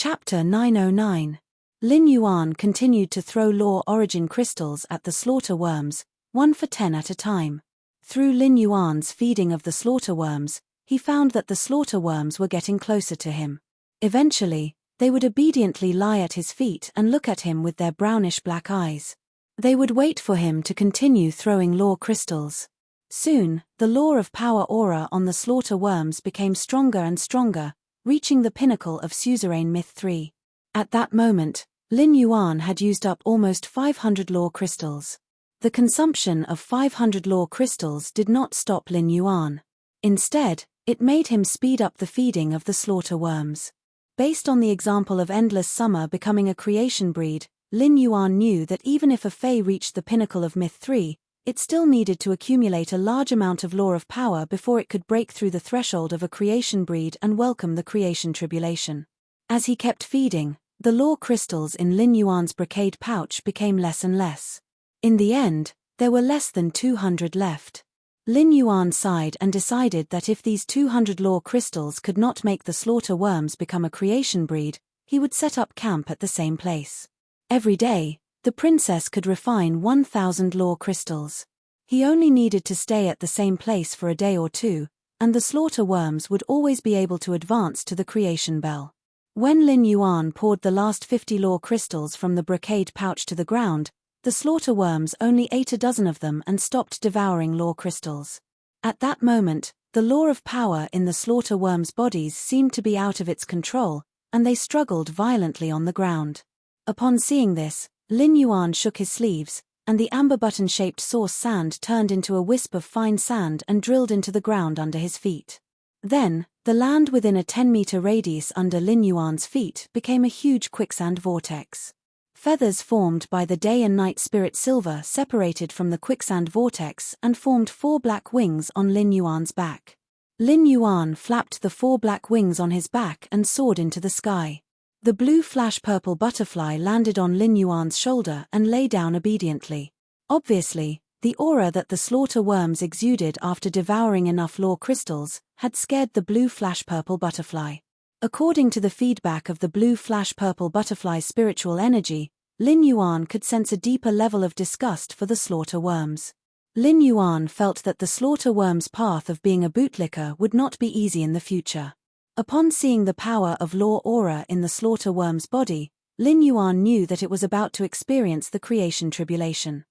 Chapter 909. Lin Yuan continued to throw law origin crystals at the slaughter worms, 1 for 10 at a time. Through Lin Yuan's feeding of the slaughter worms, he found that the slaughter worms were getting closer to him. Eventually, they would obediently lie at his feet and look at him with their brownish-black eyes. They would wait for him to continue throwing law crystals. Soon, the law of power aura on the slaughter worms became stronger and stronger, reaching the pinnacle of suzerain myth 3. At that moment, Lin Yuan had used up almost 500 law crystals. The consumption of 500 law crystals did not stop Lin Yuan. Instead, it made him speed up the feeding of the slaughter worms. Based on the example of Endless Summer becoming a creation breed, Lin Yuan knew that even if a Fae reached the pinnacle of myth 3, it still needed to accumulate a large amount of law of power before it could break through the threshold of a creation breed and welcome the creation tribulation. As he kept feeding, the law crystals in Lin Yuan's brocade pouch became less and less. In the end, there were less than 200 left. Lin Yuan sighed and decided that if these 200 law crystals could not make the slaughter worms become a creation breed, he would set up camp at the same place. Every day, the princess could refine 1,000 law crystals. He only needed to stay at the same place for a day or two, and the slaughter worms would always be able to advance to the creation bell. When Lin Yuan poured the last 50 law crystals from the brocade pouch to the ground, the slaughter worms only ate a dozen of them and stopped devouring law crystals. At that moment, the law of power in the slaughter worms' bodies seemed to be out of its control, and they struggled violently on the ground. Upon seeing this, Lin Yuan shook his sleeves, and the amber button-shaped source sand turned into a wisp of fine sand and drilled into the ground under his feet. Then, the land within a 10-meter radius under Lin Yuan's feet became a huge quicksand vortex. Feathers formed by the day and night spirit silver separated from the quicksand vortex and formed 4 black wings on Lin Yuan's back. Lin Yuan flapped the 4 black wings on his back and soared into the sky. The blue flash-purple butterfly landed on Lin Yuan's shoulder and lay down obediently. Obviously, the aura that the slaughter worms exuded after devouring enough law crystals had scared the blue flash-purple butterfly. According to the feedback of the blue flash-purple butterfly's spiritual energy, Lin Yuan could sense a deeper level of disgust for the slaughter worms. Lin Yuan felt that the slaughter worms' path of being a bootlicker would not be easy in the future. Upon seeing the power of law aura in the slaughter worm's body, Lin Yuan knew that it was about to experience the creation tribulation.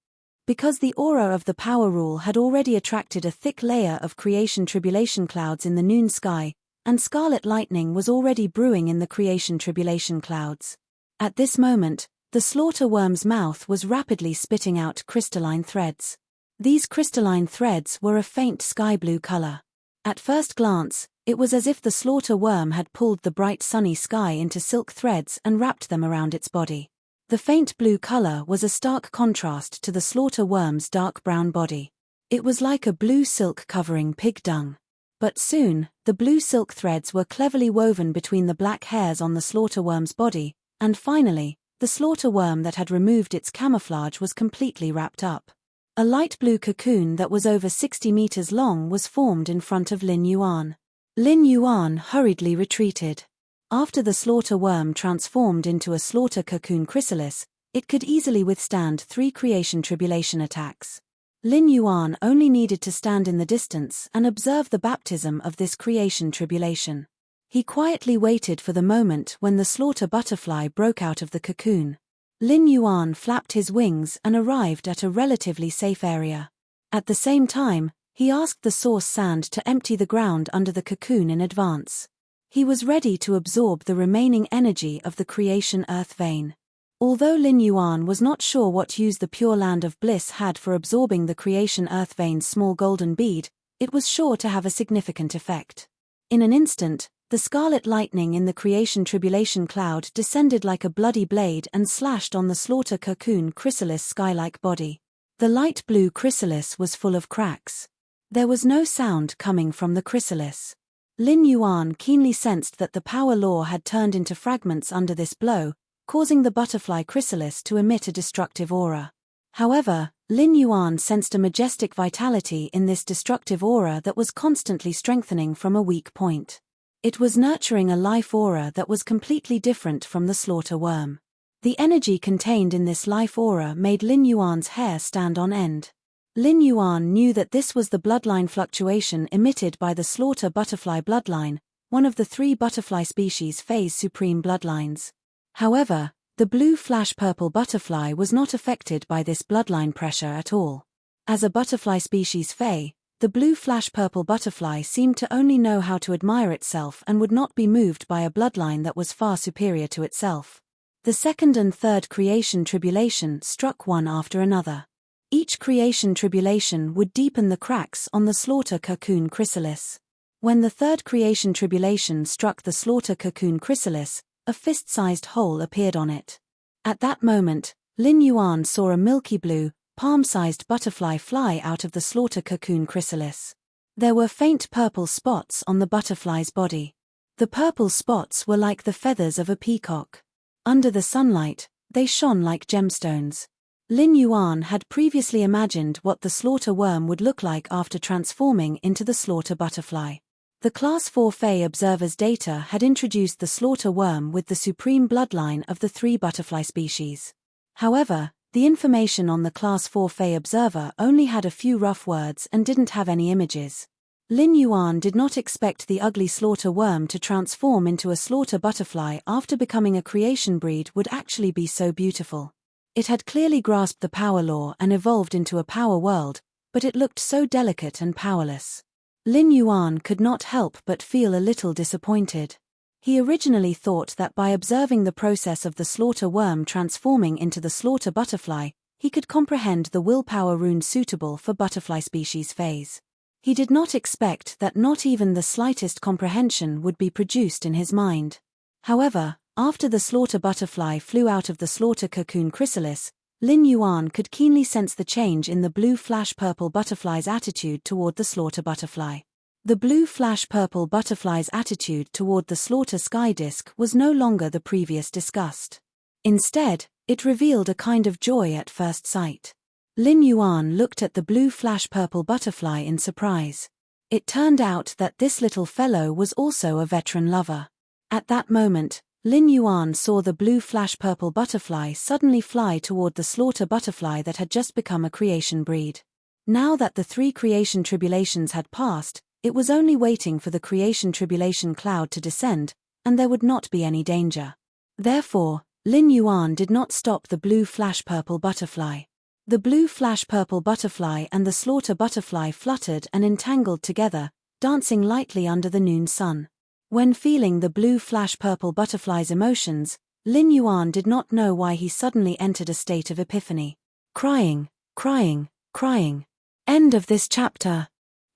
Because the aura of the power rule had already attracted a thick layer of creation tribulation clouds in the noon sky, and scarlet lightning was already brewing in the creation tribulation clouds. At this moment, the slaughter worm's mouth was rapidly spitting out crystalline threads. These crystalline threads were a faint sky blue color. At first glance, it was as if the slaughter worm had pulled the bright sunny sky into silk threads and wrapped them around its body. The faint blue color was a stark contrast to the slaughter worm's dark brown body. It was like a blue silk covering pig dung. But soon, the blue silk threads were cleverly woven between the black hairs on the slaughter worm's body, and finally, the slaughter worm that had removed its camouflage was completely wrapped up. A light blue cocoon that was over 60 meters long was formed in front of Lin Yuan. Lin Yuan hurriedly retreated. After the slaughter worm transformed into a slaughter cocoon chrysalis, it could easily withstand 3 creation tribulation attacks. Lin Yuan only needed to stand in the distance and observe the baptism of this creation tribulation. He quietly waited for the moment when the slaughter butterfly broke out of the cocoon. Lin Yuan flapped his wings and arrived at a relatively safe area. At the same time, he asked the source sand to empty the ground under the cocoon in advance. He was ready to absorb the remaining energy of the creation earth vein. Although Lin Yuan was not sure what use the pure land of bliss had for absorbing the creation earth vein's small golden bead, it was sure to have a significant effect. In an instant, the scarlet lightning in the creation tribulation cloud descended like a bloody blade and slashed on the slaughter cocoon chrysalis sky-like body. The light blue chrysalis was full of cracks. There was no sound coming from the chrysalis. Lin Yuan keenly sensed that the power law had turned into fragments under this blow, causing the butterfly chrysalis to emit a destructive aura. However, Lin Yuan sensed a majestic vitality in this destructive aura that was constantly strengthening from a weak point. It was nurturing a life aura that was completely different from the slaughter worm. The energy contained in this life aura made Lin Yuan's hair stand on end. Lin Yuan knew that this was the bloodline fluctuation emitted by the slaughter butterfly bloodline, one of the 3 butterfly species phase supreme bloodlines. However, the blue flash purple butterfly was not affected by this bloodline pressure at all. As a butterfly species Fae, the blue flash purple butterfly seemed to only know how to admire itself and would not be moved by a bloodline that was far superior to itself. The second and third creation tribulation struck one after another. Each creation tribulation would deepen the cracks on the slaughter cocoon chrysalis. When the third creation tribulation struck the slaughter cocoon chrysalis, a fist-sized hole appeared on it. At that moment, Lin Yuan saw a milky blue, palm-sized butterfly fly out of the slaughter cocoon chrysalis. There were faint purple spots on the butterfly's body. The purple spots were like the feathers of a peacock. Under the sunlight, they shone like gemstones. Lin Yuan had previously imagined what the slaughter worm would look like after transforming into the slaughter butterfly. The Class 4 Fae Observer's data had introduced the slaughter worm with the supreme bloodline of the 3 butterfly species. However, the information on the Class 4 Fae Observer only had a few rough words and didn't have any images. Lin Yuan did not expect the ugly slaughter worm to transform into a slaughter butterfly after becoming a creation breed would actually be so beautiful. It had clearly grasped the power law and evolved into a power world, but it looked so delicate and powerless. Lin Yuan could not help but feel a little disappointed. He originally thought that by observing the process of the slaughter worm transforming into the slaughter butterfly, he could comprehend the willpower rune suitable for butterfly species phase. He did not expect that not even the slightest comprehension would be produced in his mind. However, after the slaughter butterfly flew out of the slaughter cocoon chrysalis, Lin Yuan could keenly sense the change in the blue flash purple butterfly's attitude toward the slaughter butterfly. The blue flash purple butterfly's attitude toward the slaughter sky disk was no longer the previous disgust. Instead, it revealed a kind of joy at first sight. Lin Yuan looked at the blue flash purple butterfly in surprise. It turned out that this little fellow was also a veteran lover. At that moment, Lin Yuan saw the blue flash purple butterfly suddenly fly toward the slaughter butterfly that had just become a creation breed. Now that the 3 creation tribulations had passed, it was only waiting for the creation tribulation cloud to descend, and there would not be any danger. Therefore, Lin Yuan did not stop the blue flash purple butterfly. The blue flash purple butterfly and the slaughter butterfly fluttered and entangled together, dancing lightly under the noon sun. When feeling the blue flash purple butterfly's emotions, Lin Yuan did not know why he suddenly entered a state of epiphany. Crying, crying, crying. End of this chapter.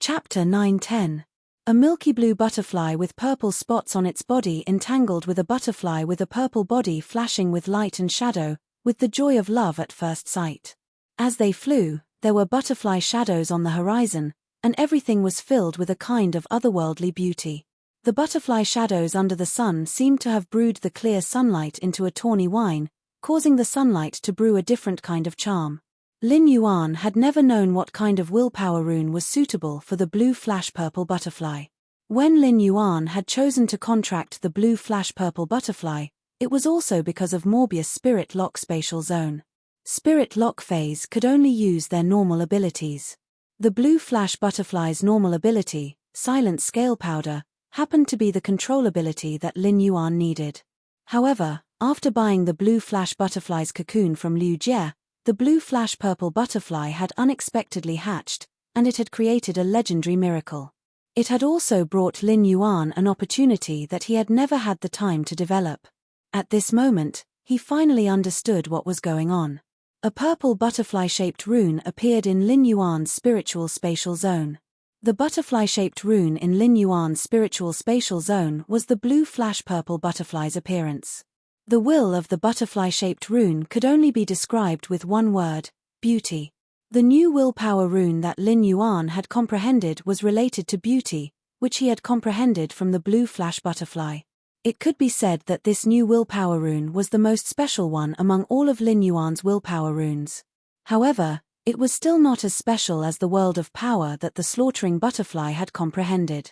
Chapter 9-10. A milky blue butterfly with purple spots on its body entangled with a butterfly with a purple body flashing with light and shadow, with the joy of love at first sight. As they flew, there were butterfly shadows on the horizon, and everything was filled with a kind of otherworldly beauty. The butterfly shadows under the sun seemed to have brewed the clear sunlight into a tawny wine, causing the sunlight to brew a different kind of charm. Lin Yuan had never known what kind of willpower rune was suitable for the blue flash purple butterfly. When Lin Yuan had chosen to contract the blue flash purple butterfly, it was also because of Morbius Spirit Lock spatial zone. Spirit Lock phase could only use their normal abilities. The blue flash butterfly's normal ability, Silent Scale Powder, happened to be the control ability that Lin Yuan needed. However, after buying the blue flash butterfly's cocoon from Liu Jie, the blue flash purple butterfly had unexpectedly hatched, and it had created a legendary miracle. It had also brought Lin Yuan an opportunity that he had never had the time to develop. At this moment, he finally understood what was going on. A purple butterfly-shaped rune appeared in Lin Yuan's spiritual spatial zone. The butterfly-shaped rune in Lin Yuan's spiritual spatial zone was the blue flash purple butterfly's appearance. The will of the butterfly-shaped rune could only be described with one word: beauty. The new willpower rune that Lin Yuan had comprehended was related to beauty, which he had comprehended from the blue flash butterfly. It could be said that this new willpower rune was the most special one among all of Lin Yuan's willpower runes. However, it was still not as special as the world of power that the slaughtering butterfly had comprehended.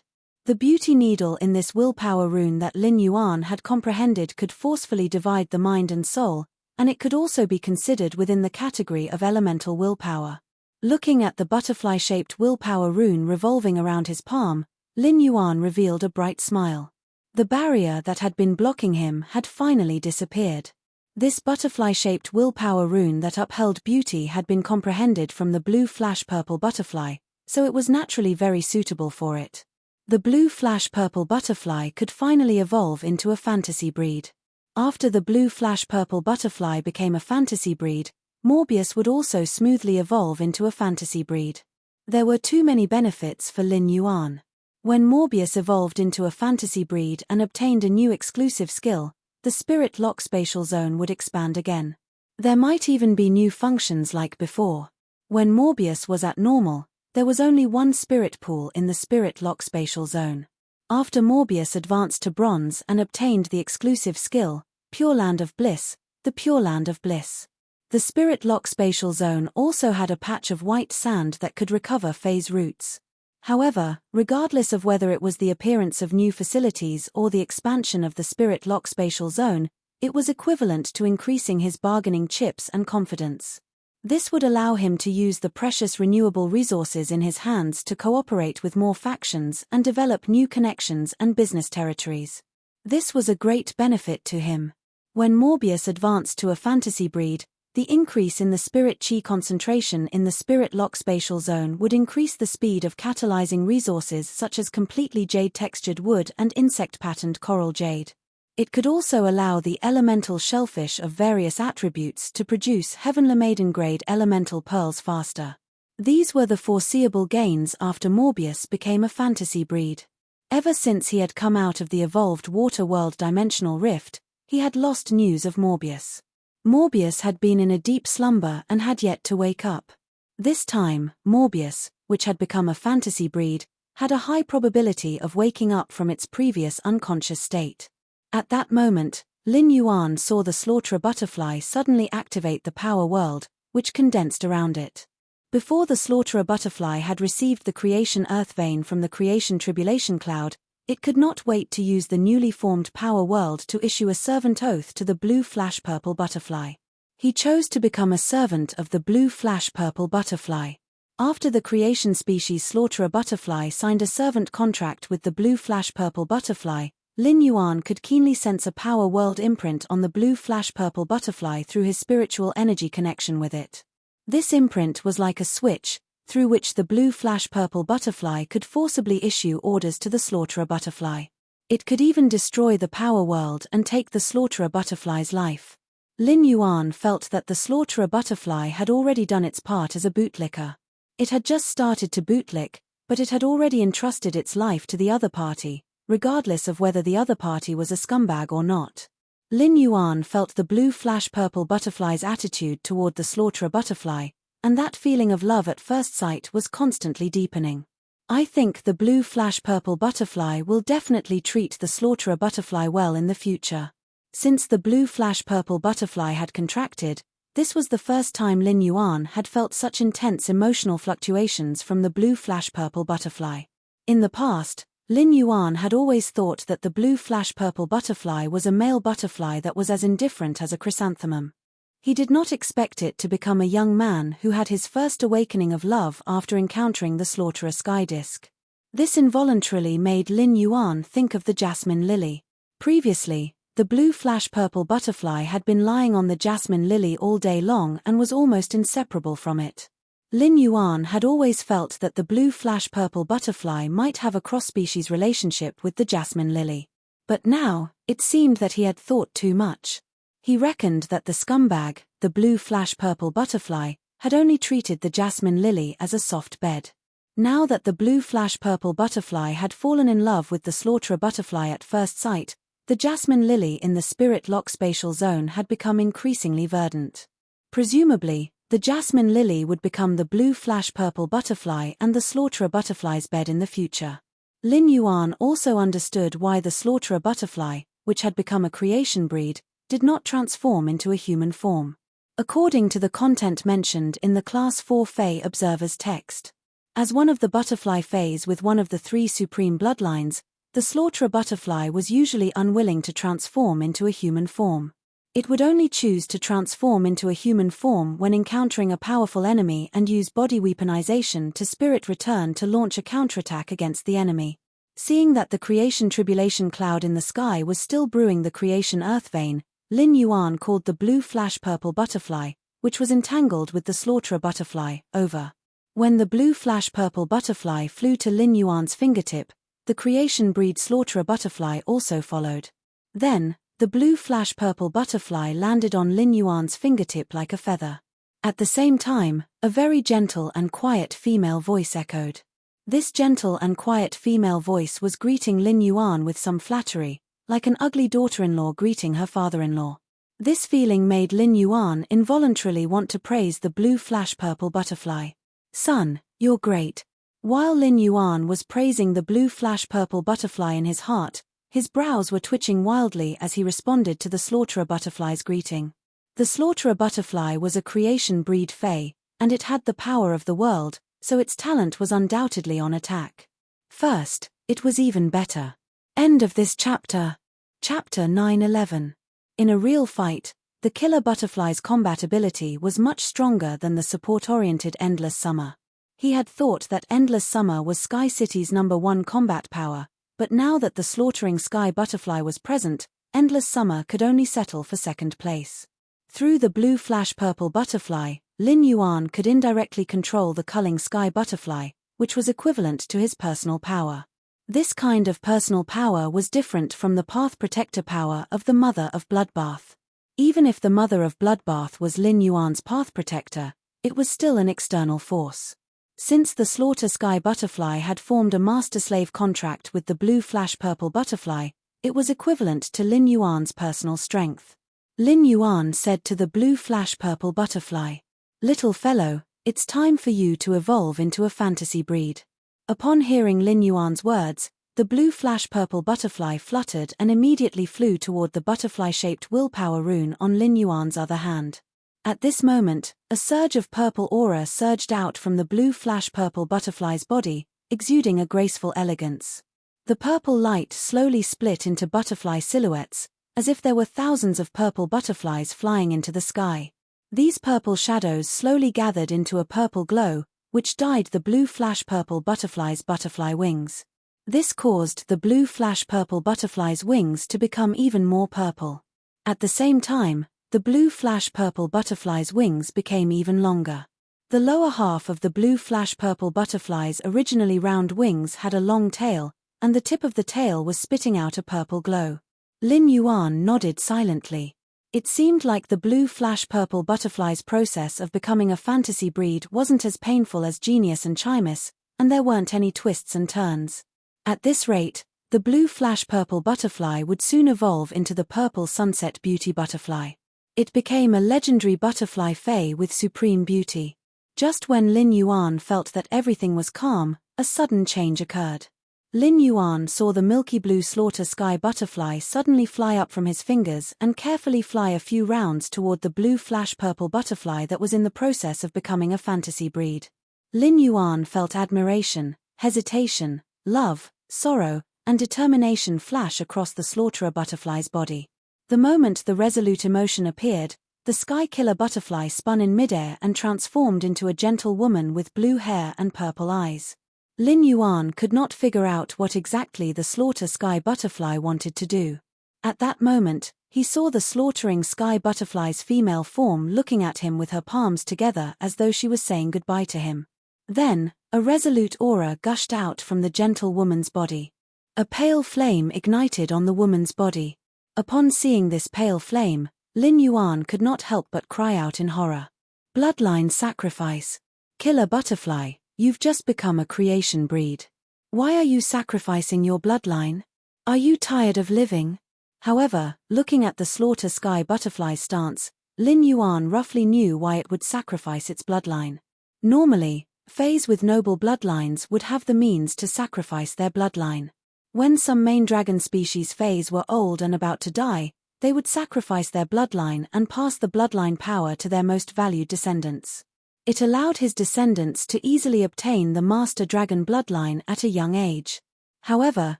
The beauty needle in this willpower rune that Lin Yuan had comprehended could forcefully divide the mind and soul, and it could also be considered within the category of elemental willpower. Looking at the butterfly-shaped willpower rune revolving around his palm, Lin Yuan revealed a bright smile. The barrier that had been blocking him had finally disappeared. This butterfly-shaped willpower rune that upheld beauty had been comprehended from the blue flash-purple butterfly, so it was naturally very suitable for it. The blue flash-purple butterfly could finally evolve into a fantasy breed. After the blue flash-purple butterfly became a fantasy breed, Morbius would also smoothly evolve into a fantasy breed. There were too many benefits for Lin Yuan. When Morbius evolved into a fantasy breed and obtained a new exclusive skill, the spirit lock spatial zone would expand again. There might even be new functions like before. When Morbius was at normal, there was only one spirit pool in the spirit lock spatial zone. After Morbius advanced to bronze and obtained the exclusive skill, Pure Land of Bliss, the Pure Land of Bliss. The spirit lock spatial zone also had a patch of white sand that could recover phase roots. However, regardless of whether it was the appearance of new facilities or the expansion of the spirit lock spatial zone, it was equivalent to increasing his bargaining chips and confidence. This would allow him to use the precious renewable resources in his hands to cooperate with more factions and develop new connections and business territories. This was a great benefit to him. When Morbius advanced to a fantasy breed, the increase in the spirit chi concentration in the spirit lock spatial zone would increase the speed of catalyzing resources such as completely jade-textured wood and insect-patterned coral jade. It could also allow the elemental shellfish of various attributes to produce Heavenly Maiden-grade elemental pearls faster. These were the foreseeable gains after Morbius became a fantasy breed. Ever since he had come out of the evolved water world dimensional rift, he had lost news of Morbius. Morbius had been in a deep slumber and had yet to wake up. This time, Morbius, which had become a fantasy breed, had a high probability of waking up from its previous unconscious state. At that moment, Lin Yuan saw the slaughterer butterfly suddenly activate the power world, which condensed around it. Before the slaughterer butterfly had received the creation earth vein from the creation tribulation cloud, it could not wait to use the newly formed power world to issue a servant oath to the blue flash purple butterfly. He chose to become a servant of the blue flash purple butterfly. After the creation species slaughterer butterfly signed a servant contract with the blue flash purple butterfly, Lin Yuan could keenly sense a power world imprint on the blue flash purple butterfly through his spiritual energy connection with it. This imprint was like a switch, through which the blue flash purple butterfly could forcibly issue orders to the slaughterer butterfly. It could even destroy the power world and take the slaughterer butterfly's life. Lin Yuan felt that the slaughterer butterfly had already done its part as a bootlicker. It had just started to bootlick, but it had already entrusted its life to the other party, regardless of whether the other party was a scumbag or not. Lin Yuan felt the blue flash purple butterfly's attitude toward the slaughterer butterfly, and that feeling of love at first sight was constantly deepening. I think the blue flash purple butterfly will definitely treat the slaughterer butterfly well in the future. Since the blue flash purple butterfly had contracted, this was the first time Lin Yuan had felt such intense emotional fluctuations from the blue flash purple butterfly. In the past, Lin Yuan had always thought that the blue flash purple butterfly was a male butterfly that was as indifferent as a chrysanthemum. He did not expect it to become a young man who had his first awakening of love after encountering the slaughterer sky disk. This involuntarily made Lin Yuan think of the jasmine lily. Previously, the blue flash purple butterfly had been lying on the jasmine lily all day long and was almost inseparable from it. Lin Yuan had always felt that the blue flash purple butterfly might have a cross-species relationship with the jasmine lily. But now, it seemed that he had thought too much. He reckoned that the scumbag, the blue flash purple butterfly, had only treated the jasmine lily as a soft bed. Now that the blue flash purple butterfly had fallen in love with the slaughterer butterfly at first sight, the jasmine lily in the spirit lock spatial zone had become increasingly verdant. Presumably, the jasmine lily would become the blue flash purple butterfly and the slaughterer butterfly's bed in the future. Lin Yuan also understood why the slaughterer butterfly, which had become a creation breed, did not transform into a human form. According to the content mentioned in the Class 4 Fey Observer's text, As one of the butterfly phase with one of the three supreme bloodlines, the slaughterer butterfly was usually unwilling to transform into a human form. It would only choose to transform into a human form when encountering a powerful enemy and use body weaponization to spirit return to launch a counterattack against the enemy. Seeing that the creation tribulation cloud in the sky was still brewing the creation earth vein, Lin Yuan called the blue flash purple butterfly, which was entangled with the slaughterer butterfly, over. When the blue flash purple butterfly flew to Lin Yuan's fingertip, the creation breed slaughterer butterfly also followed. Then, the blue flash purple butterfly landed on Lin Yuan's fingertip like a feather. At the same time, a very gentle and quiet female voice echoed. This gentle and quiet female voice was greeting Lin Yuan with some flattery, like an ugly daughter-in-law greeting her father-in-law. This feeling made Lin Yuan involuntarily want to praise the blue flash purple butterfly. "Son, you're great." While Lin Yuan was praising the blue flash purple butterfly in his heart, his brows were twitching wildly as he responded to the slaughterer butterfly's greeting. The slaughterer butterfly was a creation breed fae, and it had the power of the world, so its talent was undoubtedly on attack. First, it was even better. End of this chapter. Chapter 9-11. In a real fight, the killer butterfly's combat ability was much stronger than the support-oriented Endless Summer. He had thought that Endless Summer was Sky City's #1 combat power, but now that the slaughtering sky butterfly was present, Endless Summer could only settle for second place. Through the blue flash purple butterfly, Lin Yuan could indirectly control the culling sky butterfly, which was equivalent to his personal power. This kind of personal power was different from the path protector power of the Mother of Bloodbath. Even if the Mother of Bloodbath was Lin Yuan's path protector, it was still an external force. Since the slaughter sky butterfly had formed a master-slave contract with the blue flash purple butterfly, it was equivalent to Lin Yuan's personal strength. Lin Yuan said to the blue flash purple butterfly, "Little fellow, it's time for you to evolve into a fantasy breed." Upon hearing Lin Yuan's words, the blue flash purple butterfly fluttered and immediately flew toward the butterfly-shaped willpower rune on Lin Yuan's other hand. At this moment, a surge of purple aura surged out from the blue flash purple butterfly's body, exuding a graceful elegance. The purple light slowly split into butterfly silhouettes, as if there were thousands of purple butterflies flying into the sky. These purple shadows slowly gathered into a purple glow, which dyed the blue flash purple butterfly's butterfly wings. This caused the blue flash purple butterfly's wings to become even more purple. At the same time, the blue flash purple butterfly's wings became even longer. The lower half of the blue flash purple butterfly's originally round wings had a long tail, and the tip of the tail was spitting out a purple glow. Lin Yuan nodded silently. It seemed like the blue flash purple butterfly's process of becoming a fantasy breed wasn't as painful as Genius and Chimus, and there weren't any twists and turns. At this rate, the blue flash purple butterfly would soon evolve into the purple sunset beauty butterfly. It became a legendary butterfly fae with supreme beauty. Just when Lin Yuan felt that everything was calm, a sudden change occurred. Lin Yuan saw the milky blue slaughter sky butterfly suddenly fly up from his fingers and carefully fly a few rounds toward the blue flash purple butterfly that was in the process of becoming a fantasy breed. Lin Yuan felt admiration, hesitation, love, sorrow, and determination flash across the slaughterer butterfly's body. The moment the resolute emotion appeared, the sky killer butterfly spun in midair and transformed into a gentle woman with blue hair and purple eyes. Lin Yuan could not figure out what exactly the slaughter sky butterfly wanted to do. At that moment, he saw the slaughtering sky butterfly's female form looking at him with her palms together as though she was saying goodbye to him. Then, a resolute aura gushed out from the gentle woman's body. A pale flame ignited on the woman's body. Upon seeing this pale flame, Lin Yuan could not help but cry out in horror. Bloodline sacrifice. Killer butterfly, you've just become a creation breed. Why are you sacrificing your bloodline? Are you tired of living? However, looking at the slaughter sky butterfly's stance, Lin Yuan roughly knew why it would sacrifice its bloodline. Normally, fays with noble bloodlines would have the means to sacrifice their bloodline. When some main dragon species fays were old and about to die, they would sacrifice their bloodline and pass the bloodline power to their most valued descendants. It allowed his descendants to easily obtain the Master Dragon bloodline at a young age. However,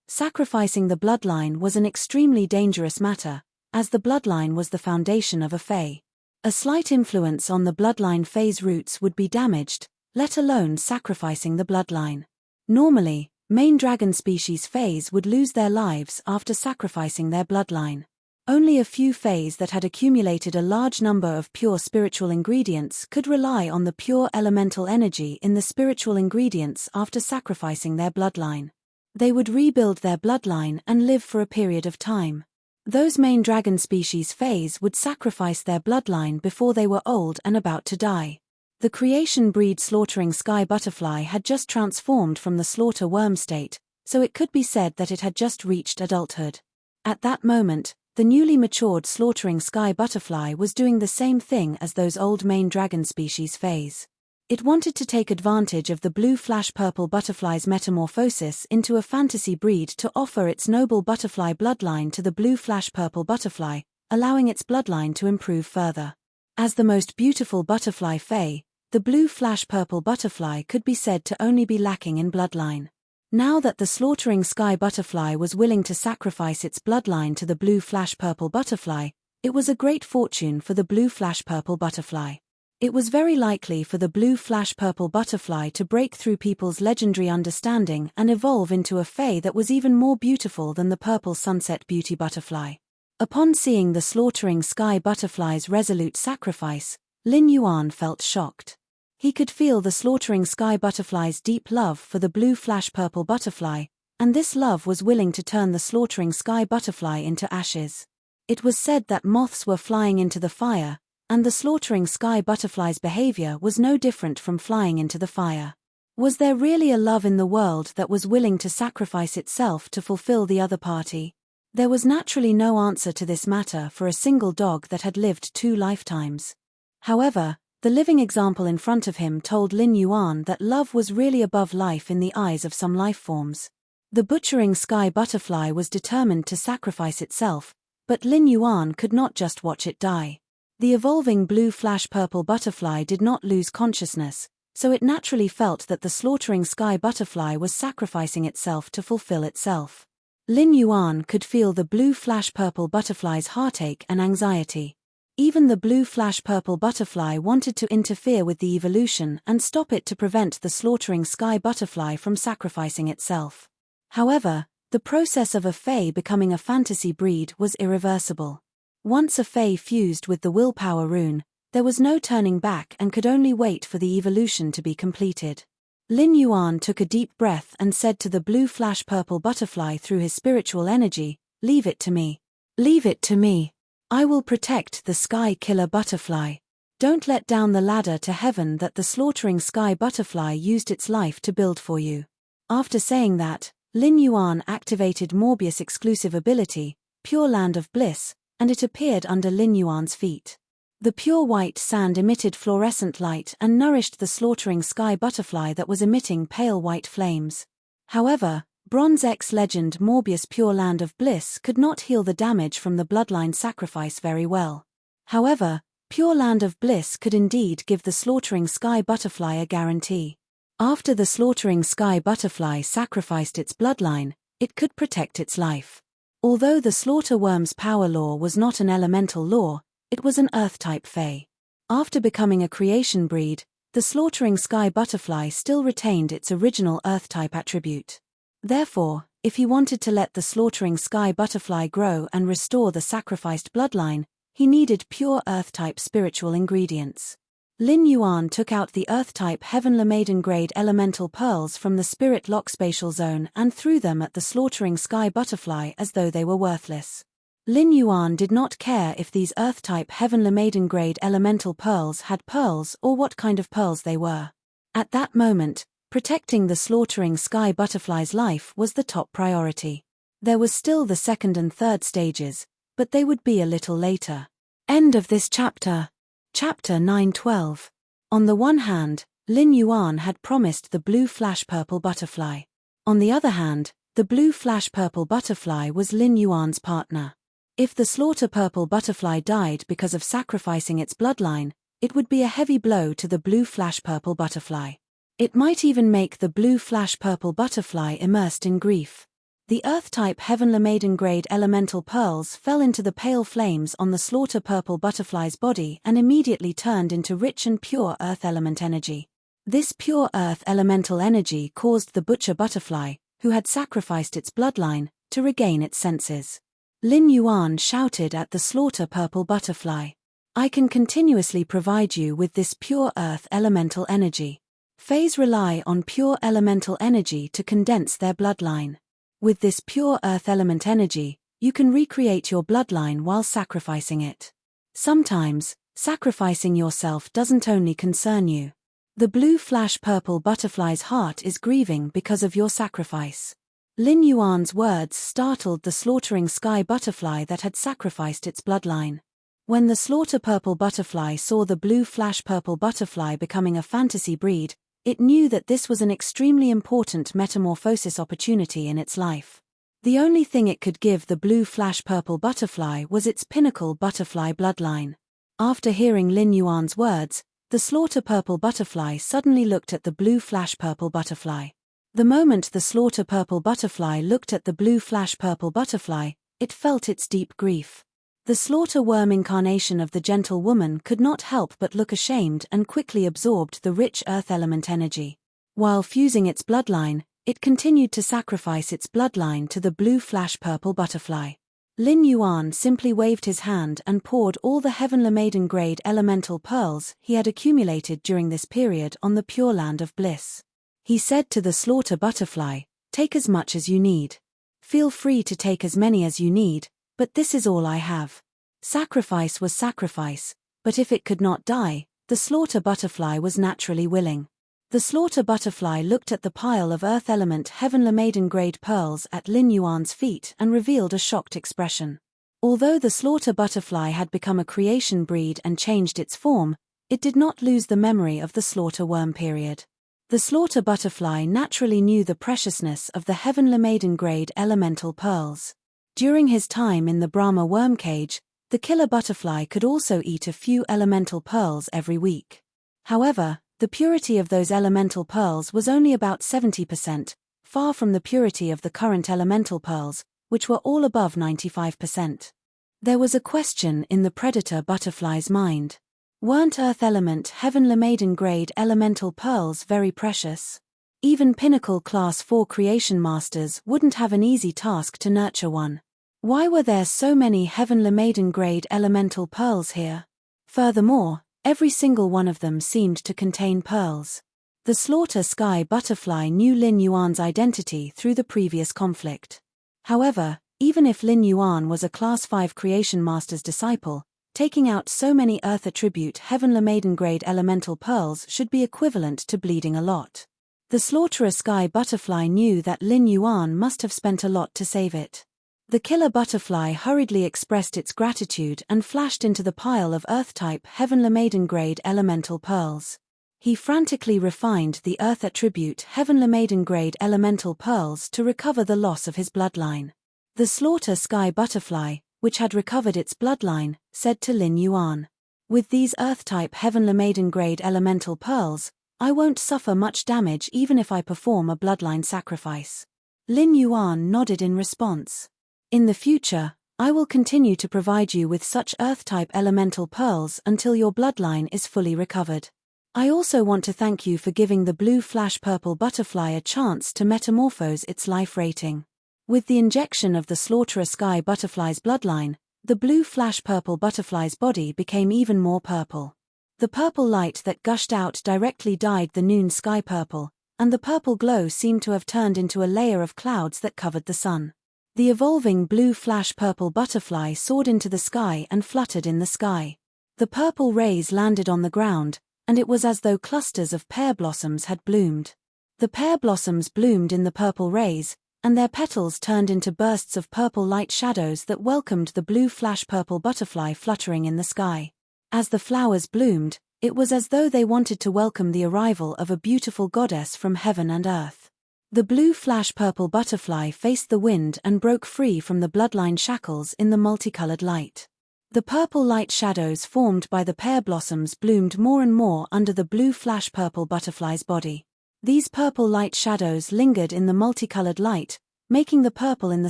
sacrificing the bloodline was an extremely dangerous matter, as the bloodline was the foundation of a Fae. A slight influence on the bloodline Fae's roots would be damaged, let alone sacrificing the bloodline. Normally, main dragon species Faes would lose their lives after sacrificing their bloodline. Only a few Faes that had accumulated a large number of pure spiritual ingredients could rely on the pure elemental energy in the spiritual ingredients after sacrificing their bloodline. They would rebuild their bloodline and live for a period of time. Those main dragon species Faes would sacrifice their bloodline before they were old and about to die. The creation breed slaughtering sky butterfly had just transformed from the slaughter worm state, so it could be said that it had just reached adulthood. At that moment, the newly matured slaughtering sky butterfly was doing the same thing as those old main dragon species Faes. It wanted to take advantage of the blue flash purple butterfly's metamorphosis into a fantasy breed to offer its noble butterfly bloodline to the blue flash purple butterfly, allowing its bloodline to improve further. As the most beautiful butterfly Fae, the blue flash purple butterfly could be said to only be lacking in bloodline. Now that the slaughtering sky butterfly was willing to sacrifice its bloodline to the blue flash purple butterfly, it was a great fortune for the blue flash purple butterfly. It was very likely for the blue flash purple butterfly to break through people's legendary understanding and evolve into a Fae that was even more beautiful than the purple sunset beauty butterfly. Upon seeing the slaughtering sky butterfly's resolute sacrifice, Lin Yuan felt shocked. He could feel the slaughtering sky butterfly's deep love for the blue flash purple butterfly, and this love was willing to turn the slaughtering sky butterfly into ashes. It was said that moths were flying into the fire, and the slaughtering sky butterfly's behavior was no different from flying into the fire. Was there really a love in the world that was willing to sacrifice itself to fulfill the other party? There was naturally no answer to this matter for a single dog that had lived 2 lifetimes. However, the living example in front of him told Lin Yuan that love was really above life in the eyes of some life forms. The butchering sky butterfly was determined to sacrifice itself, but Lin Yuan could not just watch it die. The evolving blue flash purple butterfly did not lose consciousness, so it naturally felt that the slaughtering sky butterfly was sacrificing itself to fulfill itself. Lin Yuan could feel the blue flash purple butterfly's heartache and anxiety. Even the blue flash purple butterfly wanted to interfere with the evolution and stop it to prevent the slaughtering sky butterfly from sacrificing itself. However, the process of a Fae becoming a fantasy breed was irreversible. Once a Fae fused with the willpower rune, there was no turning back and could only wait for the evolution to be completed. Lin Yuan took a deep breath and said to the blue flash purple butterfly through his spiritual energy, "Leave it to me. Leave it to me. I will protect the sky killer butterfly. Don't let down the ladder to heaven that the slaughtering sky butterfly used its life to build for you." After saying that, Lin Yuan activated Morbius' exclusive ability, Pure Land of Bliss, and it appeared under Lin Yuan's feet. The pure white sand emitted fluorescent light and nourished the slaughtering sky butterfly that was emitting pale white flames. However, Bronze X legend Morbius' Pure Land of Bliss could not heal the damage from the bloodline sacrifice very well. However, Pure Land of Bliss could indeed give the slaughtering sky butterfly a guarantee. After the slaughtering sky butterfly sacrificed its bloodline, it could protect its life. Although the slaughter worm's power law was not an elemental law, it was an earth-type Fae. After becoming a creation breed, the slaughtering sky butterfly still retained its original earth-type attribute. Therefore, if he wanted to let the slaughtering sky butterfly grow and restore the sacrificed bloodline, he needed pure earth-type spiritual ingredients. Lin Yuan took out the earth-type Heavenly Maiden grade elemental pearls from the spirit lock spatial zone and threw them at the slaughtering sky butterfly as though they were worthless. Lin Yuan did not care if these earth-type Heavenly Maiden grade elemental pearls had pearls or what kind of pearls they were. At that moment, protecting the slaughtering sky butterfly's life was the top priority. There was still the second and third stages, but they would be a little later. End of this chapter. Chapter 9-12. On the one hand, Lin Yuan had promised the blue flash purple butterfly. On the other hand, the blue flash purple butterfly was Lin Yuan's partner. If the slaughter purple butterfly died because of sacrificing its bloodline, it would be a heavy blow to the blue flash purple butterfly. It might even make the blue flash purple butterfly immersed in grief. The Earth-type Heavenly Maiden grade elemental pearls fell into the pale flames on the slaughter purple butterfly's body and immediately turned into rich and pure earth element energy. This pure earth elemental energy caused the butcher butterfly, who had sacrificed its bloodline, to regain its senses. Lin Yuan shouted at the slaughter purple butterfly, "I can continuously provide you with this pure earth elemental energy. Fays rely on pure elemental energy to condense their bloodline. With this pure earth element energy, you can recreate your bloodline while sacrificing it. Sometimes, sacrificing yourself doesn't only concern you. The blue flash purple butterfly's heart is grieving because of your sacrifice." Lin Yuan's words startled the slaughtering sky butterfly that had sacrificed its bloodline. When the slaughter purple butterfly saw the blue flash purple butterfly becoming a fantasy breed, it knew that this was an extremely important metamorphosis opportunity in its life. The only thing it could give the blue flash purple butterfly was its pinnacle butterfly bloodline. After hearing Lin Yuan's words, the slaughter purple butterfly suddenly looked at the blue flash purple butterfly. The moment the slaughter purple butterfly looked at the blue flash purple butterfly, it felt its deep grief. The slaughter worm incarnation of the gentle woman could not help but look ashamed and quickly absorbed the rich earth element energy. While fusing its bloodline, it continued to sacrifice its bloodline to the blue flash purple butterfly. Lin Yuan simply waved his hand and poured all the Heavenly Maiden grade elemental pearls he had accumulated during this period on the Pure Land of Bliss. He said to the slaughter butterfly, "Take as much as you need. Feel free to take as many as you need, but this is all I have." Sacrifice was sacrifice, but if it could not die, the slaughter butterfly was naturally willing. The slaughter butterfly looked at the pile of earth element Heavenly Maiden grade pearls at Lin Yuan's feet and revealed a shocked expression. Although the slaughter butterfly had become a creation breed and changed its form, it did not lose the memory of the slaughter worm period. The slaughter butterfly naturally knew the preciousness of the Heavenly Maiden grade elemental pearls. During his time in the Brahma worm cage, the killer butterfly could also eat a few elemental pearls every week. However, the purity of those elemental pearls was only about 70%, far from the purity of the current elemental pearls, which were all above 95%. There was a question in the predator butterfly's mind. Weren't Earth element Heavenly Maiden grade elemental pearls very precious? Even pinnacle class 4 creation masters wouldn't have an easy task to nurture one. Why were there so many Heavenly Maiden grade elemental pearls here? Furthermore, every single one of them seemed to contain pearls. The slaughter sky butterfly knew Lin Yuan's identity through the previous conflict. However, even if Lin Yuan was a class 5 creation master's disciple, taking out so many earth attribute Heavenly Maiden grade elemental pearls should be equivalent to bleeding a lot. The slaughterer sky butterfly knew that Lin Yuan must have spent a lot to save it. The killer butterfly hurriedly expressed its gratitude and flashed into the pile of earth-type Heavenly Maiden grade elemental pearls. He frantically refined the earth attribute Heavenly Maiden grade elemental pearls to recover the loss of his bloodline. The slaughter sky butterfly, which had recovered its bloodline, said to Lin Yuan, "With these earth-type Heavenly Maiden grade elemental pearls, I won't suffer much damage even if I perform a bloodline sacrifice." Lin Yuan nodded in response. "In the future, I will continue to provide you with such earth-type elemental pearls until your bloodline is fully recovered. I also want to thank you for giving the blue flash purple butterfly a chance to metamorphose its life rating." With the injection of the slaughterer sky butterfly's bloodline, the blue flash purple butterfly's body became even more purple. The purple light that gushed out directly dyed the noon sky purple, and the purple glow seemed to have turned into a layer of clouds that covered the sun. The evolving blue flash purple butterfly soared into the sky and fluttered in the sky. The purple rays landed on the ground, and it was as though clusters of pear blossoms had bloomed. The pear blossoms bloomed in the purple rays, and their petals turned into bursts of purple light shadows that welcomed the blue flash purple butterfly fluttering in the sky. As the flowers bloomed, it was as though they wanted to welcome the arrival of a beautiful goddess from heaven and earth. The blue flash purple butterfly faced the wind and broke free from the bloodline shackles in the multicolored light. The purple light shadows formed by the pear blossoms bloomed more and more under the blue flash purple butterfly's body. These purple light shadows lingered in the multicolored light, making the purple in the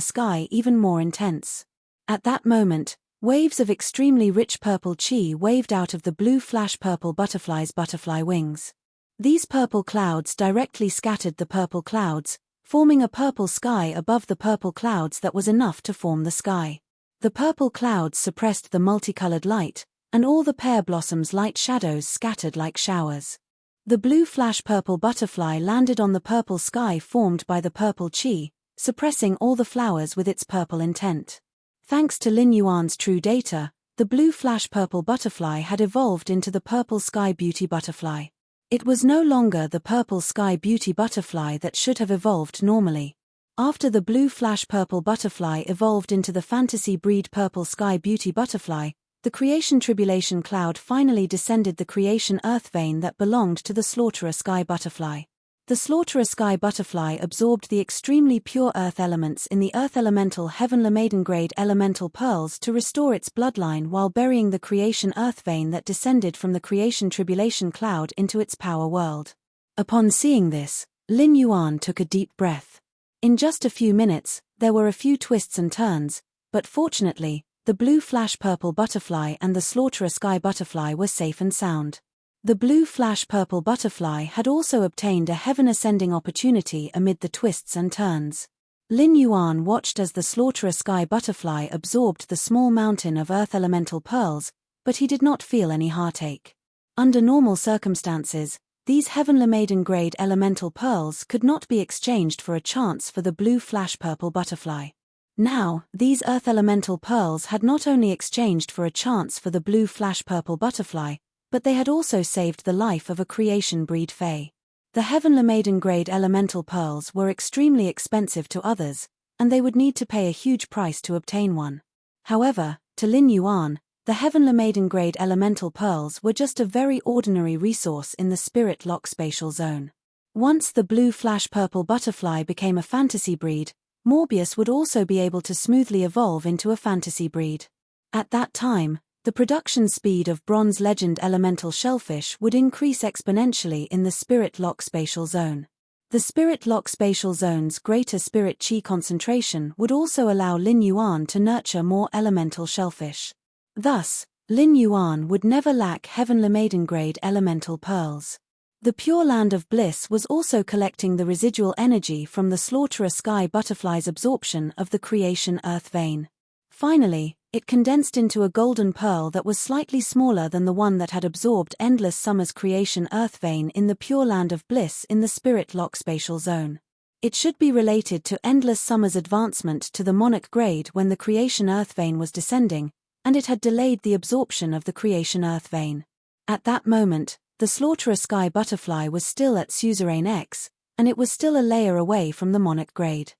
sky even more intense. At that moment, waves of extremely rich purple chi waved out of the blue flash purple butterfly's butterfly wings. These purple clouds directly scattered the purple clouds, forming a purple sky above the purple clouds that was enough to form the sky. The purple clouds suppressed the multicolored light, and all the pear blossoms' light shadows scattered like showers. The blue flash purple butterfly landed on the purple sky formed by the purple chi, suppressing all the flowers with its purple intent. Thanks to Lin Yuan's true data, the blue flash purple butterfly had evolved into the purple sky beauty butterfly. It was no longer the purple sky beauty butterfly that should have evolved normally. After the blue flash purple butterfly evolved into the fantasy breed purple sky beauty butterfly, the creation tribulation cloud finally descended the creation earth vein that belonged to the slaughterer sky butterfly. The slaughterer sky butterfly absorbed the extremely pure earth elements in the earth elemental heavenly maiden grade elemental pearls to restore its bloodline while burying the creation earth vein that descended from the creation tribulation cloud into its power world. Upon seeing this, Lin Yuan took a deep breath. In just a few minutes, there were a few twists and turns, but fortunately, the blue flash purple butterfly and the slaughterer sky butterfly were safe and sound. The blue flash purple butterfly had also obtained a heaven ascending opportunity amid the twists and turns. Lin Yuan watched as the slaughterer sky butterfly absorbed the small mountain of earth elemental pearls, but he did not feel any heartache. Under normal circumstances, these heavenly maiden grade elemental pearls could not be exchanged for a chance for the blue flash purple butterfly. Now, these earth elemental pearls had not only exchanged for a chance for the blue flash purple butterfly, but they had also saved the life of a creation breed fae. The heavenly maiden grade elemental pearls were extremely expensive to others, and they would need to pay a huge price to obtain one. However, to Lin Yuan, the heavenly maiden grade elemental pearls were just a very ordinary resource in the spirit lock spatial zone. Once the blue flash purple butterfly became a fantasy breed, Morbius would also be able to smoothly evolve into a fantasy breed. At that time, the production speed of bronze legend elemental shellfish would increase exponentially in the spirit lock spatial zone. The spirit lock spatial zone's greater spirit chi concentration would also allow Lin Yuan to nurture more elemental shellfish. Thus, Lin Yuan would never lack heavenly maiden grade elemental pearls. The Pure Land of Bliss was also collecting the residual energy from the slaughterer sky butterfly's absorption of the creation earth vein. Finally, it condensed into a golden pearl that was slightly smaller than the one that had absorbed Endless Summer's creation earth vein in the Pure Land of Bliss in the Spirit Lock spatial zone. It should be related to Endless Summer's advancement to the monarch grade when the creation earth vein was descending, and it had delayed the absorption of the creation earth vein. At that moment, the slaughterer sky butterfly was still at suzerain X, and it was still a layer away from the monarch grade.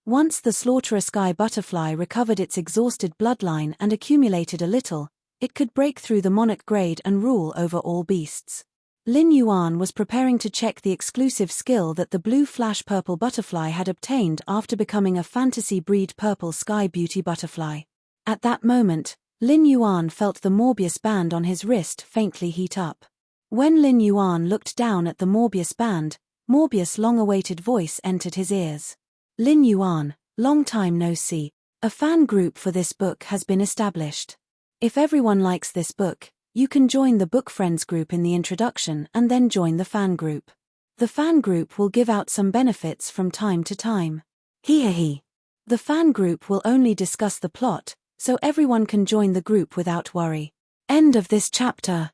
Once the slaughterer sky butterfly recovered its exhausted bloodline and accumulated a little, it could break through the monarch grade and rule over all beasts. Lin Yuan was preparing to check the exclusive skill that the blue flash purple butterfly had obtained after becoming a fantasy breed purple sky beauty butterfly. At that moment, Lin Yuan felt the Morbius band on his wrist faintly heat up. When Lin Yuan looked down at the Morbius band, Morbius' long-awaited voice entered his ears. Lin Yuan, long time no see. A fan group for this book has been established. If everyone likes this book, you can join the Book Friends group in the introduction and then join the fan group. The fan group will give out some benefits from time to time. Hee. The fan group will only discuss the plot, so everyone can join the group without worry. End of this chapter.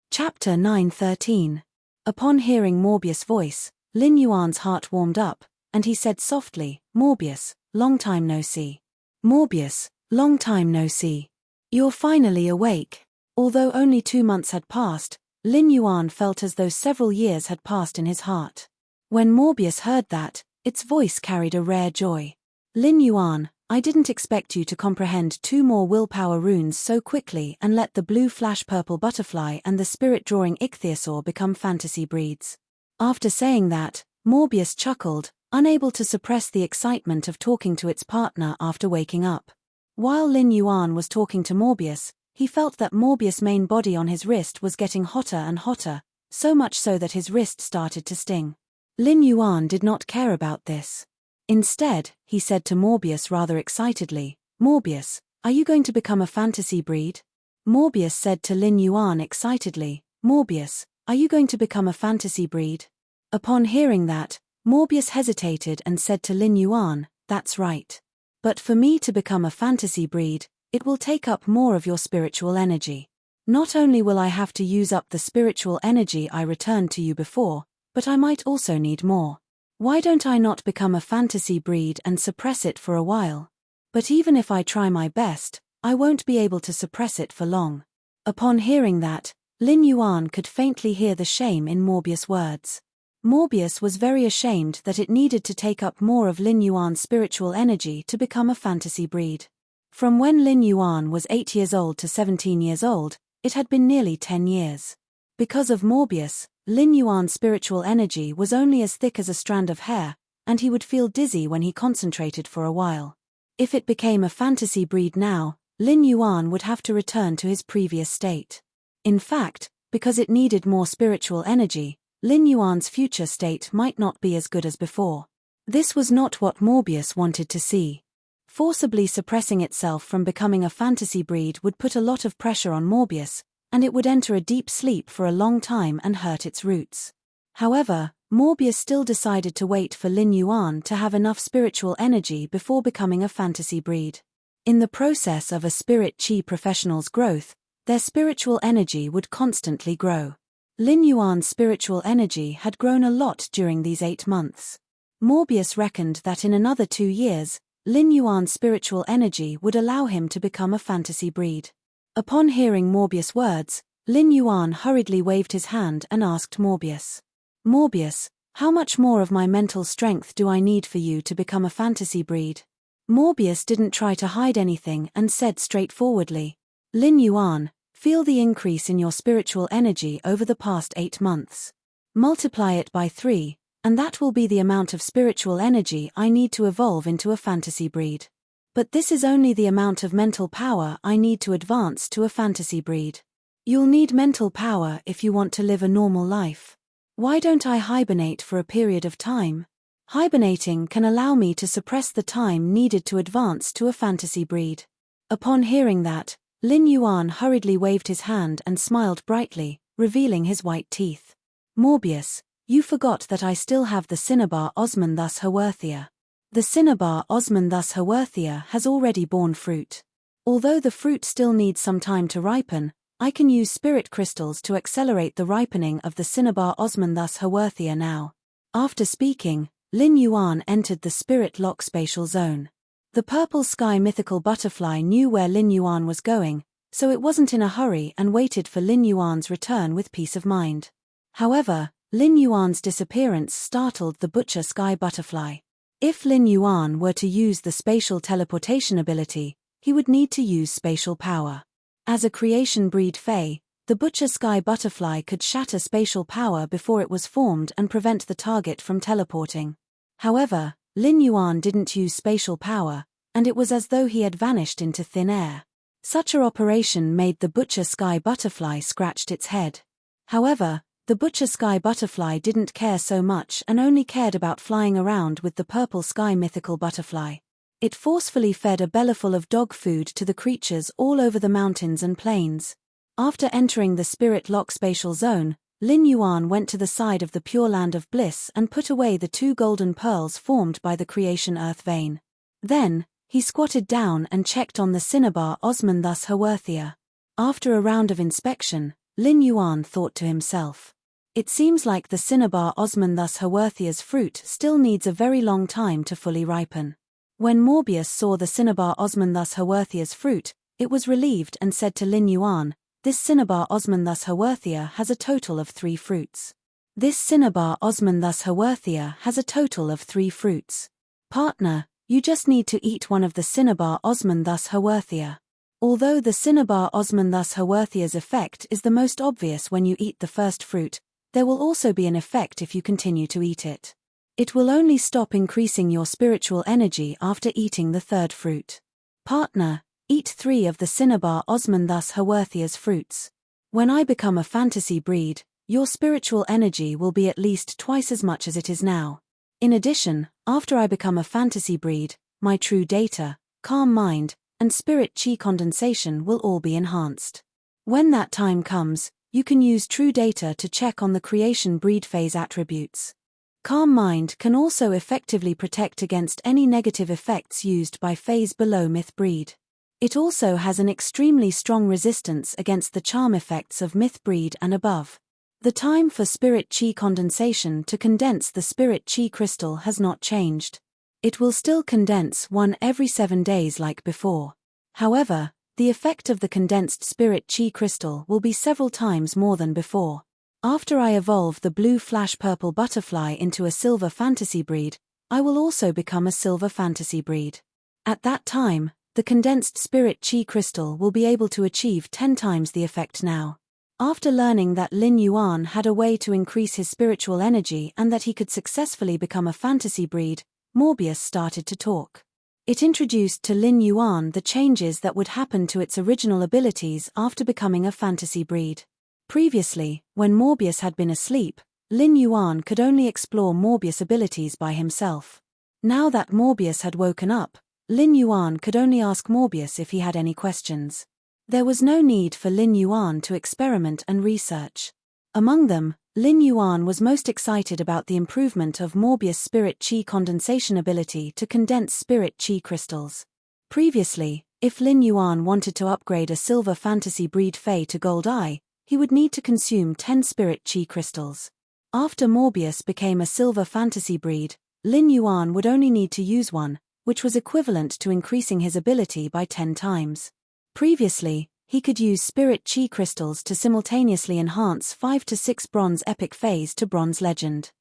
Chapter 9:13. Upon hearing Morbius' voice, Lin Yuan's heart warmed up, and he said softly, "Morbius, long time no see." Morbius, long time no see. You're finally awake. Although only 2 months had passed, Lin Yuan felt as though several years had passed in his heart. When Morbius heard that, its voice carried a rare joy. Lin Yuan, I didn't expect you to comprehend 2 more willpower runes so quickly and let the blue flash purple butterfly and the spirit-drawing ichthyosaur become fantasy breeds. After saying that, Morbius chuckled, unable to suppress the excitement of talking to its partner after waking up. While Lin Yuan was talking to Morbius, he felt that Morbius' main body on his wrist was getting hotter and hotter, so much so that his wrist started to sting. Lin Yuan did not care about this. Instead, he said to Morbius rather excitedly, "Morbius, are you going to become a fantasy breed?" Morbius said to Lin Yuan excitedly, "Morbius, are you going to become a fantasy breed?" Upon hearing that, Morbius hesitated and said to Lin Yuan, "That's right. But for me to become a fantasy breed, it will take up more of your spiritual energy. Not only will I have to use up the spiritual energy I returned to you before, but I might also need more. Why don't I not become a fantasy breed and suppress it for a while? But even if I try my best, I won't be able to suppress it for long." Upon hearing that, Lin Yuan could faintly hear the shame in Morbius' words. Morbius was very ashamed that it needed to take up more of Lin Yuan's spiritual energy to become a fantasy breed. From when Lin Yuan was 8 years old to 17 years old, it had been nearly 10 years. Because of Morbius, Lin Yuan's spiritual energy was only as thick as a strand of hair, and he would feel dizzy when he concentrated for a while. If it became a fantasy breed now, Lin Yuan would have to return to his previous state. In fact, because it needed more spiritual energy, Lin Yuan's future state might not be as good as before. This was not what Morbius wanted to see. Forcibly suppressing itself from becoming a fantasy breed would put a lot of pressure on Morbius, and it would enter a deep sleep for a long time and hurt its roots. However, Morbius still decided to wait for Lin Yuan to have enough spiritual energy before becoming a fantasy breed. In the process of a spirit chi professional's growth, their spiritual energy would constantly grow. Lin Yuan's spiritual energy had grown a lot during these 8 months. Morbius reckoned that in another 2 years, Lin Yuan's spiritual energy would allow him to become a fantasy breed. Upon hearing Morbius' words, Lin Yuan hurriedly waved his hand and asked Morbius, "Morbius, how much more of my mental strength do I need for you to become a fantasy breed?" Morbius didn't try to hide anything and said straightforwardly, "Lin Yuan, feel the increase in your spiritual energy over the past 8 months. Multiply it by 3, and that will be the amount of spiritual energy I need to evolve into a fantasy breed. But this is only the amount of mental power I need to advance to a fantasy breed. You'll need mental power if you want to live a normal life. Why don't I hibernate for a period of time? Hibernating can allow me to suppress the time needed to advance to a fantasy breed." Upon hearing that, Lin Yuan hurriedly waved his hand and smiled brightly, revealing his white teeth. "Morbius, you forgot that I still have the Cinnabar Osmanthus Haworthia. The Cinnabar Osmanthus Haworthia has already borne fruit. Although the fruit still needs some time to ripen, I can use spirit crystals to accelerate the ripening of the Cinnabar Osmanthus Haworthia now." After speaking, Lin Yuan entered the spirit lock spatial zone. The purple sky mythical butterfly knew where Lin Yuan was going, so it wasn't in a hurry and waited for Lin Yuan's return with peace of mind. However, Lin Yuan's disappearance startled the butcher sky butterfly. If Lin Yuan were to use the spatial teleportation ability, he would need to use spatial power. As a creation breed Fae, the butcher sky butterfly could shatter spatial power before it was formed and prevent the target from teleporting. However, Lin Yuan didn't use spatial power, and it was as though he had vanished into thin air. Such a operation made the butcher sky butterfly scratched its head. However, the butcher sky butterfly didn't care so much and only cared about flying around with the purple sky mythical butterfly. It forcefully fed a bellyful of dog food to the creatures all over the mountains and plains. After entering the spirit lock spatial zone, Lin Yuan went to the side of the Pure Land of Bliss and put away the 2 golden pearls formed by the creation earth vein. Then, he squatted down and checked on the Cinnabar Osmanthus Haworthia. After a round of inspection, Lin Yuan thought to himself, "It seems like the Cinnabar Osmanthus Haworthia's fruit still needs a very long time to fully ripen." When Morbius saw the Cinnabar Osmanthus Haworthia's fruit, it was relieved and said to Lin Yuan, "This Cinnabar Osmanthus Haworthia has a total of 3 fruits. This Cinnabar Osmanthus Haworthia has a total of 3 fruits. Partner, you just need to eat one of the Cinnabar Osmanthus Haworthia." Although the Cinnabar Osmanthus Haworthia's effect is the most obvious when you eat the first fruit, there will also be an effect if you continue to eat it. It will only stop increasing your spiritual energy after eating the 3rd fruit. Partner, Eat 3 of the Cinnabar Osmanthus Haworthia's fruits. When I become a fantasy breed, your spiritual energy will be at least twice as much as it is now. In addition, after I become a fantasy breed, my true data, calm mind, and spirit chi condensation will all be enhanced. When that time comes, you can use true data to check on the creation breed phase attributes. Calm mind can also effectively protect against any negative effects used by phase below myth breed. It also has an extremely strong resistance against the charm effects of myth breed and above. The time for spirit chi condensation to condense the spirit chi crystal has not changed. It will still condense one every 7 days like before. However, the effect of the condensed spirit chi crystal will be several times more than before. After I evolve the blue flash purple butterfly into a silver fantasy breed, I will also become a silver fantasy breed. At that time, the condensed spirit chi crystal will be able to achieve 10 times the effect now. After learning that Lin Yuan had a way to increase his spiritual energy and that he could successfully become a fantasy breed, Morbius started to talk. It introduced to Lin Yuan the changes that would happen to its original abilities after becoming a fantasy breed. Previously, when Morbius had been asleep, Lin Yuan could only explore Morbius' abilities by himself. Now that Morbius had woken up, Lin Yuan could only ask Morbius if he had any questions. There was no need for Lin Yuan to experiment and research. Among them, Lin Yuan was most excited about the improvement of Morbius' spirit chi condensation ability to condense spirit chi crystals. Previously, if Lin Yuan wanted to upgrade a silver fantasy breed Fey to Gold Eye, he would need to consume 10 spirit chi crystals. After Morbius became a silver fantasy breed, Lin Yuan would only need to use one, which was equivalent to increasing his ability by 10 times. Previously, he could use spirit chi crystals to simultaneously enhance 5 to 6 bronze epic phase to bronze legend.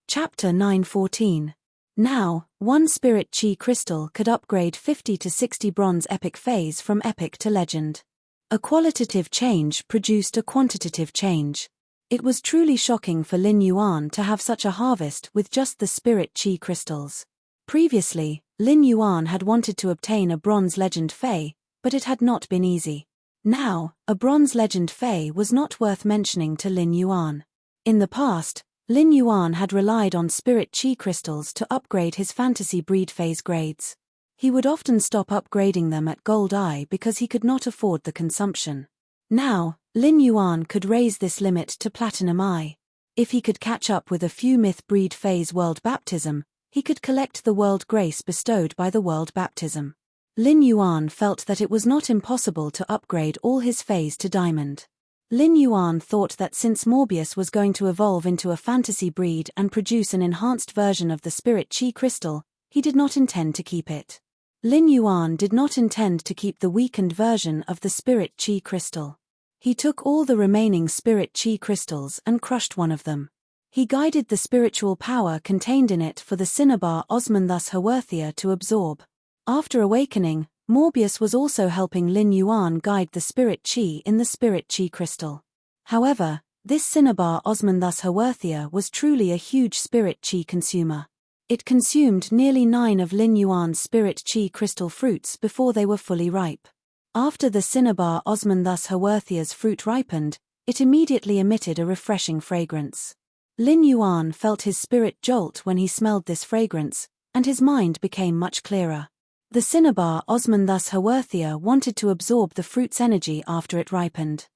Chapter 9:14. Now, one spirit chi crystal could upgrade 50 to 60 bronze epic phase from epic to legend. A qualitative change produced a quantitative change. It was truly shocking for Lin Yuan to have such a harvest with just the spirit chi crystals. Previously, Lin Yuan had wanted to obtain a bronze legend Fey, but it had not been easy. Now, a bronze legend Fey was not worth mentioning to Lin Yuan. In the past, Lin Yuan had relied on spirit chi crystals to upgrade his fantasy breed phase grades. He would often stop upgrading them at Gold Eye because he could not afford the consumption. Now, Lin Yuan could raise this limit to Platinum Eye. If he could catch up with a few myth breed phase world baptism, he could collect the world grace bestowed by the world baptism. Lin Yuan felt that it was not impossible to upgrade all his phase to diamond. Lin Yuan thought that since Morbius was going to evolve into a fantasy breed and produce an enhanced version of the spirit chi crystal, he did not intend to keep it. Lin Yuan did not intend to keep the weakened version of the spirit chi crystal. He took all the remaining spirit chi crystals and crushed one of them. He guided the spiritual power contained in it for the Cinnabar Osmanthus Haworthia to absorb. After awakening, Morbius was also helping Lin Yuan guide the spirit chi in the spirit chi crystal. However, this Cinnabar Osmanthus Haworthia was truly a huge spirit chi consumer. It consumed nearly 9 of Lin Yuan's spirit chi crystal fruits before they were fully ripe. After the Cinnabar Osmanthus Haworthia's fruit ripened, it immediately emitted a refreshing fragrance. Lin Yuan felt his spirit jolt when he smelled this fragrance, and his mind became much clearer. The Cinnabar Osmanthus Haworthia wanted to absorb the fruit's energy after it ripened.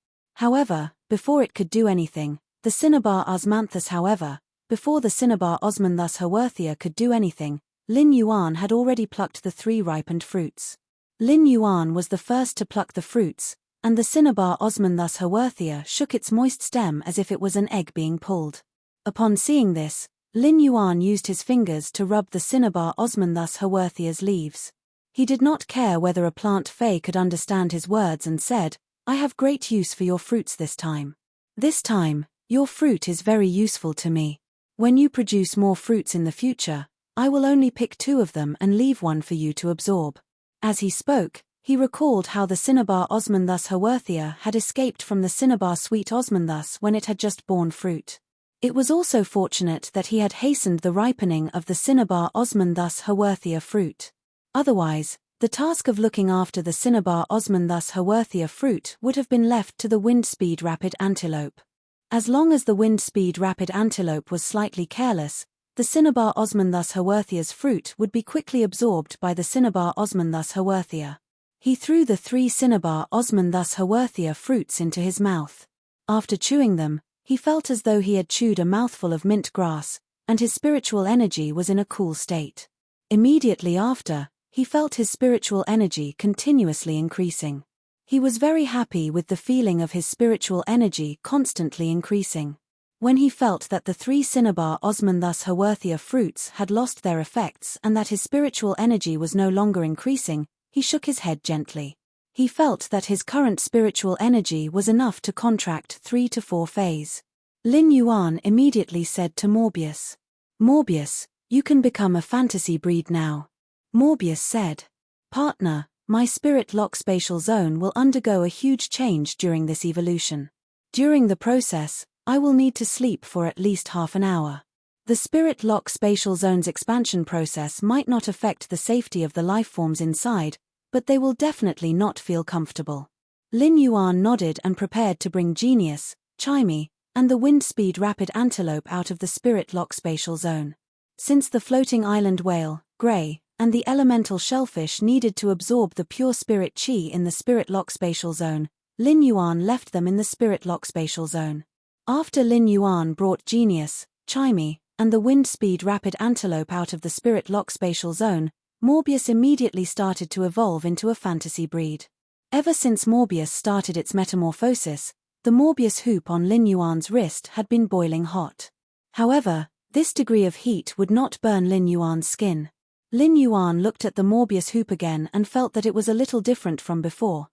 Before the Cinnabar Osmanthus Haworthia could do anything, Lin Yuan had already plucked the 3 ripened fruits. Lin Yuan was the first to pluck the fruits, and the Cinnabar Osmanthus Haworthia shook its moist stem as if it was an egg being pulled. Upon seeing this, Lin Yuan used his fingers to rub the Cinnabar Osmanthus Haworthia's leaves. He did not care whether a plant fey could understand his words and said, "I have great use for your fruits this time. This time, your fruit is very useful to me. When you produce more fruits in the future, I will only pick 2 of them and leave 1 for you to absorb." As he spoke, he recalled how the Cinnabar Osmanthus Haworthia had escaped from the Cinnabar sweet Osmanthus when it had just borne fruit. It was also fortunate that he had hastened the ripening of the Cinnabar Osmanthus Haworthia fruit. Otherwise, The task of looking after the cinnabar Osmanthus haworthia fruit would have been left to the wind-speed rapid antelope. As long as the wind-speed rapid antelope was slightly careless, the cinnabar Osmanthus haworthia's fruit would be quickly absorbed by the cinnabar Osmanthus haworthia. He threw the 3 cinnabar Osmanthus haworthia fruits into his mouth. After chewing them, he felt as though he had chewed a mouthful of mint grass, and his spiritual energy was in a cool state. Immediately after, he felt his spiritual energy continuously increasing. He was very happy with the feeling of his spiritual energy constantly increasing. When he felt that the 3 cinnabar Osmanthus haworthia fruits had lost their effects and that his spiritual energy was no longer increasing, he shook his head gently. He felt that his current spiritual energy was enough to contract 3 to 4 phase. Lin Yuan immediately said to Morbius, "Morbius, you can become a fantasy breed now." Morbius said, "Partner, my spirit lock spatial zone will undergo a huge change during this evolution. During the process, I will need to sleep for at least half an hour. The spirit lock spatial zone's expansion process might not affect the safety of the life forms inside, but they will definitely not feel comfortable." Lin Yuan nodded and prepared to bring Genius, Chimey, and the wind-speed rapid antelope out of the spirit lock spatial zone. Since the floating island whale, Grey, and the elemental shellfish needed to absorb the pure spirit chi in the spirit lock spatial zone, Lin Yuan left them in the spirit lock spatial zone. After Lin Yuan brought Genius, Chimey, and the wind-speed rapid antelope out of the spirit lock spatial zone, Morbius immediately started to evolve into a fantasy breed. Ever since Morbius started its metamorphosis, the Morbius hoop on Lin Yuan's wrist had been boiling hot. However, this degree of heat would not burn Lin Yuan's skin. Lin Yuan looked at the Morbius hoop again and felt that it was a little different from before.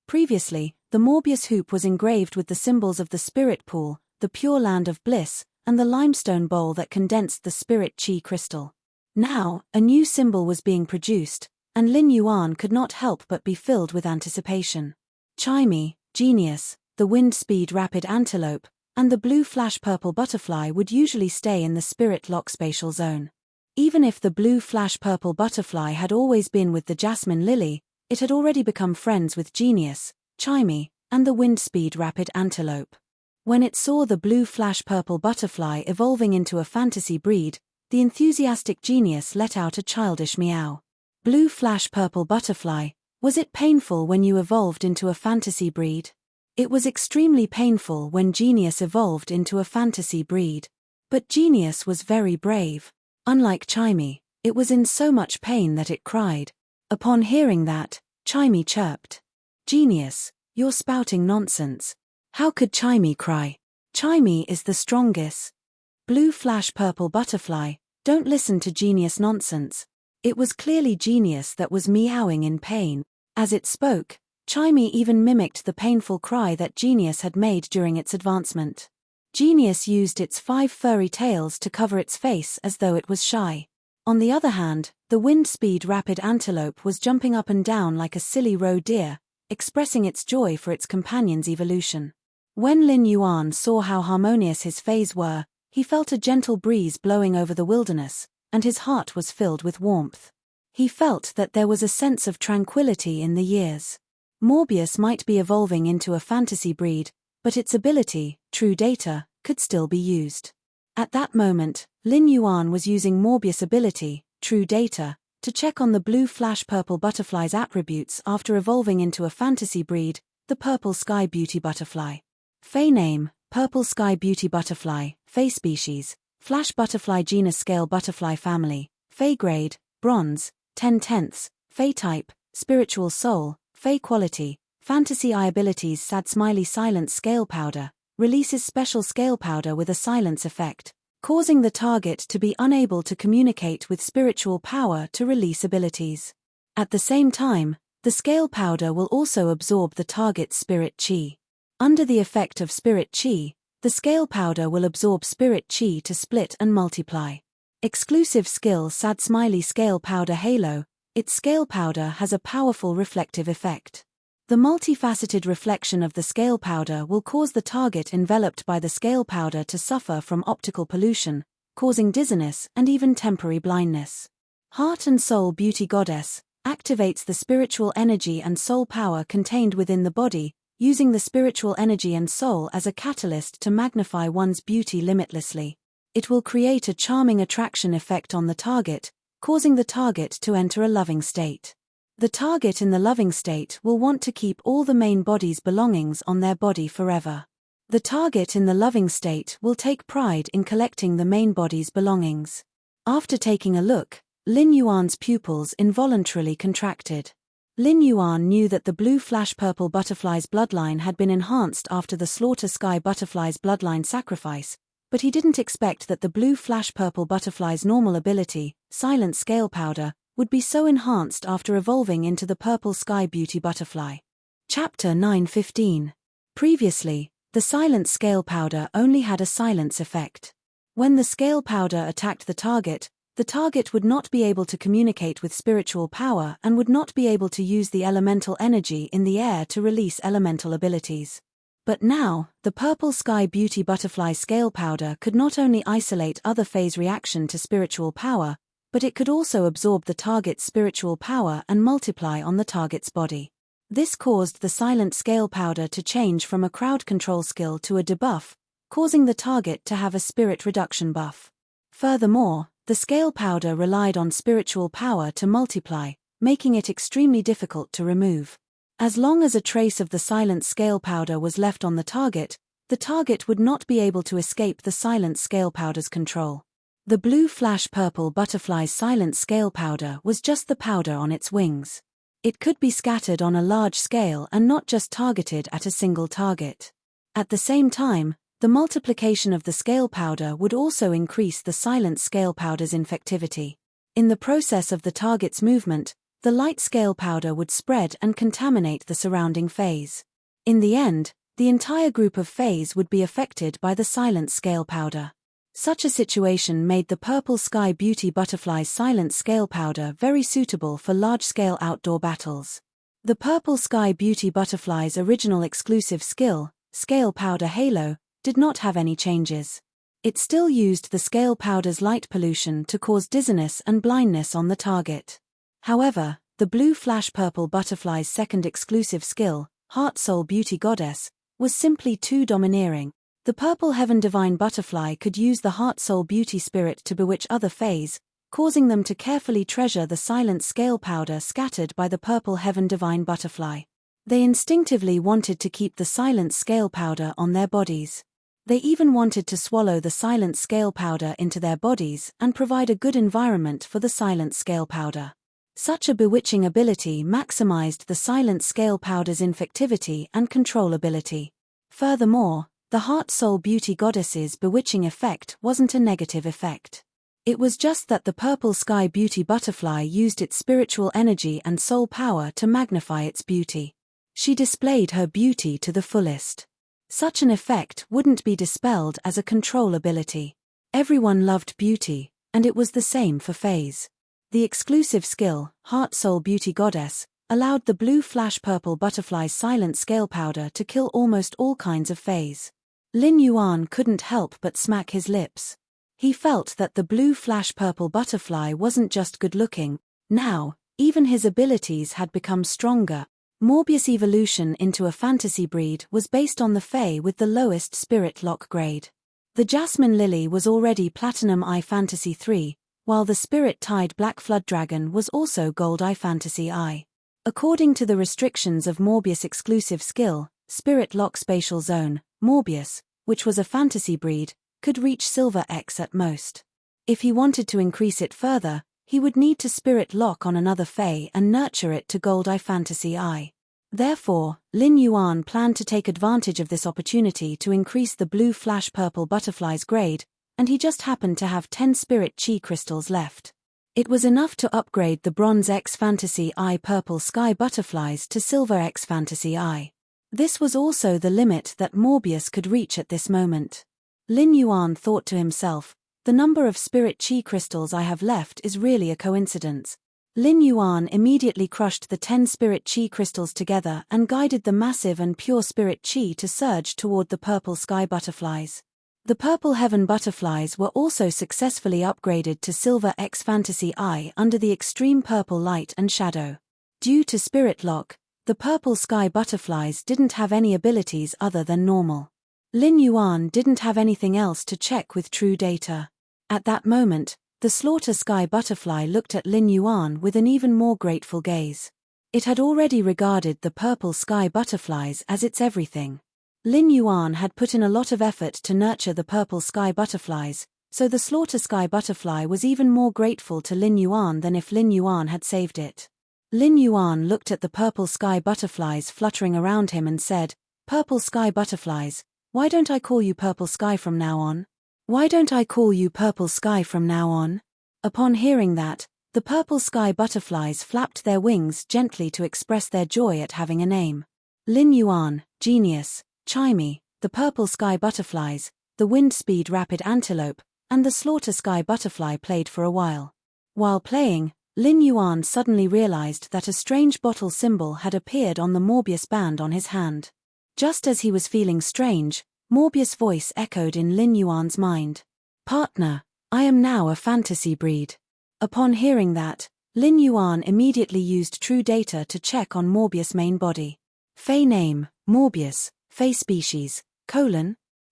Previously, the Morbius hoop was engraved with the symbols of the spirit pool, the pure land of bliss, and the limestone bowl that condensed the spirit chi crystal. Now, a new symbol was being produced, and Lin Yuan could not help but be filled with anticipation. Chimey, Genius, the wind-speed rapid antelope, and the blue flash-purple butterfly would usually stay in the spirit lock spatial zone. Even if the blue flash-purple butterfly had always been with the jasmine lily, it had already become friends with Genius, Chimey, and the wind-speed rapid antelope. When it saw the blue flash-purple butterfly evolving into a fantasy breed, the enthusiastic Genius let out a childish meow. "Blue flash-purple butterfly, was it painful when you evolved into a fantasy breed?" It was extremely painful when Genius evolved into a fantasy breed. But Genius was very brave. Unlike Chimey, it was in so much pain that it cried. Upon hearing that, Chimey chirped, "Genius, you're spouting nonsense. How could Chimey cry? Chimey is the strongest." "Blue flash-purple butterfly, don't listen to Genius nonsense." It was clearly Genius that was meowing in pain. As it spoke, Chimey even mimicked the painful cry that Genius had made during its advancement. Genius used its 5 furry tails to cover its face as though it was shy. On the other hand, the wind-speed rapid antelope was jumping up and down like a silly roe deer, expressing its joy for its companion's evolution. When Lin Yuan saw how harmonious his phase were, he felt a gentle breeze blowing over the wilderness, and his heart was filled with warmth. He felt that there was a sense of tranquility in the years. Morbius might be evolving into a fantasy breed, but its ability, true data, could still be used. At that moment, Lin Yuan was using Morbius' ability, true data, to check on the blue flash-purple butterfly's attributes after evolving into a fantasy breed, the purple sky beauty butterfly. Fey name, purple sky beauty butterfly, Fey species, flash butterfly genus scale butterfly family, Fey grade, bronze, 10/10, Fey type, spiritual soul, Fey quality, fantasy eye abilities sad smiley silent scale powder, releases special scale powder with a silence effect, causing the target to be unable to communicate with spiritual power to release abilities. At the same time, the scale powder will also absorb the target's spirit chi. Under the effect of spirit chi, the scale powder will absorb spirit chi to split and multiply. Exclusive skill sad smiley scale powder halo, its scale powder has a powerful reflective effect. The multifaceted reflection of the scale powder will cause the target enveloped by the scale powder to suffer from optical pollution, causing dizziness and even temporary blindness. Heart and soul beauty goddess, activates the spiritual energy and soul power contained within the body, using the spiritual energy and soul as a catalyst to magnify one's beauty limitlessly. It will create a charming attraction effect on the target, causing the target to enter a loving state. The target in the loving state will want to keep all the main body's belongings on their body forever. The target in the loving state will take pride in collecting the main body's belongings. After taking a look, Lin Yuan's pupils involuntarily contracted. Lin Yuan knew that the blue flash purple butterfly's bloodline had been enhanced after the slaughter sky butterfly's bloodline sacrifice, but he didn't expect that the blue flash purple butterfly's normal ability, silent scale powder, would be so enhanced after evolving into the purple sky beauty butterfly. Chapter 9:15. Previously, the silent scale powder only had a silence effect. When the scale powder attacked the target would not be able to communicate with spiritual power and would not be able to use the elemental energy in the air to release elemental abilities. But now, the purple sky beauty butterfly scale powder could not only isolate other phase reaction to spiritual power, but it could also absorb the target's spiritual power and multiply on the target's body. This caused the silent scale powder to change from a crowd control skill to a debuff, causing the target to have a spirit reduction buff. Furthermore, the scale powder relied on spiritual power to multiply, making it extremely difficult to remove. As long as a trace of the silent scale powder was left on the target would not be able to escape the silent scale powder's control. The blue flash purple butterfly's silent scale powder was just the powder on its wings. It could be scattered on a large scale and not just targeted at a single target. At the same time, the multiplication of the scale powder would also increase the silent scale powder's infectivity. In the process of the target's movement, the light scale powder would spread and contaminate the surrounding phase. In the end, the entire group of phase would be affected by the silent scale powder. Such a situation made the purple sky beauty butterfly's silent scale powder very suitable for large-scale outdoor battles. The purple sky beauty butterfly's original exclusive skill, scale powder halo, did not have any changes. It still used the scale powder's light pollution to cause dizziness and blindness on the target. However, the blue flash purple butterfly's second exclusive skill, heart soul beauty goddess, was simply too domineering. The purple heaven divine butterfly could use the heart soul beauty spirit to bewitch other fays, causing them to carefully treasure the silent scale powder scattered by the purple heaven divine butterfly. They instinctively wanted to keep the silent scale powder on their bodies. They even wanted to swallow the silent scale powder into their bodies and provide a good environment for the silent scale powder. Such a bewitching ability maximized the silent scale powder's infectivity and control ability. Furthermore, the heart soul beauty goddess's bewitching effect wasn't a negative effect. It was just that the purple sky beauty butterfly used its spiritual energy and soul power to magnify its beauty. She displayed her beauty to the fullest. Such an effect wouldn't be dispelled as a control ability. Everyone loved beauty, and it was the same for phase. The exclusive skill, heart soul beauty goddess, allowed the blue flash purple butterfly's silent scale powder to kill almost all kinds of phase. Lin Yuan couldn't help but smack his lips. He felt that the blue flash purple butterfly wasn't just good-looking. Now, even his abilities had become stronger. Morbius' evolution into a fantasy breed was based on the Fae with the lowest spirit lock grade. The Jasmine Lily was already Platinum I Fantasy 3, while the spirit-tied Black Flood Dragon was also Gold I Fantasy I. According to the restrictions of Morbius' exclusive skill, Spirit Lock Spatial Zone, Morbius, which was a fantasy breed, could reach Silver X at most. If he wanted to increase it further, he would need to Spirit Lock on another Fae and nurture it to Gold I Fantasy I. Therefore, Lin Yuan planned to take advantage of this opportunity to increase the blue flash purple butterfly's grade, and he just happened to have 10 Spirit Chi crystals left. It was enough to upgrade the Bronze X Fantasy I purple sky butterflies to Silver X Fantasy I. This was also the limit that Morbius could reach at this moment. Lin Yuan thought to himself, the number of Spirit Chi crystals I have left is really a coincidence. Lin Yuan immediately crushed the 10 Spirit Chi crystals together and guided the massive and pure Spirit Chi to surge toward the purple sky butterflies. The Purple Heaven butterflies were also successfully upgraded to Silver X Fantasy Eye under the extreme purple light and shadow. Due to Spirit Lock, the Purple Sky butterflies didn't have any abilities other than normal. Lin Yuan didn't have anything else to check with true data. At that moment, the Slaughter Sky butterfly looked at Lin Yuan with an even more grateful gaze. It had already regarded the Purple Sky butterflies as its everything. Lin Yuan had put in a lot of effort to nurture the Purple Sky butterflies, so the Slaughter Sky butterfly was even more grateful to Lin Yuan than if Lin Yuan had saved it. Lin Yuan looked at the Purple Sky butterflies fluttering around him and said, "Purple Sky butterflies, why don't I call you Purple Sky from now on? Why don't I call you Purple Sky from now on?" Upon hearing that, the Purple Sky butterflies flapped their wings gently to express their joy at having a name. Lin Yuan, Genius, Chimey, the Purple Sky butterflies, the Wind Speed Rapid Antelope, and the Slaughter Sky butterfly played for a while. While playing, Lin Yuan suddenly realized that a strange bottle symbol had appeared on the Morbius band on his hand. Just as he was feeling strange, Morbius' voice echoed in Lin Yuan's mind. "Partner, I am now a fantasy breed." Upon hearing that, Lin Yuan immediately used true data to check on Morbius' main body. Fey name, Morbius. Fey species,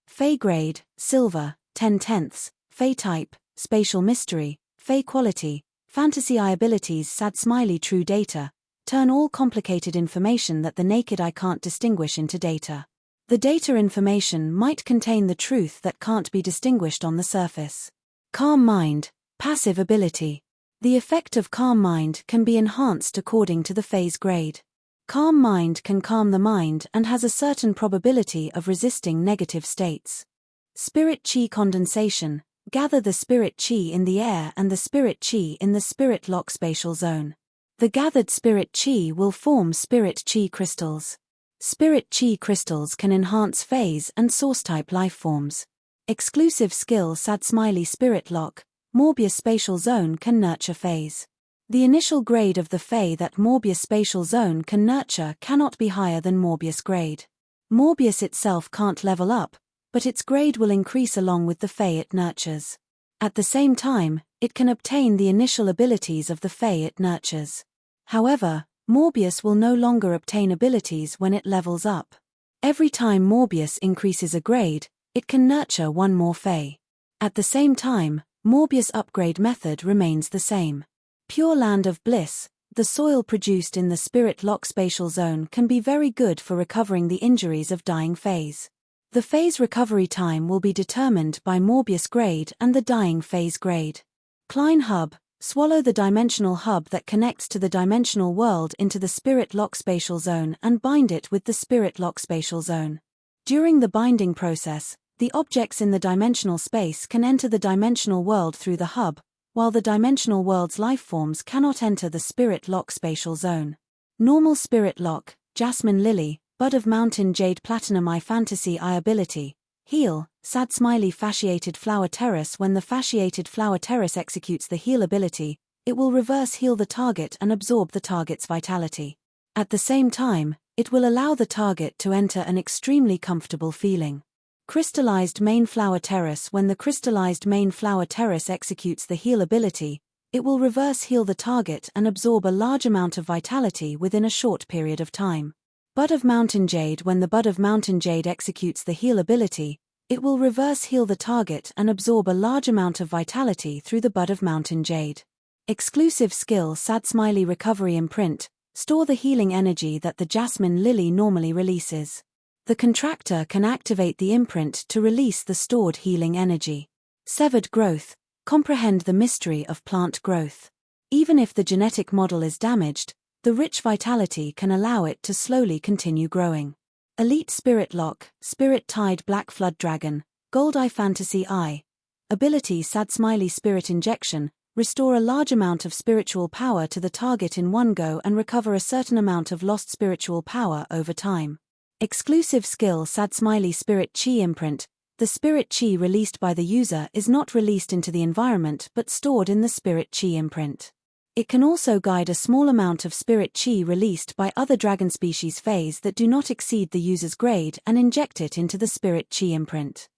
Fey grade, Silver, 10/10, Fey type, Spatial Mystery, Fey quality, Fantasy Eye abilities Sad Smiley True data, turn all complicated information that the naked eye can't distinguish into data. The data information might contain the truth that can't be distinguished on the surface. Calm Mind, passive ability. The effect of Calm Mind can be enhanced according to the Fey's grade. Calm Mind can calm the mind and has a certain probability of resisting negative states. Spirit Chi condensation, gather the Spirit Chi in the air and the Spirit Chi in the Spirit Lock spatial zone. The gathered Spirit Chi will form Spirit Chi crystals. Spirit Chi crystals can enhance phase and source-type lifeforms. Exclusive skill Sad Smiley Spirit Lock, Morbius spatial zone can nurture phase. The initial grade of the Fey that Morbius spatial zone can nurture cannot be higher than Morbius grade. Morbius itself can't level up, but its grade will increase along with the Fey it nurtures. At the same time, it can obtain the initial abilities of the Fey it nurtures. However, Morbius will no longer obtain abilities when it levels up. Every time Morbius increases a grade, it can nurture one more Fey. At the same time, Morbius' upgrade method remains the same. Pure Land of Bliss, the soil produced in the Spirit Lock spatial zone can be very good for recovering the injuries of dying Feys. The Fey's recovery time will be determined by Morbius grade and the dying Fey's grade. Klein Hub, swallow the dimensional hub that connects to the dimensional world into the Spirit Lock spatial zone and bind it with the Spirit Lock spatial zone. During the binding process, the objects in the dimensional space can enter the dimensional world through the hub, while the dimensional world's lifeforms cannot enter the Spirit Lock spatial zone. Normal Spirit Lock, Jasmine Lily, Bud of Mountain Jade Platinum Eye Fantasy Eye ability, Heal, Sad Smiley Fasciated Flower Terrace. When the Fasciated Flower Terrace executes the Heal ability, it will reverse heal the target and absorb the target's vitality. At the same time, it will allow the target to enter an extremely comfortable feeling. Crystallized Main Flower Terrace. When the Crystallized Main Flower Terrace executes the Heal ability, it will reverse heal the target and absorb a large amount of vitality within a short period of time. Bud of Mountain Jade. When the Bud of Mountain Jade executes the Heal ability, it will reverse heal the target and absorb a large amount of vitality through the Bud of Mountain Jade. Exclusive skill Sad Smiley Recovery Imprint, store the healing energy that the Jasmine Lily normally releases. The contractor can activate the imprint to release the stored healing energy. Severed Growth, comprehend the mystery of plant growth. Even if the genetic model is damaged, the rich vitality can allow it to slowly continue growing. Elite Spirit Lock, Spirit Tide Black Flood Dragon, Gold Eye Fantasy Eye. Ability Sad Smiley Spirit Injection, restore a large amount of spiritual power to the target in one go and recover a certain amount of lost spiritual power over time. Exclusive skill Sad Smiley Spirit Chi Imprint, the Spirit Chi released by the user is not released into the environment but stored in the Spirit Chi imprint. It can also guide a small amount of Spirit Chi released by other dragon species Feys that do not exceed the user's grade and inject it into the Spirit Chi imprint.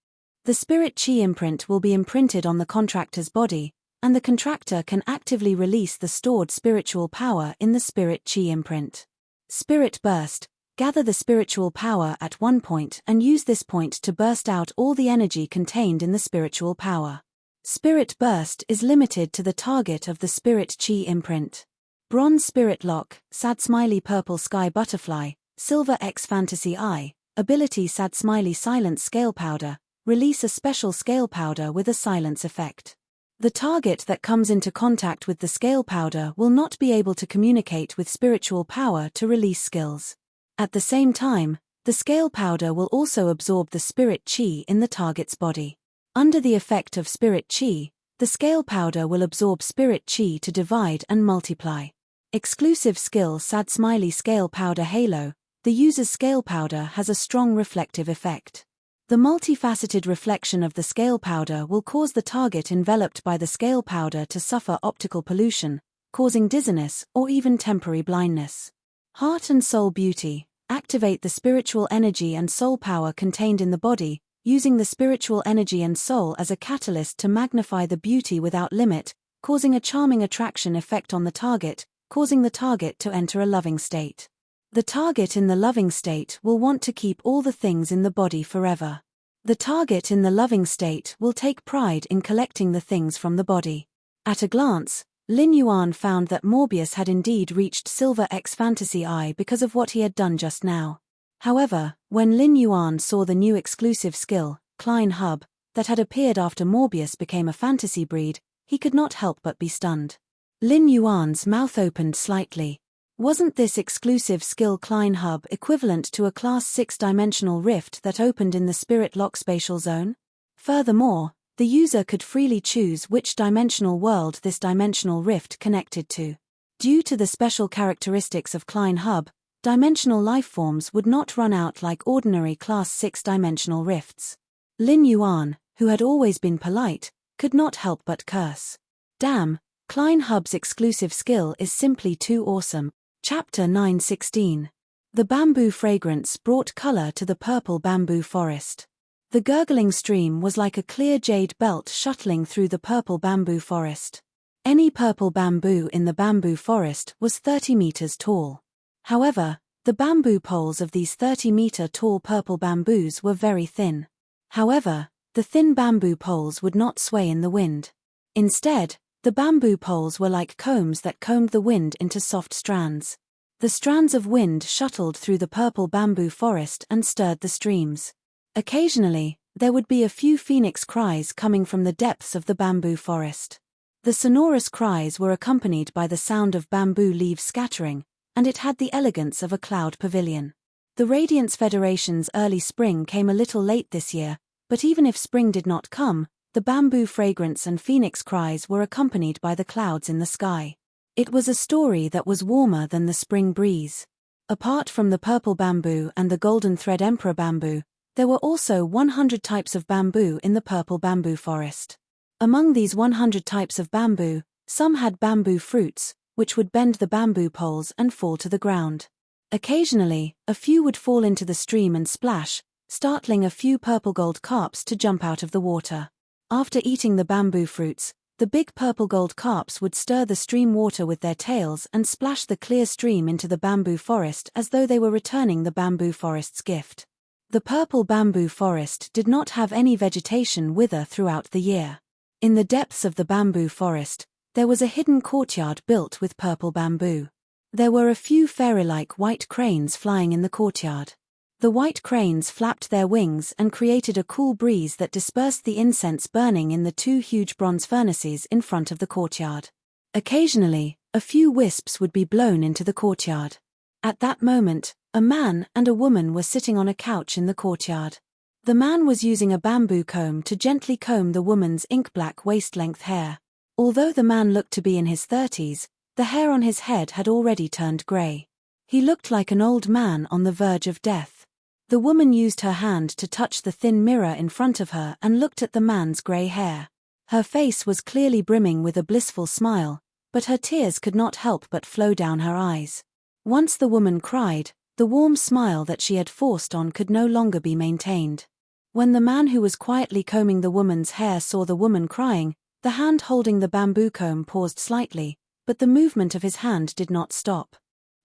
The spirit chi imprint will be imprinted on the contractor's body, and the contractor can actively release the stored spiritual power in the spirit chi imprint. Spirit burst. Gather the spiritual power at one point and use this point to burst out all the energy contained in the spiritual power. Spirit burst is limited to the target of the spirit chi imprint. Bronze spirit lock, sad smiley purple sky butterfly, silver X fantasy eye, ability sad smiley silence scale powder, release a special scale powder with a silence effect. The target that comes into contact with the scale powder will not be able to communicate with spiritual power to release skills. At the same time, the scale powder will also absorb the spirit chi in the target's body. Under the effect of spirit chi, the scale powder will absorb spirit chi to divide and multiply. Exclusive skill sad smiley scale powder halo. The user's scale powder has a strong reflective effect. The multifaceted reflection of the scale powder will cause the target enveloped by the scale powder to suffer optical pollution, causing dizziness or even temporary blindness. Heart and soul beauty. Activate the spiritual energy and soul power contained in the body, using the spiritual energy and soul as a catalyst to magnify the beauty without limit, causing a charming attraction effect on the target, causing the target to enter a loving state. The target in the loving state will want to keep all the things in the body forever. The target in the loving state will take pride in collecting the things from the body. At a glance, Lin Yuan found that Morbius had indeed reached Silver X Fantasy Eye because of what he had done just now. However, when Lin Yuan saw the new exclusive skill, Klein Hub, that had appeared after Morbius became a fantasy breed, he could not help but be stunned. Lin Yuan's mouth opened slightly. Wasn't this exclusive skill Klein Hub equivalent to a Class 6-dimensional rift that opened in the Spirit Lock spatial zone? Furthermore, the user could freely choose which dimensional world this dimensional rift connected to. Due to the special characteristics of Klein Hub, dimensional lifeforms would not run out like ordinary Class 6-dimensional rifts. Lin Yuan, who had always been polite, could not help but curse. Damn, Klein Hub's exclusive skill is simply too awesome. Chapter 9:16. The bamboo fragrance brought color to the purple bamboo forest. The gurgling stream was like a clear jade belt shuttling through the purple bamboo forest. Any purple bamboo in the bamboo forest was 30 meters tall. However, the bamboo poles of these 30-meter tall purple bamboos were very thin. However, the thin bamboo poles would not sway in the wind. Instead, the bamboo poles were like combs that combed the wind into soft strands. The strands of wind shuttled through the purple bamboo forest and stirred the streams. Occasionally, there would be a few phoenix cries coming from the depths of the bamboo forest. The sonorous cries were accompanied by the sound of bamboo leaves scattering, and it had the elegance of a cloud pavilion. The Radiance Federation's early spring came a little late this year, but even if spring did not come, the bamboo fragrance and phoenix cries were accompanied by the clouds in the sky. It was a story that was warmer than the spring breeze. Apart from the purple bamboo and the golden thread emperor bamboo, there were also 100 types of bamboo in the purple bamboo forest. Among these 100 types of bamboo, some had bamboo fruits, which would bend the bamboo poles and fall to the ground. Occasionally, a few would fall into the stream and splash, startling a few purple gold carps to jump out of the water. After eating the bamboo fruits, the big purple gold carps would stir the stream water with their tails and splash the clear stream into the bamboo forest as though they were returning the bamboo forest's gift. The purple bamboo forest did not have any vegetation wither throughout the year. In the depths of the bamboo forest, there was a hidden courtyard built with purple bamboo. There were a few fairy-like white cranes flying in the courtyard. The white cranes flapped their wings and created a cool breeze that dispersed the incense burning in the two huge bronze furnaces in front of the courtyard. Occasionally, a few wisps would be blown into the courtyard. At that moment, a man and a woman were sitting on a couch in the courtyard. The man was using a bamboo comb to gently comb the woman's ink-black waist-length hair. Although the man looked to be in his 30s, the hair on his head had already turned grey. He looked like an old man on the verge of death. The woman used her hand to touch the thin mirror in front of her and looked at the man's grey hair. Her face was clearly brimming with a blissful smile, but her tears could not help but flow down her eyes. Once the woman cried, the warm smile that she had forced on could no longer be maintained. When the man who was quietly combing the woman's hair saw the woman crying, the hand holding the bamboo comb paused slightly, but the movement of his hand did not stop.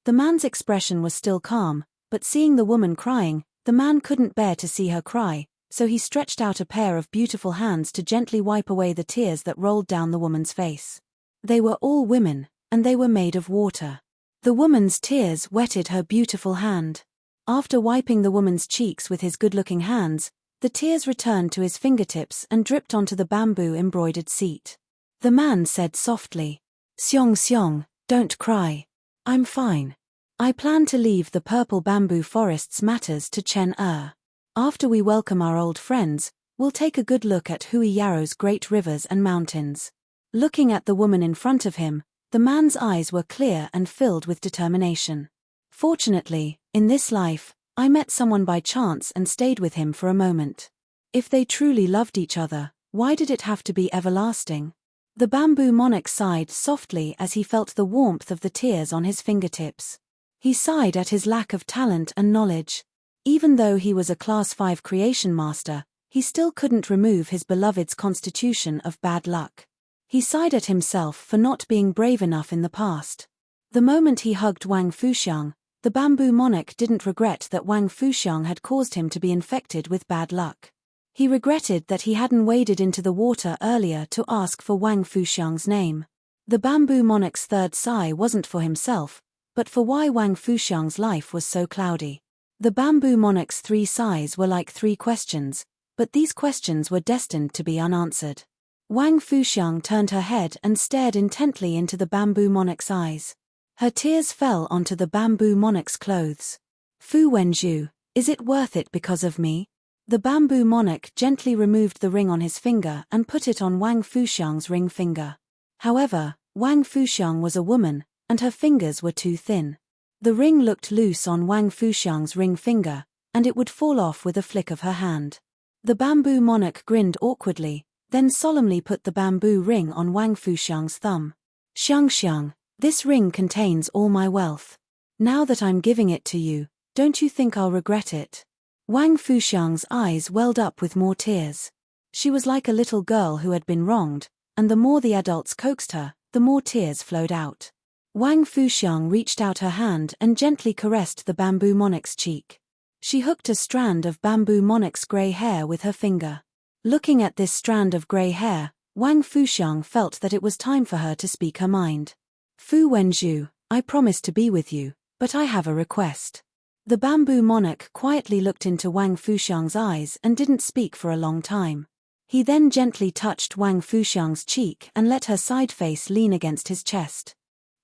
The man's expression was still calm, but seeing the woman crying, the man couldn't bear to see her cry, so he stretched out a pair of beautiful hands to gently wipe away the tears that rolled down the woman's face. They were all women, and they were made of water. The woman's tears wetted her beautiful hand. After wiping the woman's cheeks with his good-looking hands, the tears returned to his fingertips and dripped onto the bamboo-embroidered seat. The man said softly, "Seong Seong, don't cry. I'm fine. I plan to leave the purple bamboo forest's matters to Chen-er. After we welcome our old friends, we'll take a good look at Hui Yaro's great rivers and mountains." Looking at the woman in front of him, the man's eyes were clear and filled with determination. "Fortunately, in this life, I met someone by chance and stayed with him for a moment. If they truly loved each other, why did it have to be everlasting?" The bamboo monarch sighed softly as he felt the warmth of the tears on his fingertips. He sighed at his lack of talent and knowledge. Even though he was a Class 5 creation master, he still couldn't remove his beloved's constitution of bad luck. He sighed at himself for not being brave enough in the past. The moment he hugged Wang Fuxiang, the bamboo monarch didn't regret that Wang Fuxiang had caused him to be infected with bad luck. He regretted that he hadn't waded into the water earlier to ask for Wang Fuxiang's name. The bamboo monarch's third sigh wasn't for himself, but for why Wang Fuxiang's life was so cloudy. The bamboo monarch's 3 sighs were like 3 questions, but these questions were destined to be unanswered. Wang Fuxiang turned her head and stared intently into the bamboo monarch's eyes. Her tears fell onto the bamboo monarch's clothes. "Fu Wenju, is it worth it because of me?" The bamboo monarch gently removed the ring on his finger and put it on Wang Fuxiang's ring finger. However, Wang Fuxiang was a woman, and her fingers were too thin. The ring looked loose on Wang Fuxiang's ring finger, and it would fall off with a flick of her hand. The bamboo monarch grinned awkwardly, then solemnly put the bamboo ring on Wang Fuxiang's thumb. "Xiang Xiang, this ring contains all my wealth. Now that I'm giving it to you, don't you think I'll regret it?" Wang Fuxiang's eyes welled up with more tears. She was like a little girl who had been wronged, and the more the adults coaxed her, the more tears flowed out. Wang Fuxiang reached out her hand and gently caressed the bamboo monarch's cheek. She hooked a strand of bamboo monarch's grey hair with her finger. Looking at this strand of grey hair, Wang Fuxiang felt that it was time for her to speak her mind. "Fu Wenju, I promise to be with you, but I have a request." The bamboo monarch quietly looked into Wang Fuxiang's eyes and didn't speak for a long time. He then gently touched Wang Fuxiang's cheek and let her side face lean against his chest.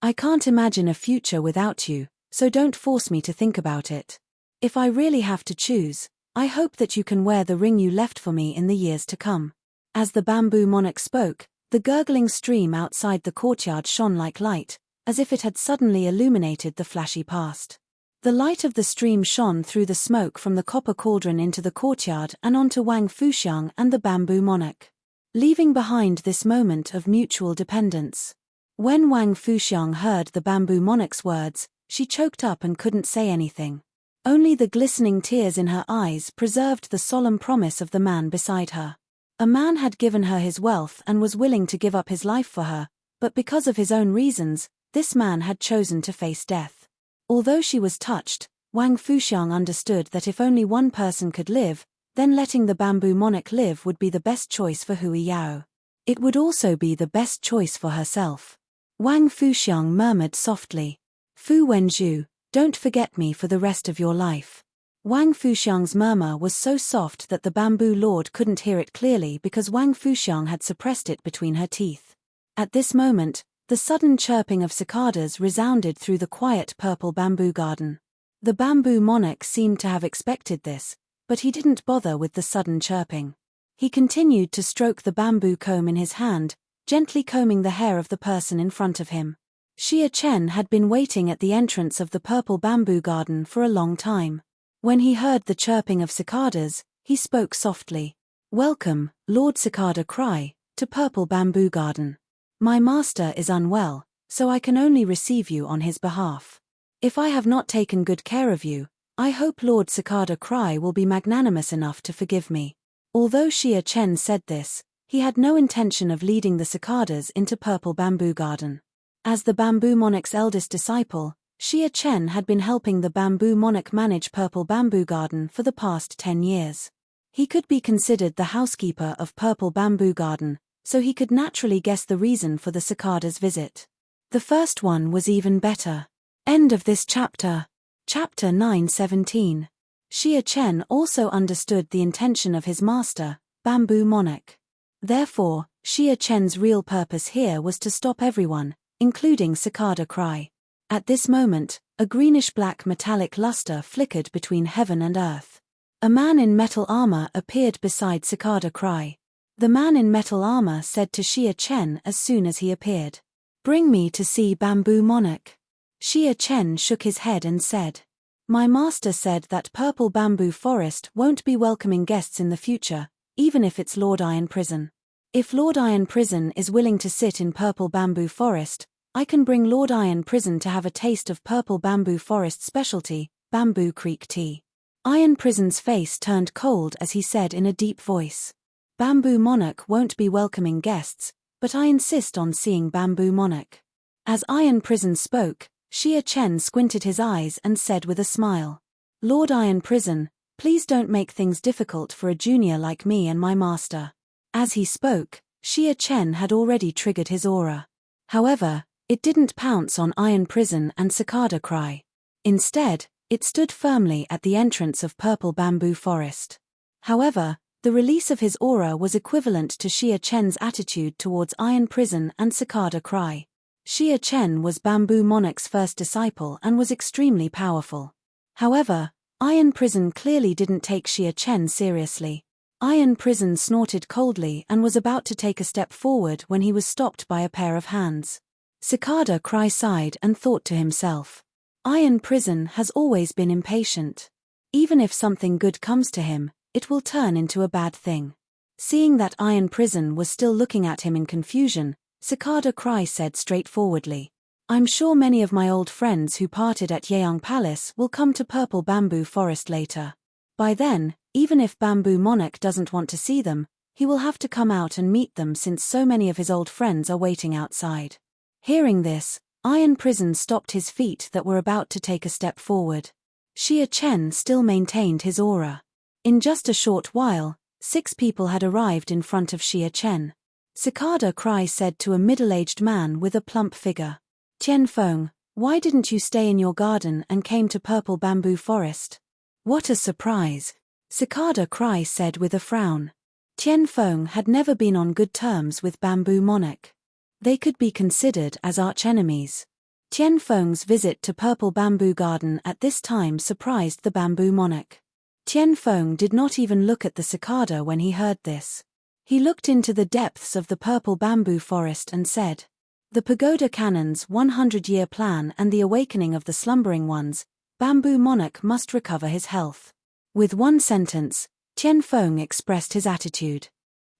"I can't imagine a future without you, so don't force me to think about it. If I really have to choose, I hope that you can wear the ring you left for me in the years to come." As the bamboo monarch spoke, the gurgling stream outside the courtyard shone like light, as if it had suddenly illuminated the flashy past. The light of the stream shone through the smoke from the copper cauldron into the courtyard and onto Wang Fuxiang and the bamboo monarch, leaving behind this moment of mutual dependence. When Wang Fuxiang heard the bamboo monarch's words, she choked up and couldn't say anything. Only the glistening tears in her eyes preserved the solemn promise of the man beside her. A man had given her his wealth and was willing to give up his life for her, but because of his own reasons, this man had chosen to face death. Although she was touched, Wang Fuxiang understood that if only one person could live, then letting the bamboo monarch live would be the best choice for Hui Yao. It would also be the best choice for herself. Wang Fuxiang murmured softly, "Fu Wenju, don't forget me for the rest of your life." Wang Fuxiang's murmur was so soft that the bamboo lord couldn't hear it clearly because Wang Fuxiang had suppressed it between her teeth. At this moment, the sudden chirping of cicadas resounded through the quiet purple bamboo garden. The bamboo monarch seemed to have expected this, but he didn't bother with the sudden chirping. He continued to stroke the bamboo comb in his hand, gently combing the hair of the person in front of him. Xia Chen had been waiting at the entrance of the purple bamboo garden for a long time. When he heard the chirping of cicadas, he spoke softly. "Welcome, Lord Cicada Cry, to Purple Bamboo Garden. My master is unwell, so I can only receive you on his behalf. If I have not taken good care of you, I hope Lord Cicada Cry will be magnanimous enough to forgive me. Although Xia Chen said this, he had no intention of leading the cicadas into Purple Bamboo Garden. As the Bamboo Monarch's eldest disciple, Xia Chen had been helping the Bamboo Monarch manage Purple Bamboo Garden for the past 10 years. He could be considered the housekeeper of Purple Bamboo Garden, so he could naturally guess the reason for the cicadas' visit. The first one was even better. End of this chapter. Chapter 9:17. Xia Chen also understood the intention of his master, Bamboo Monarch. Therefore, Xia Chen's real purpose here was to stop everyone, including Cicada Cry. At this moment, a greenish-black metallic luster flickered between heaven and earth. A man in metal armor appeared beside Cicada Cry. The man in metal armor said to Xia Chen as soon as he appeared, "Bring me to see Bamboo Monarch." Xia Chen shook his head and said, "My master said that Purple Bamboo Forest won't be welcoming guests in the future, even if it's Lord Iron Prison. If Lord Iron Prison is willing to sit in Purple Bamboo Forest, I can bring Lord Iron Prison to have a taste of Purple Bamboo Forest specialty, Bamboo Creek tea." Iron Prison's face turned cold as he said in a deep voice, "Bamboo Monarch won't be welcoming guests, but I insist on seeing Bamboo Monarch." As Iron Prison spoke, Xia Chen squinted his eyes and said with a smile, "Lord Iron Prison, please don't make things difficult for a junior like me and my master." As he spoke, Xia Chen had already triggered his aura. However, it didn't pounce on Iron Prison and Cicada Cry. Instead, it stood firmly at the entrance of Purple Bamboo Forest. However, the release of his aura was equivalent to Xia Chen's attitude towards Iron Prison and Cicada Cry. Xia Chen was Bamboo Monarch's first disciple and was extremely powerful. However, Iron Prison clearly didn't take Xia Chen seriously. Iron Prison snorted coldly and was about to take a step forward when he was stopped by a pair of hands. Cicada Cry sighed and thought to himself, "Iron Prison has always been impatient. Even if something good comes to him, it will turn into a bad thing." Seeing that Iron Prison was still looking at him in confusion, Cicada Cry said straightforwardly, "I'm sure many of my old friends who parted at Yeong Palace will come to Purple Bamboo Forest later. By then, even if Bamboo Monarch doesn't want to see them, he will have to come out and meet them since so many of his old friends are waiting outside." Hearing this, Iron Prison stopped his feet that were about to take a step forward. Xia Chen still maintained his aura. In just a short while, 6 people had arrived in front of Xia Chen. Cicada Cry said to a middle-aged man with a plump figure, "Tian Feng, why didn't you stay in your garden and came to Purple Bamboo Forest?" "What a surprise," Cicada Cry said with a frown. Tian Feng had never been on good terms with Bamboo Monarch. They could be considered as archenemies. Tian Feng's visit to Purple Bamboo Garden at this time surprised the Bamboo Monarch. Tian Feng did not even look at the cicada when he heard this. He looked into the depths of the Purple Bamboo Forest and said, "The Pagoda Cannon's 100-year plan and the awakening of the slumbering ones, Bamboo Monarch must recover his health." With one sentence, Tian Feng expressed his attitude.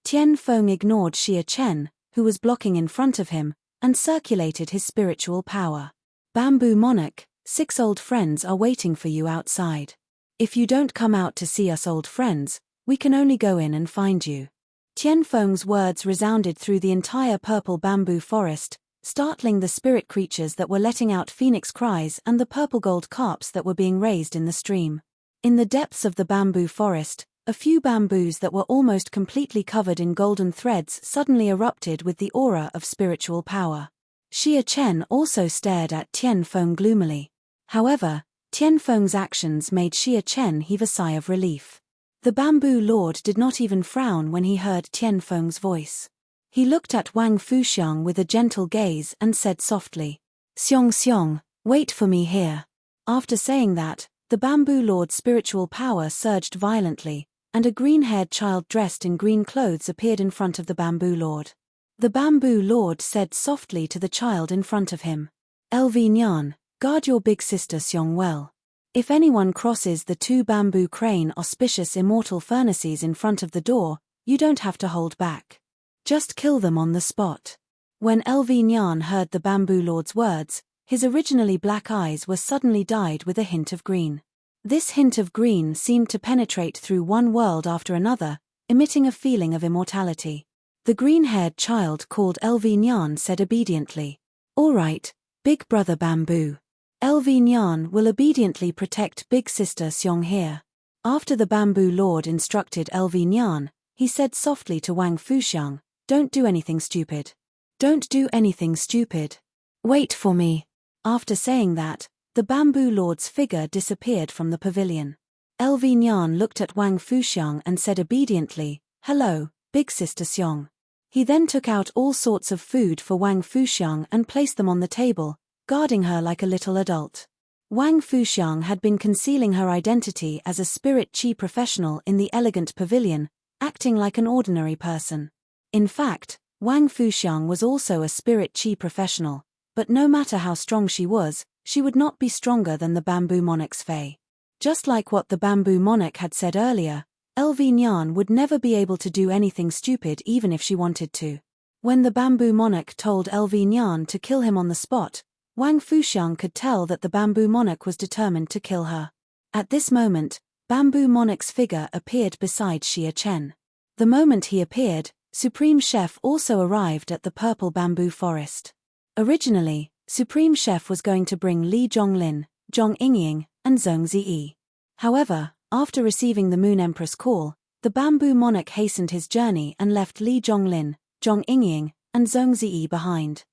Tian Feng ignored Xia Chen, who was blocking in front of him, and circulated his spiritual power. "Bamboo Monarch, 6 old friends are waiting for you outside. If you don't come out to see us old friends, we can only go in and find you." Tian Feng's words resounded through the entire Purple Bamboo Forest, startling the spirit creatures that were letting out phoenix cries and the purple gold carps that were being raised in the stream. In the depths of the bamboo forest, a few bamboos that were almost completely covered in golden threads suddenly erupted with the aura of spiritual power. Xia Chen also stared at Tian Feng gloomily. However, Tian Feng's actions made Xia Chen heave a sigh of relief. The Bamboo Lord did not even frown when he heard Tian Feng's voice. He looked at Wang Fuxiang with a gentle gaze and said softly, "Xiong Xiong, wait for me here." After saying that, the Bamboo Lord's spiritual power surged violently, and a green-haired child dressed in green clothes appeared in front of the Bamboo Lord. The Bamboo Lord said softly to the child in front of him, "LV Nyan, guard your big sister Xiong well. If anyone crosses the 2 bamboo crane auspicious immortal furnaces in front of the door, you don't have to hold back. Just kill them on the spot." When LV Nyan heard the Bamboo Lord's words, his originally black eyes were suddenly dyed with a hint of green. This hint of green seemed to penetrate through one world after another, emitting a feeling of immortality. The green-haired child called LV Nyan said obediently, "All right, Big Brother Bamboo. LV Nyan will obediently protect Big Sister Seong here." After the Bamboo Lord instructed LV Nyan, he said softly to Wang Fuxiang, "Don't do anything stupid. Don't do anything stupid. Wait for me." After saying that, the Bamboo Lord's figure disappeared from the pavilion. LV Nyan looked at Wang Fuxiang and said obediently, "Hello, Big Sister Seong." He then took out all sorts of food for Wang Fuxiang and placed them on the table, guarding her like a little adult. Wang Fuxiang had been concealing her identity as a spirit chi professional in the elegant pavilion, acting like an ordinary person. In fact, Wang Fuxiang was also a spirit chi professional, but no matter how strong she would not be stronger than the Bamboo Monarch's Fae. Just like what the Bamboo Monarch had said earlier, LV Nyan would never be able to do anything stupid even if she wanted to. When the Bamboo Monarch told LV Nyan to kill him on the spot, Wang Fuxiang could tell that the Bamboo Monarch was determined to kill her. At this moment, Bamboo Monarch's figure appeared beside Xia Chen. The moment he appeared, Supreme Chef also arrived at the purple bamboo forest. Originally, Supreme Chef was going to bring Li Zhonglin, Zhong Yingying, and Zhong Ziyi. However, after receiving the Moon Empress call, the Bamboo Monarch hastened his journey and left Li Zhonglin, Zhong Yingying, and Zhong Ziyi behind.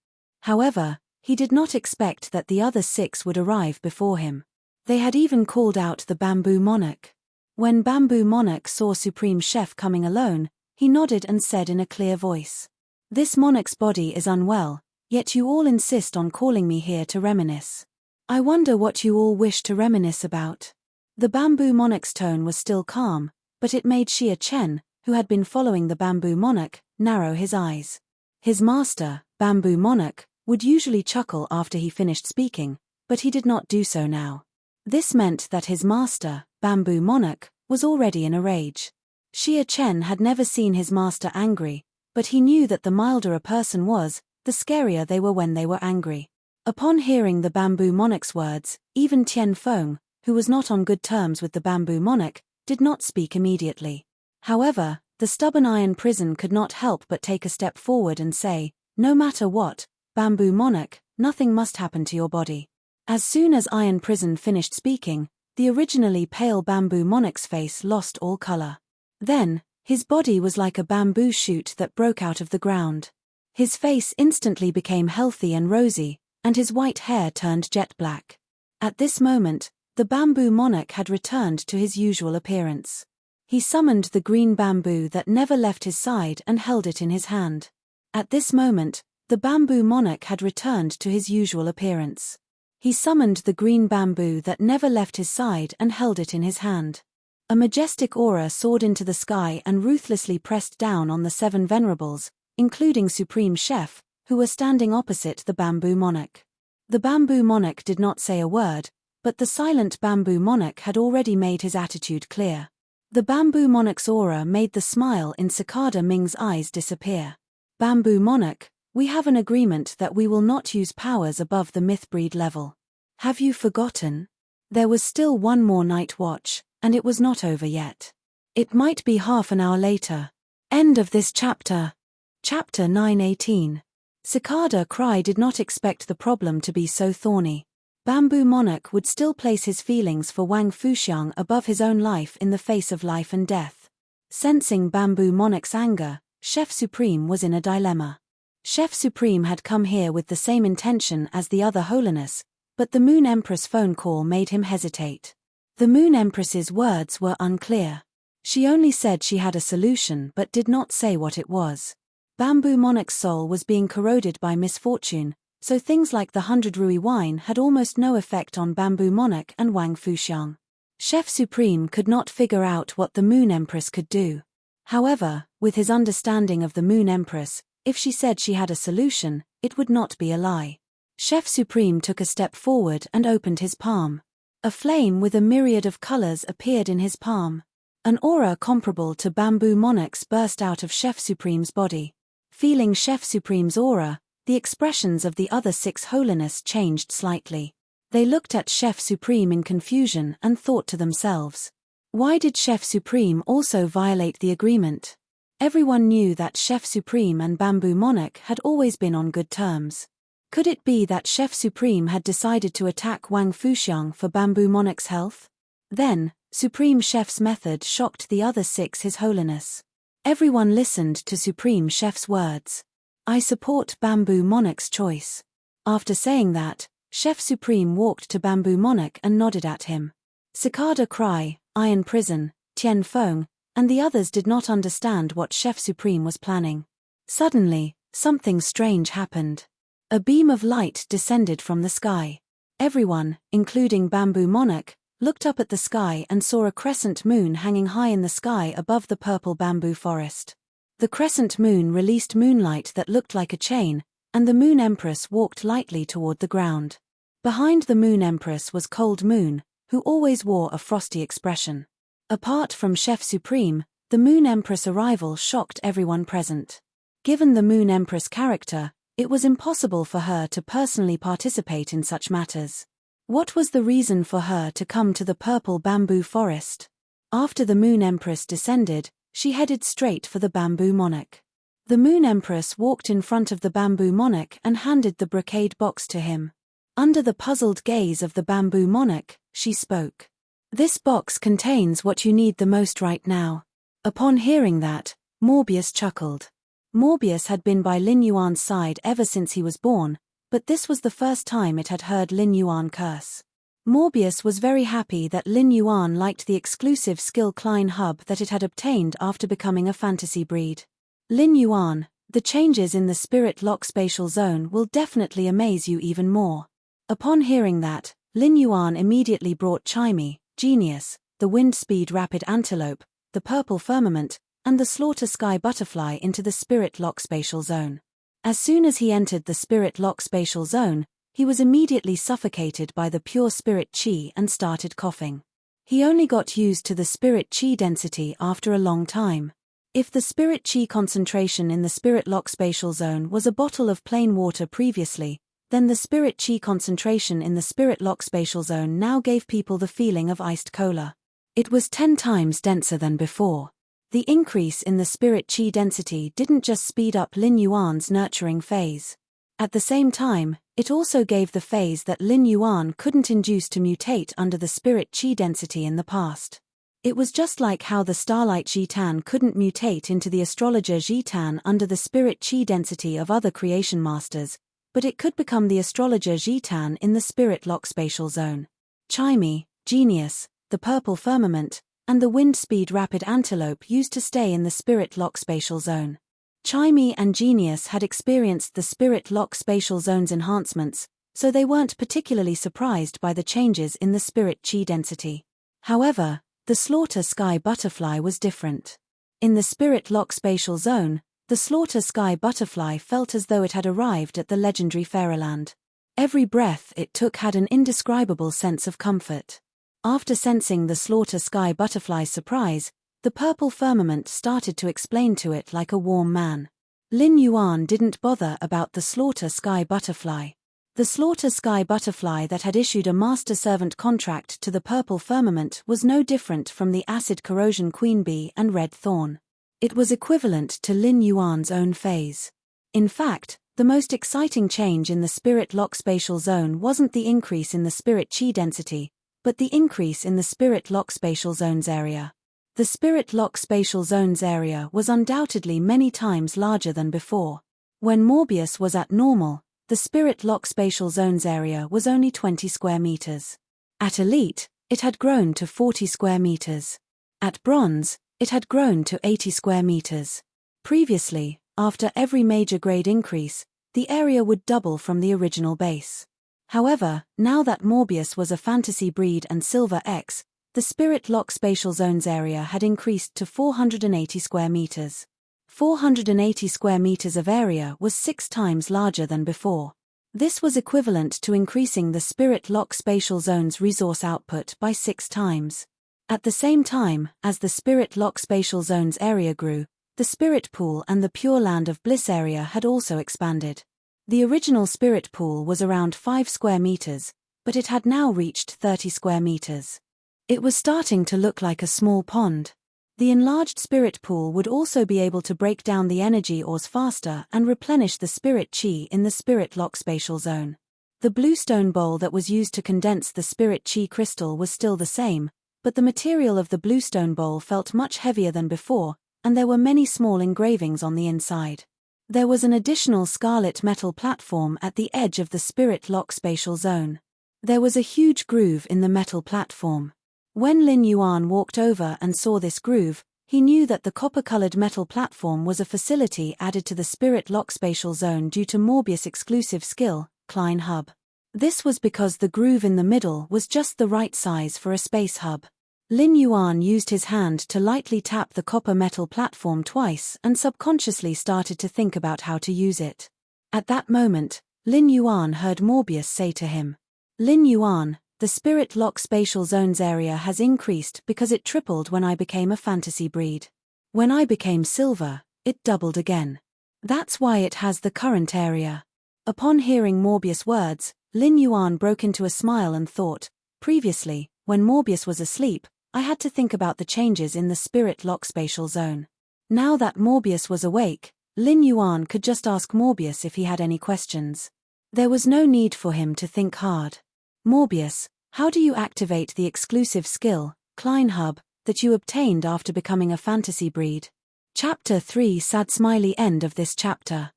However, he did not expect that the other 6 would arrive before him. They had even called out the Bamboo Monarch. When Bamboo Monarch saw Supreme Chef coming alone, he nodded and said in a clear voice, "This monarch's body is unwell, yet you all insist on calling me here to reminisce. I wonder what you all wish to reminisce about." The Bamboo Monarch's tone was still calm, but it made Xia Chen, who had been following the Bamboo Monarch, narrow his eyes. His master, Bamboo Monarch, would usually chuckle after he finished speaking, but he did not do so now. This meant that his master, Bamboo Monarch, was already in a rage. Xia Chen had never seen his master angry, but he knew that the milder a person was, the scarier they were when they were angry. Upon hearing the Bamboo Monarch's words, even Tian Feng, who was not on good terms with the Bamboo Monarch, did not speak immediately. However, the stubborn Iron Prison could not help but take a step forward and say, "No matter what, Bamboo Monarch, nothing must happen to your body." As soon as Iron Prison finished speaking, the originally pale Bamboo Monarch's face lost all color. Then, his body was like a bamboo shoot that broke out of the ground. His face instantly became healthy and rosy, and his white hair turned jet black. At this moment, the Bamboo Monarch had returned to his usual appearance. He summoned the green bamboo that never left his side and held it in his hand. At this moment, the Bamboo Monarch had returned to his usual appearance. He summoned the green bamboo that never left his side and held it in his hand. A majestic aura soared into the sky and ruthlessly pressed down on the 7 venerables, including Supreme Chef, who were standing opposite the Bamboo Monarch. The Bamboo Monarch did not say a word, but the silent Bamboo Monarch had already made his attitude clear. The Bamboo Monarch's aura made the smile in Cicada Ming's eyes disappear. "Bamboo Monarch, we have an agreement that we will not use powers above the Mythbreed level. Have you forgotten? There was still one more night watch, and it was not over yet. It might be half an hour later." End of this chapter. Chapter 9:18. Cicada Cry did not expect the problem to be so thorny. Bamboo Monarch would still place his feelings for Wang Fuxiang above his own life in the face of life and death. Sensing Bamboo Monarch's anger, Chef Supreme was in a dilemma. Chef Supreme had come here with the same intention as the other Holiness, but the Moon Empress phone call made him hesitate. The Moon Empress's words were unclear. She only said she had a solution but did not say what it was. Bamboo Monarch's soul was being corroded by misfortune, so things like the 100 Rui wine had almost no effect on Bamboo Monarch and Wang Fuxiang. Chef Supreme could not figure out what the Moon Empress could do. However, with his understanding of the Moon Empress, if she said she had a solution, it would not be a lie. Chef Supreme took a step forward and opened his palm. A flame with a myriad of colors appeared in his palm. An aura comparable to Bamboo Monarch's burst out of Chef Supreme's body. Feeling Chef Supreme's aura, the expressions of the other 6 Holiness changed slightly. They looked at Chef Supreme in confusion and thought to themselves, why did Chef Supreme also violate the agreement? Everyone knew that Chef Supreme and Bamboo Monarch had always been on good terms. Could it be that Chef Supreme had decided to attack Wang Fuxiang for Bamboo Monarch's health? Then, Supreme Chef's method shocked the other 6 His Holiness. Everyone listened to Supreme Chef's words. I support Bamboo Monarch's choice. After saying that, Chef Supreme walked to Bamboo Monarch and nodded at him. Cicada Cry, Iron Prison, Tian Feng, and the others did not understand what Chef Supreme was planning. Suddenly, something strange happened. A beam of light descended from the sky. Everyone, including Bamboo Monarch, looked up at the sky and saw a crescent moon hanging high in the sky above the purple bamboo forest. The crescent moon released moonlight that looked like a chain, and the Moon Empress walked lightly toward the ground. Behind the Moon Empress was Cold Moon, who always wore a frosty expression. Apart from Chef Supreme, the Moon Empress' arrival shocked everyone present. Given the Moon Empress' character, it was impossible for her to personally participate in such matters. What was the reason for her to come to the purple bamboo forest? After the Moon Empress descended, she headed straight for the Bamboo Monarch. The Moon Empress walked in front of the Bamboo Monarch and handed the brocade box to him. Under the puzzled gaze of the Bamboo Monarch, she spoke. This box contains what you need the most right now. Upon hearing that, Morbius chuckled. Morbius had been by Lin Yuan's side ever since he was born, but this was the first time it had heard Lin Yuan curse. Morbius was very happy that Lin Yuan liked the exclusive skill Klein hub that it had obtained after becoming a fantasy breed. Lin Yuan, the changes in the Spirit Lock spatial zone will definitely amaze you even more. Upon hearing that, Lin Yuan immediately brought Chimey, Genius, the Wind Speed Rapid Antelope, the Purple Firmament, and the Slaughter Sky Butterfly into the Spirit Lock spatial zone. As soon as he entered the Spirit Lock spatial zone, he was immediately suffocated by the pure spirit chi and started coughing. He only got used to the spirit chi density after a long time. If the spirit chi concentration in the Spirit Lock spatial zone was a bottle of plain water previously, then the spirit chi concentration in the Spirit Lock spatial zone now gave people the feeling of iced cola. It was 10 times denser than before. The increase in the spirit chi density didn't just speed up Lin Yuan's nurturing phase. At the same time, it also gave the phase that Lin Yuan couldn't induce to mutate under the spirit chi density in the past. It was just like how the Starlight Jitan couldn't mutate into the Astrologer Jitan under the spirit chi density of other creation masters, but it could become the Astrologer Jitan in the Spirit Lock spatial zone. Chimey, Genius, the Purple Firmament, and the Wind Speed Rapid Antelope used to stay in the Spirit Lock spatial zone. Chimey and Genius had experienced the Spirit Lock spatial zone's enhancements, so they weren't particularly surprised by the changes in the spirit chi density. However, the Slaughter Sky Butterfly was different. In the Spirit Lock spatial zone, the Slaughter Sky Butterfly felt as though it had arrived at the legendary Fairyland. Every breath it took had an indescribable sense of comfort. After sensing the Slaughter Sky Butterfly's surprise, the Purple Firmament started to explain to it like a warm man. Lin Yuan didn't bother about the Slaughter Sky Butterfly. The Slaughter Sky Butterfly that had issued a master-servant contract to the Purple Firmament was no different from the Acid Corrosion Queen Bee and Red Thorn. It was equivalent to Lin Yuan's own phase. In fact, the most exciting change in the Spirit Lock spatial zone wasn't the increase in the spirit chi density, but the increase in the Spirit Lock spatial zone's area. The Spirit Lock spatial zone's area was undoubtedly many times larger than before. When Morbius was at normal, the Spirit Lock spatial zone's area was only 20 square meters. At Elite, it had grown to 40 square meters. At Bronze, it had grown to 80 square meters. Previously, after every major grade increase, the area would double from the original base. However, now that Morbius was a fantasy breed and Silver X, the Spirit Lock spatial zone's area had increased to 480 square meters. 480 square meters of area was 6 times larger than before. This was equivalent to increasing the Spirit Lock spatial zone's resource output by 6 times. At the same time, as the Spirit Lock spatial zone's area grew, the Spirit Pool and the Pure Land of Bliss area had also expanded. The original Spirit Pool was around 5 square meters, but it had now reached 30 square meters. It was starting to look like a small pond. The enlarged spirit pool would also be able to break down the energy ores faster and replenish the spirit chi in the spirit lock spatial zone. The bluestone bowl that was used to condense the spirit chi crystal was still the same, but the material of the bluestone bowl felt much heavier than before, and there were many small engravings on the inside. There was an additional scarlet metal platform at the edge of the spirit lock spatial zone. There was a huge groove in the metal platform. When Lin Yuan walked over and saw this groove, he knew that the copper-colored metal platform was a facility added to the spirit lock spatial zone due to Morbius' exclusive skill, Klein Hub. This was because the groove in the middle was just the right size for a space hub. Lin Yuan used his hand to lightly tap the copper metal platform twice and subconsciously started to think about how to use it. At that moment, Lin Yuan heard Morbius say to him, "Lin Yuan, the spirit lock spatial zones area has increased because it tripled when I became a fantasy breed. When I became silver, it doubled again. That's why it has the current area." Upon hearing Morbius' words, Lin Yuan broke into a smile and thought, "Previously, when Morbius was asleep, I had to think about the changes in the spirit lock spatial zone. Now that Morbius was awake, Lin Yuan could just ask Morbius if he had any questions. There was no need for him to think hard. "Morbius, how do you activate the exclusive skill, Klein Hub, that you obtained after becoming a fantasy breed?" Chapter 3 Sad smiley end of this chapter.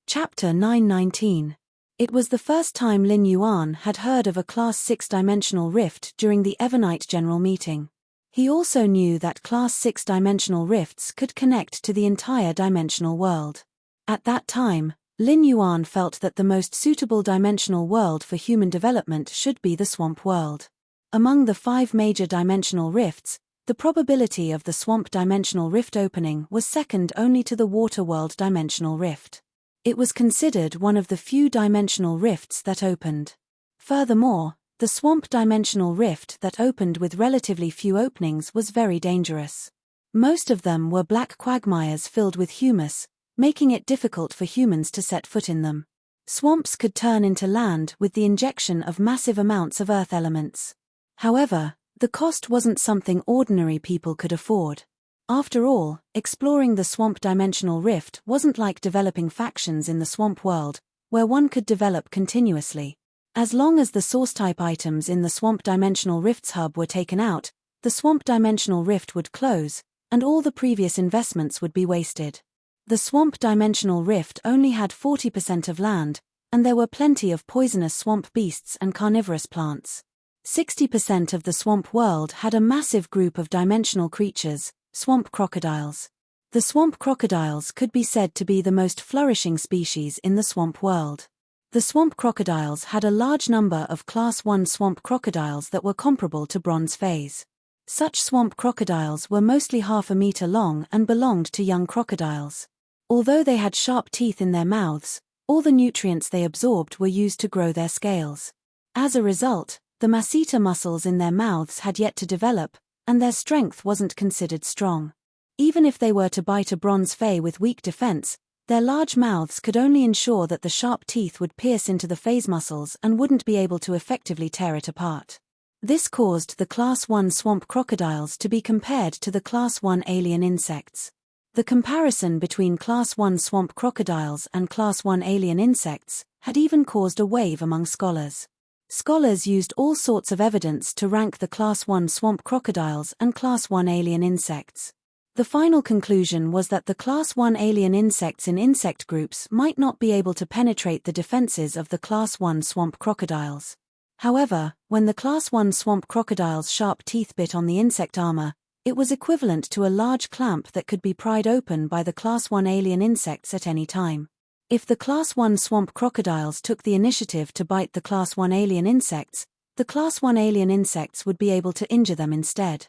Chapter 919. It was the first time Lin Yuan had heard of a Class 6 dimensional rift during the Evernite General Meeting. He also knew that Class 6 dimensional rifts could connect to the entire dimensional world. At that time, Lin Yuan felt that the most suitable dimensional world for human development should be the swamp world. Among the 5 major dimensional rifts, the probability of the swamp dimensional rift opening was second only to the water world dimensional rift. It was considered one of the few dimensional rifts that opened. Furthermore, the swamp dimensional rift that opened with relatively few openings was very dangerous. Most of them were black quagmires filled with humus, making it difficult for humans to set foot in them. Swamps could turn into land with the injection of massive amounts of earth elements. However, the cost wasn't something ordinary people could afford. After all, exploring the swamp dimensional rift wasn't like developing factions in the swamp world, where one could develop continuously. As long as the source-type items in the swamp dimensional rift's hub were taken out, the swamp dimensional rift would close, and all the previous investments would be wasted. The swamp dimensional rift only had 40% of land, and there were plenty of poisonous swamp beasts and carnivorous plants. 60% of the swamp world had a massive group of dimensional creatures, swamp crocodiles. The swamp crocodiles could be said to be the most flourishing species in the swamp world. The swamp crocodiles had a large number of Class 1 swamp crocodiles that were comparable to bronze phase. Such swamp crocodiles were mostly half a meter long and belonged to young crocodiles. Although they had sharp teeth in their mouths, all the nutrients they absorbed were used to grow their scales. As a result, the masseter muscles in their mouths had yet to develop, and their strength wasn't considered strong. Even if they were to bite a bronze fay with weak defense, their large mouths could only ensure that the sharp teeth would pierce into the phase muscles and wouldn't be able to effectively tear it apart. This caused the Class 1 swamp crocodiles to be compared to the Class 1 alien insects. The comparison between Class 1 swamp crocodiles and Class 1 alien insects had even caused a wave among scholars. Scholars used all sorts of evidence to rank the Class 1 swamp crocodiles and Class 1 alien insects. The final conclusion was that the Class 1 alien insects in insect groups might not be able to penetrate the defenses of the Class 1 swamp crocodiles. However, when the Class 1 swamp crocodile's sharp teeth bit on the insect armor, it was equivalent to a large clamp that could be pried open by the Class 1 alien insects at any time. If the Class 1 swamp crocodiles took the initiative to bite the Class 1 alien insects, the Class 1 alien insects would be able to injure them instead.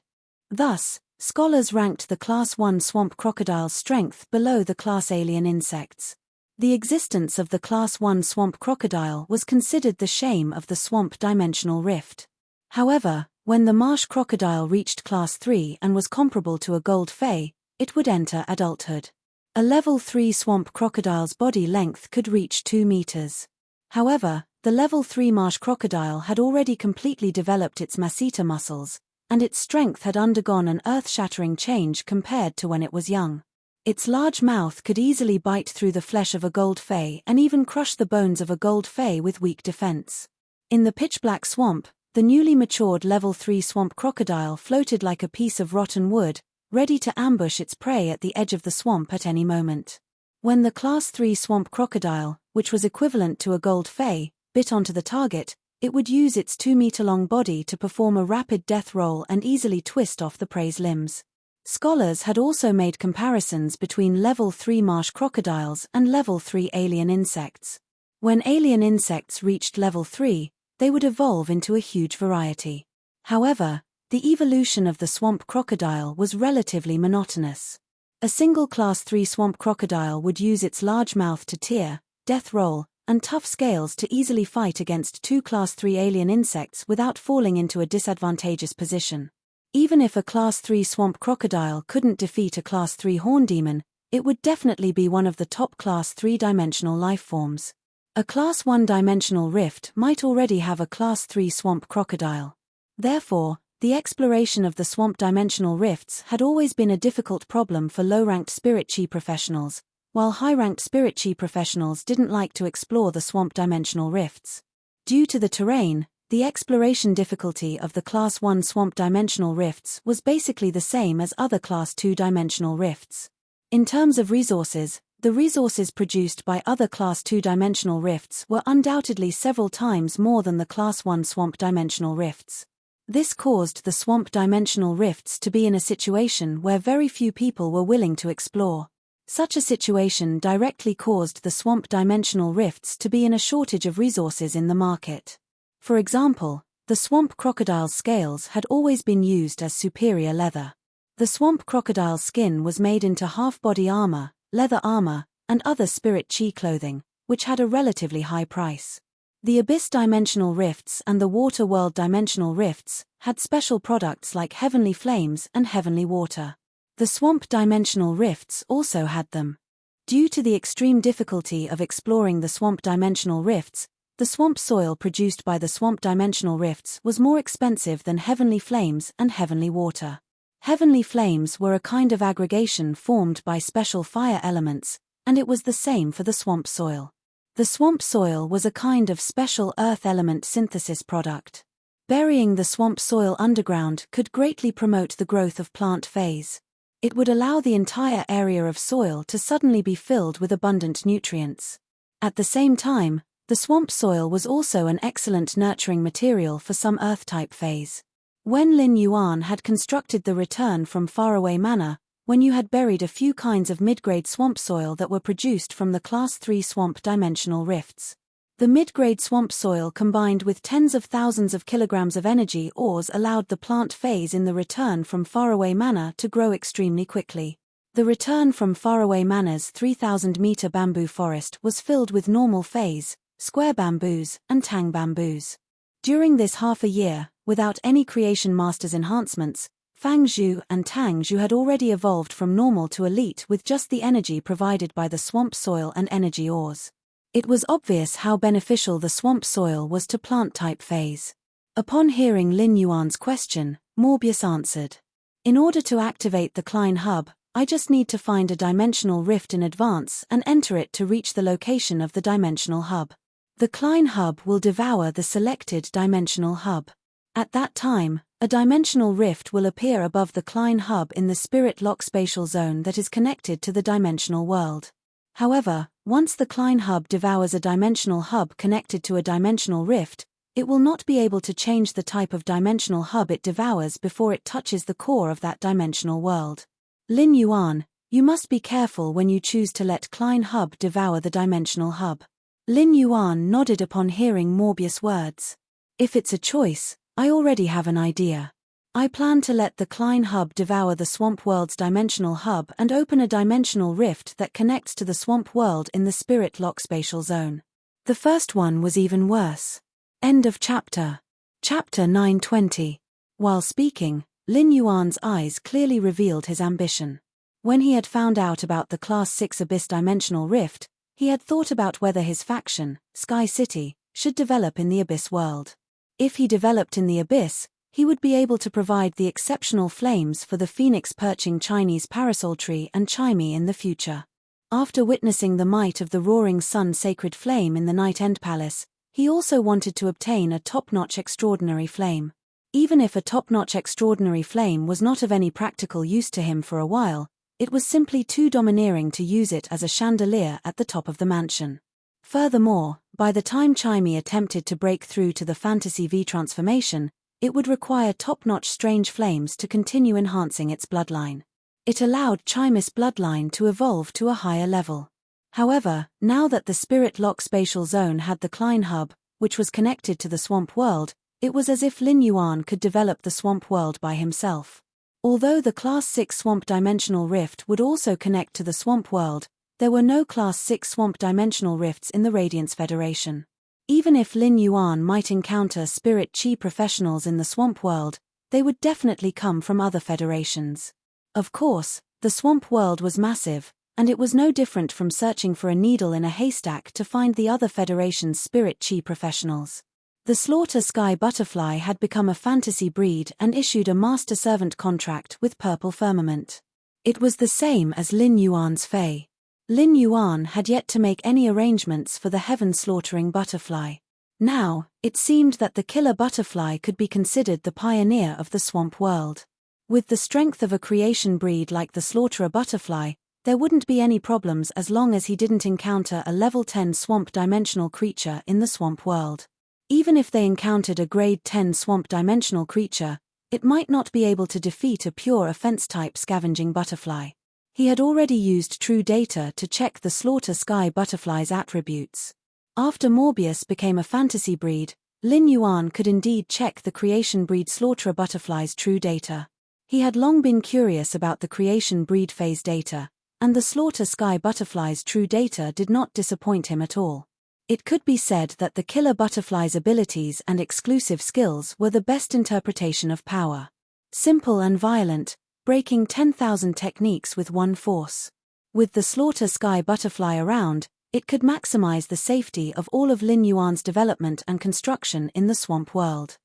Thus, scholars ranked the Class 1 swamp crocodile's strength below the Class alien insects. The existence of the Class 1 swamp crocodile was considered the shame of the swamp dimensional rift. However, when the marsh crocodile reached Class 3 and was comparable to a gold fay, it would enter adulthood. A Level 3 swamp crocodile's body length could reach 2 meters. However, The level 3 marsh crocodile had already completely developed its masseter muscles, and its strength had undergone an earth-shattering change compared to when it was young. Its large mouth could easily bite through the flesh of a gold fay and even crush the bones of a gold fay with weak defense. In the pitch-black swamp, the newly matured level 3 swamp crocodile floated like a piece of rotten wood, ready to ambush its prey at the edge of the swamp at any moment. When the Class 3 swamp crocodile, which was equivalent to a gold fay, bit onto the target, it would use its 2-meter-long body to perform a rapid death roll and easily twist off the prey's limbs. Scholars had also made comparisons between level 3 marsh crocodiles and level 3 alien insects. When alien insects reached level 3, they would evolve into a huge variety. However, the evolution of the swamp crocodile was relatively monotonous. A single Class 3 swamp crocodile would use its large mouth to tear, death roll, and tough scales to easily fight against 2 Class 3 alien insects without falling into a disadvantageous position. Even if a Class 3 swamp crocodile couldn't defeat a Class 3 horn demon, it would definitely be one of the top Class 3-dimensional lifeforms. A Class 1-dimensional rift might already have a Class 3 swamp crocodile. Therefore, the exploration of the swamp dimensional rifts had always been a difficult problem for low-ranked spirit chi professionals, while high-ranked spirit chi professionals didn't like to explore the swamp dimensional rifts. Due to the terrain, the exploration difficulty of the Class 1 swamp dimensional rifts was basically the same as other Class 2 dimensional rifts. In terms of resources, the resources produced by other Class 2 dimensional rifts were undoubtedly several times more than the Class 1 swamp dimensional rifts. This caused the swamp dimensional rifts to be in a situation where very few people were willing to explore. Such a situation directly caused the swamp dimensional rifts to be in a shortage of resources in the market. For example, the swamp crocodile's scales had always been used as superior leather. The swamp crocodile's skin was made into half-body armor, leather armor, and other spirit chi clothing, which had a relatively high price. The abyss dimensional rifts and the water world dimensional rifts had special products like heavenly flames and heavenly water. The swamp dimensional rifts also had them. Due to the extreme difficulty of exploring the swamp dimensional rifts, the swamp soil produced by the swamp dimensional rifts was more expensive than heavenly flames and heavenly water. Heavenly flames were a kind of aggregation formed by special fire elements, and it was the same for the swamp soil. The swamp soil was a kind of special earth element synthesis product. Burying the swamp soil underground could greatly promote the growth of plant phase. It would allow the entire area of soil to suddenly be filled with abundant nutrients. At the same time, the swamp soil was also an excellent nurturing material for some earth-type phase. When Lin Yuan had constructed the Return from Faraway Manor, when you had buried a few kinds of mid-grade swamp soil that were produced from the Class 3 swamp dimensional rifts. The mid-grade swamp soil combined with tens of thousands of kilograms of energy ores allowed the plant phase in the Return from Faraway Manor to grow extremely quickly. The Return from Faraway Manor's 3,000-meter bamboo forest was filled with normal phase, square bamboos, and tang bamboos. During this half a year, without any Creation Master's enhancements, Fang Zhu and Tang Zhu had already evolved from normal to elite with just the energy provided by the swamp soil and energy ores. It was obvious how beneficial the swamp soil was to plant-type phase. Upon hearing Lin Yuan's question, Morbius answered, "In order to activate the Klein hub, I just need to find a dimensional rift in advance and enter it to reach the location of the dimensional hub. The Klein hub will devour the selected dimensional hub. At that time, a dimensional rift will appear above the Klein hub in the spirit lock spatial zone that is connected to the dimensional world. However, once the Klein hub devours a dimensional hub connected to a dimensional rift, it will not be able to change the type of dimensional hub it devours before it touches the core of that dimensional world. Lin Yuan, you must be careful when you choose to let Klein hub devour the dimensional hub." Lin Yuan nodded upon hearing Morbius' words. "If it's a choice, I already have an idea. I plan to let the Klein hub devour the swamp world's dimensional hub and open a dimensional rift that connects to the swamp world in the spirit lock spatial zone." The first one was even worse. End of chapter. Chapter 920. While speaking, Lin Yuan's eyes clearly revealed his ambition. When he had found out about the Class 6 Abyss dimensional rift, he had thought about whether his faction, Sky City, should develop in the abyss world. If he developed in the abyss, he would be able to provide the exceptional flames for the phoenix-perching Chinese parasol tree and chimey in the future. After witnessing the might of the roaring sun sacred flame in the Night End Palace, he also wanted to obtain a top-notch extraordinary flame. Even if a top-notch extraordinary flame was not of any practical use to him for a while, it was simply too domineering to use it as a chandelier at the top of the mansion. Furthermore, by the time Chimey attempted to break through to the Fantasy V transformation, it would require top-notch strange flames to continue enhancing its bloodline. It allowed Chimey's bloodline to evolve to a higher level. However, now that the Spirit Lock spatial zone had the Klein hub, which was connected to the swamp world, it was as if Lin Yuan could develop the swamp world by himself. Although the Class 6 swamp dimensional rift would also connect to the swamp world, there were no Class 6 swamp dimensional rifts in the Radiance Federation. Even if Lin Yuan might encounter Spirit Chi professionals in the swamp world, they would definitely come from other federations. Of course, the swamp world was massive, and it was no different from searching for a needle in a haystack to find the other federation's Spirit Chi professionals. The Slaughter Sky Butterfly had become a fantasy breed and issued a master-servant contract with Purple Firmament. It was the same as Lin Yuan's Fae. Lin Yuan had yet to make any arrangements for the heaven-slaughtering butterfly. Now, it seemed that the killer butterfly could be considered the pioneer of the swamp world. With the strength of a creation breed like the Slaughterer butterfly, there wouldn't be any problems as long as he didn't encounter a level 10 swamp dimensional creature in the swamp world. Even if they encountered a grade 10 swamp dimensional creature, it might not be able to defeat a pure offense-type scavenging butterfly. He had already used true data to check the Slaughter Sky butterfly's attributes. After Morbius became a fantasy breed, Lin Yuan could indeed check the creation breed Slaughterer butterfly's true data. He had long been curious about the creation breed phase data, and the Slaughter Sky butterfly's true data did not disappoint him at all. It could be said that the killer butterfly's abilities and exclusive skills were the best interpretation of power. Simple and violent, breaking 10,000 techniques with one force. With the Slaughter Sky butterfly around, it could maximize the safety of all of Lin Yuan's development and construction in the swamp world.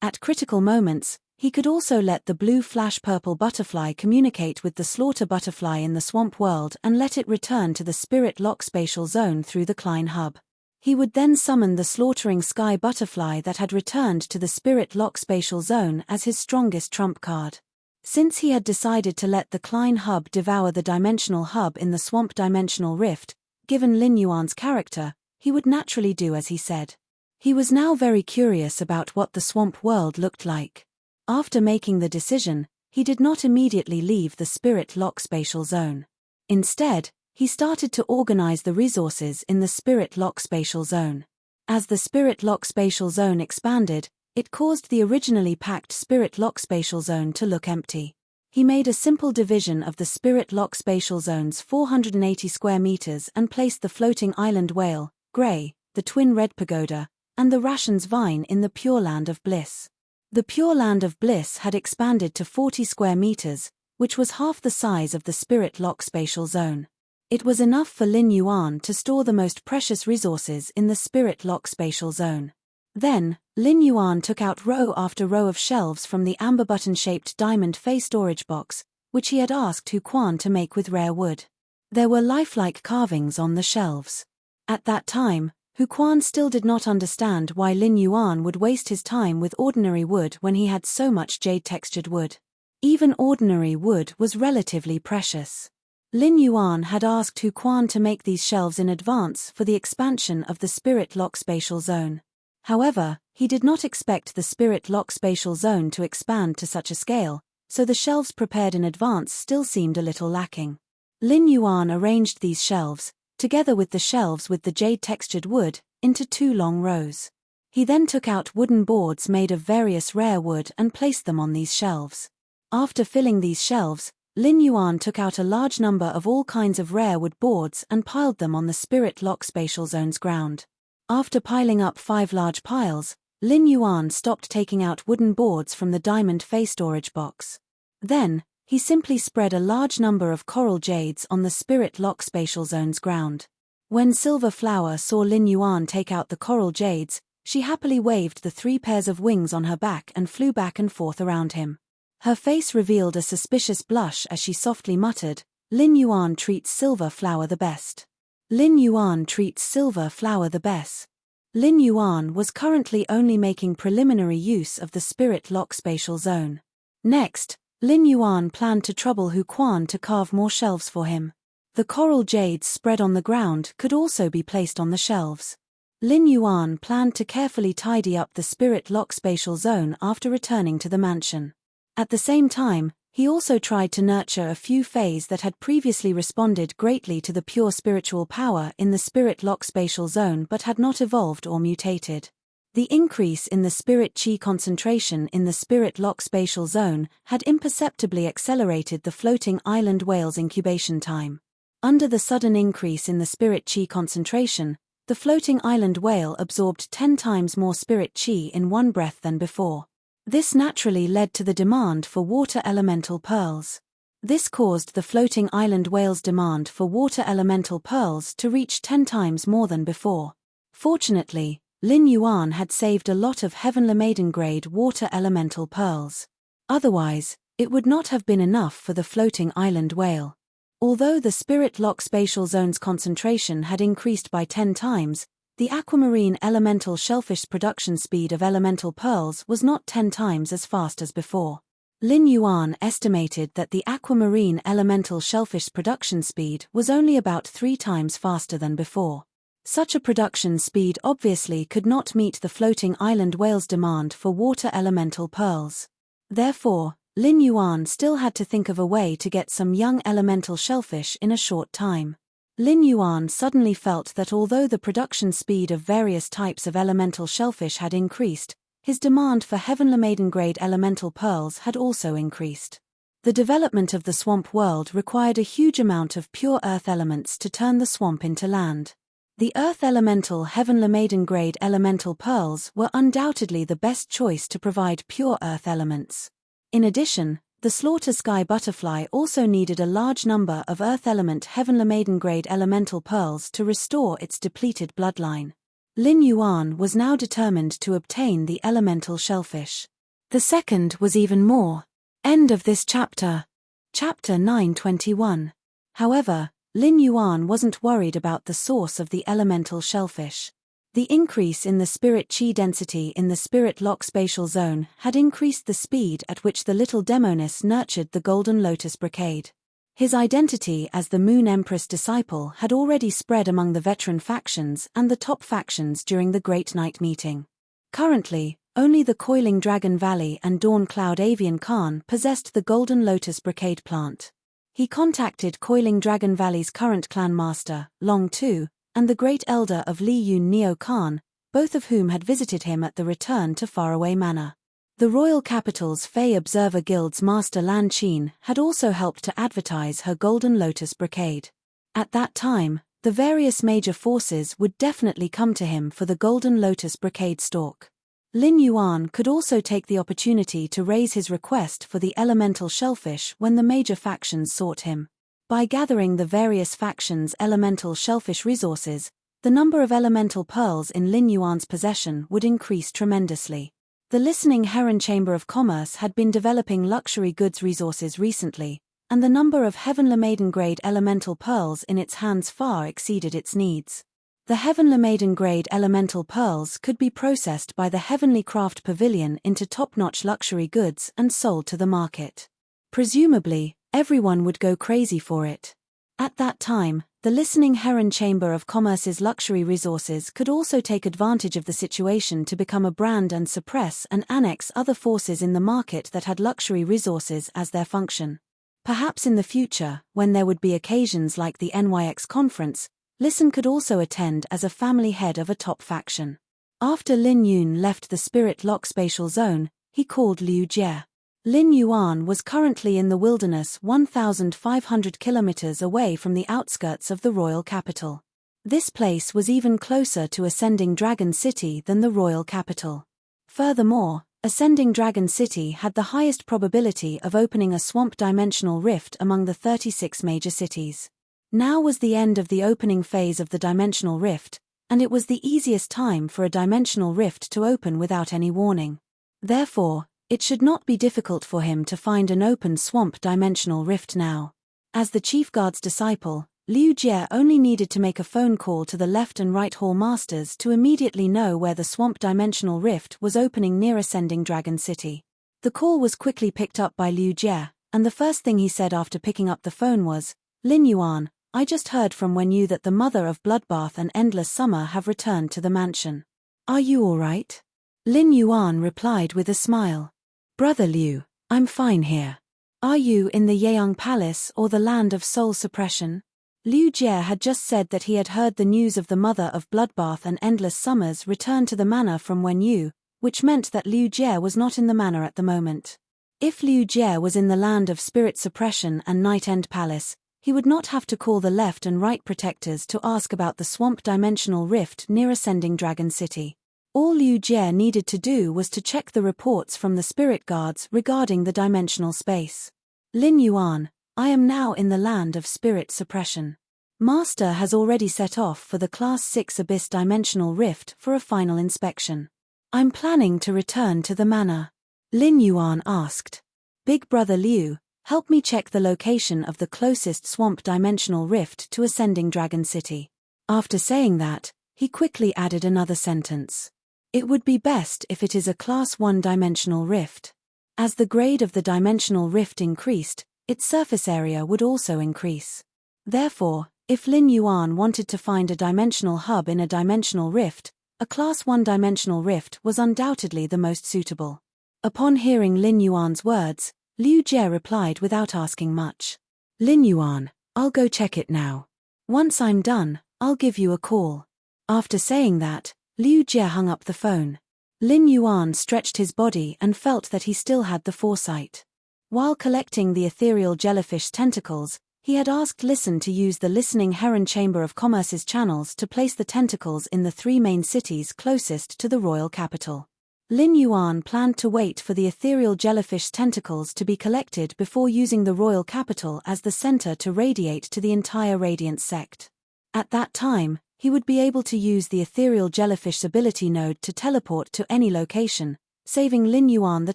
At critical moments, he could also let the blue flash purple butterfly communicate with the Slaughter butterfly in the swamp world and let it return to the Spirit Lock spatial zone through the Klein hub. He would then summon the slaughtering sky butterfly that had returned to the Spirit Lock spatial zone as his strongest trump card. Since he had decided to let the Klein hub devour the dimensional hub in the swamp dimensional rift, given Lin Yuan's character, he would naturally do as he said. He was now very curious about what the swamp world looked like. After making the decision, he did not immediately leave the Spirit Lock spatial zone. Instead, he started to organize the resources in the Spirit Lock spatial zone. As the Spirit Lock spatial zone expanded, it caused the originally packed Spirit Lock spatial zone to look empty. He made a simple division of the Spirit Lock spatial zone's 480 square meters and placed the floating island whale, Grey, the twin red pagoda, and the rations vine in the Pure Land of Bliss. The Pure Land of Bliss had expanded to 40 square meters, which was half the size of the Spirit Lock spatial zone. It was enough for Lin Yuan to store the most precious resources in the Spirit Lock spatial zone. Then, Lin Yuan took out row after row of shelves from the amber button-shaped diamond Fey storage box, which he had asked Hu Quan to make with rare wood. There were lifelike carvings on the shelves. At that time, Hu Quan still did not understand why Lin Yuan would waste his time with ordinary wood when he had so much jade-textured wood. Even ordinary wood was relatively precious. Lin Yuan had asked Hu Quan to make these shelves in advance for the expansion of the Spirit Lock spatial zone. However, he did not expect the Spirit Lock spatial zone to expand to such a scale, so the shelves prepared in advance still seemed a little lacking. Lin Yuan arranged these shelves, together with the shelves with the jade-textured wood, into 2 long rows. He then took out wooden boards made of various rare wood and placed them on these shelves. After filling these shelves, Lin Yuan took out a large number of all kinds of rare wood boards and piled them on the Spirit Lock spatial zone's ground. After piling up 5 large piles, Lin Yuan stopped taking out wooden boards from the diamond Fey storage box. Then, he simply spread a large number of coral jades on the Spirit Lock spatial zone's ground. When Silver Flower saw Lin Yuan take out the coral jades, she happily waved the 3 pairs of wings on her back and flew back and forth around him. Her face revealed a suspicious blush as she softly muttered, "Lin Yuan treats Silver Flower the best. Lin Yuan treats Silver Flower the best." Lin Yuan was currently only making preliminary use of the spirit lock spatial zone. Next, Lin Yuan planned to trouble Hu Quan to carve more shelves for him. The coral jades spread on the ground could also be placed on the shelves. Lin Yuan planned to carefully tidy up the spirit lock spatial zone after returning to the mansion. At the same time, he also tried to nurture a few fays that had previously responded greatly to the pure spiritual power in the spirit lock spatial zone but had not evolved or mutated. The increase in the spirit chi concentration in the spirit lock spatial zone had imperceptibly accelerated the floating island whale's incubation time. Under the sudden increase in the spirit chi concentration, the floating island whale absorbed 10 times more spirit chi in one breath than before. This naturally led to the demand for water elemental pearls. This caused the floating island whale's demand for water elemental pearls to reach 10 times more than before. Fortunately, Lin Yuan had saved a lot of Heavenly Maiden grade water elemental pearls. Otherwise, it would not have been enough for the floating island whale. Although the spirit lock spatial zone's concentration had increased by 10 times, the aquamarine elemental shellfish production speed of elemental pearls was not 10 times as fast as before. Lin Yuan estimated that the aquamarine elemental shellfish production speed was only about 3 times faster than before. Such a production speed obviously could not meet the floating island whale's demand for water elemental pearls. Therefore, Lin Yuan still had to think of a way to get some young elemental shellfish in a short time. Lin Yuan suddenly felt that although the production speed of various types of elemental shellfish had increased, his demand for Heavenly Maiden grade elemental pearls had also increased. The development of the swamp world required a huge amount of pure earth elements to turn the swamp into land. The earth elemental Heavenly Maiden grade elemental pearls were undoubtedly the best choice to provide pure earth elements. In addition, the slaughter sky butterfly also needed a large number of earth element Heavenly Maiden grade elemental pearls to restore its depleted bloodline. Lin Yuan was now determined to obtain the elemental shellfish. The second was even more. End of this chapter. Chapter 921. However, Lin Yuan wasn't worried about the source of the elemental shellfish. The increase in the spirit chi density in the spirit lock spatial zone had increased the speed at which the little demoness nurtured the golden lotus brocade. His identity as the Moon Empress disciple had already spread among the veteran factions and the top factions during the Great Night meeting. Currently, only the Coiling Dragon Valley and Dawn Cloud Avian Khan possessed the golden lotus brocade plant. He contacted Coiling Dragon Valley's current clan master, Long Tu, and the great elder of Li Yun Neo Khan, both of whom had visited him at the return to Faraway Manor. The royal capital's Fey Observer Guild's master Lan Qin had also helped to advertise her golden lotus brocade. At that time, the various major forces would definitely come to him for the golden lotus brocade stalk. Lin Yuan could also take the opportunity to raise his request for the elemental shellfish when the major factions sought him. By gathering the various factions' elemental shellfish resources, the number of elemental pearls in Lin Yuan's possession would increase tremendously. The Listening Heron Chamber of Commerce had been developing luxury goods resources recently, and the number of Heavenly Maiden grade elemental pearls in its hands far exceeded its needs. The Heavenly Maiden grade elemental pearls could be processed by the Heavenly Craft Pavilion into top-notch luxury goods and sold to the market. Presumably, everyone would go crazy for it. At that time, the Listening Heron Chamber of Commerce's luxury resources could also take advantage of the situation to become a brand and suppress and annex other forces in the market that had luxury resources as their function. Perhaps in the future, when there would be occasions like the NYX conference, Listen could also attend as a family head of a top faction. After Lin Yun left the Spirit Lock spatial zone, he called Liu Jie. Lin Yuan was currently in the wilderness 1,500 kilometers away from the outskirts of the royal capital. This place was even closer to Ascending Dragon City than the royal capital. Furthermore, Ascending Dragon City had the highest probability of opening a swamp dimensional rift among the 36 major cities. Now was the end of the opening phase of the dimensional rift, and it was the easiest time for a dimensional rift to open without any warning. Therefore, it should not be difficult for him to find an open swamp dimensional rift now. As the chief guard's disciple, Liu Jie only needed to make a phone call to the left and right hall masters to immediately know where the swamp dimensional rift was opening near Ascending Dragon City. The call was quickly picked up by Liu Jie, and the first thing he said after picking up the phone was, "Lin Yuan, I just heard from Wenyu that the mother of Bloodbath and Endless Summer have returned to the mansion. Are you all right?" Lin Yuan replied with a smile. "Brother Liu, I'm fine here. Are you in the Yeong Palace or the land of soul suppression?" Liu Jie had just said that he had heard the news of the mother of Bloodbath and Endless Summer's return to the manor from Wenyu, which meant that Liu Jie was not in the manor at the moment. If Liu Jie was in the land of spirit suppression and Night End Palace, he would not have to call the left and right protectors to ask about the swamp dimensional rift near Ascending Dragon City. All Liu Jie needed to do was to check the reports from the spirit guards regarding the dimensional space. "Lin Yuan, I am now in the land of spirit suppression. Master has already set off for the Class 6 Abyss Dimensional Rift for a final inspection. I'm planning to return to the manor." Lin Yuan asked. "Big Brother Liu, help me check the location of the closest swamp dimensional rift to Ascending Dragon City." After saying that, he quickly added another sentence. "It would be best if it is a Class 1 dimensional rift. As the grade of the dimensional rift increased, its surface area would also increase. Therefore, if Lin Yuan wanted to find a dimensional hub in a dimensional rift, a Class 1 dimensional rift was undoubtedly the most suitable." Upon hearing Lin Yuan's words, Liu Jie replied without asking much. "Lin Yuan, I'll go check it now. Once I'm done, I'll give you a call." After saying that, Liu Jie hung up the phone. Lin Yuan stretched his body and felt that he still had the foresight. While collecting the ethereal jellyfish tentacles, he had asked Listen to use the Listening Heron Chamber of Commerce's channels to place the tentacles in the 3 main cities closest to the royal capital. Lin Yuan planned to wait for the ethereal jellyfish tentacles to be collected before using the royal capital as the center to radiate to the entire Radiant sect. At that time, he would be able to use the ethereal jellyfish's ability node to teleport to any location, saving Lin Yuan the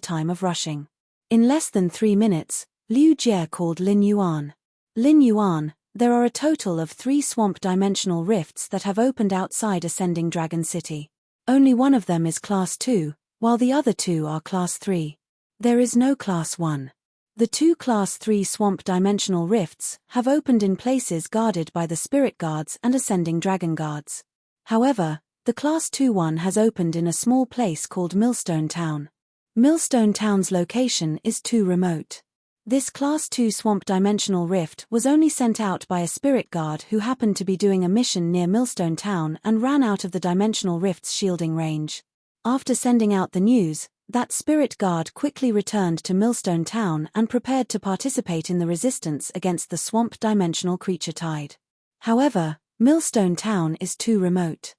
time of rushing. In less than 3 minutes, Liu Jie called Lin Yuan. "Lin Yuan, there are a total of 3 swamp dimensional rifts that have opened outside Ascending Dragon City. Only one of them is Class 2, while the other 2 are Class 3. There is no Class 1. The 2 Class 3 swamp dimensional rifts have opened in places guarded by the Spirit Guards and Ascending Dragon Guards. However, the Class 2 one has opened in a small place called Millstone Town. Millstone Town's location is too remote. This Class 2 swamp dimensional rift was only sent out by a spirit guard who happened to be doing a mission near Millstone Town and ran out of the dimensional rift's shielding range. After sending out the news, that spirit guard quickly returned to Millstone Town and prepared to participate in the resistance against the swamp dimensional creature tide. However, Millstone Town is too remote.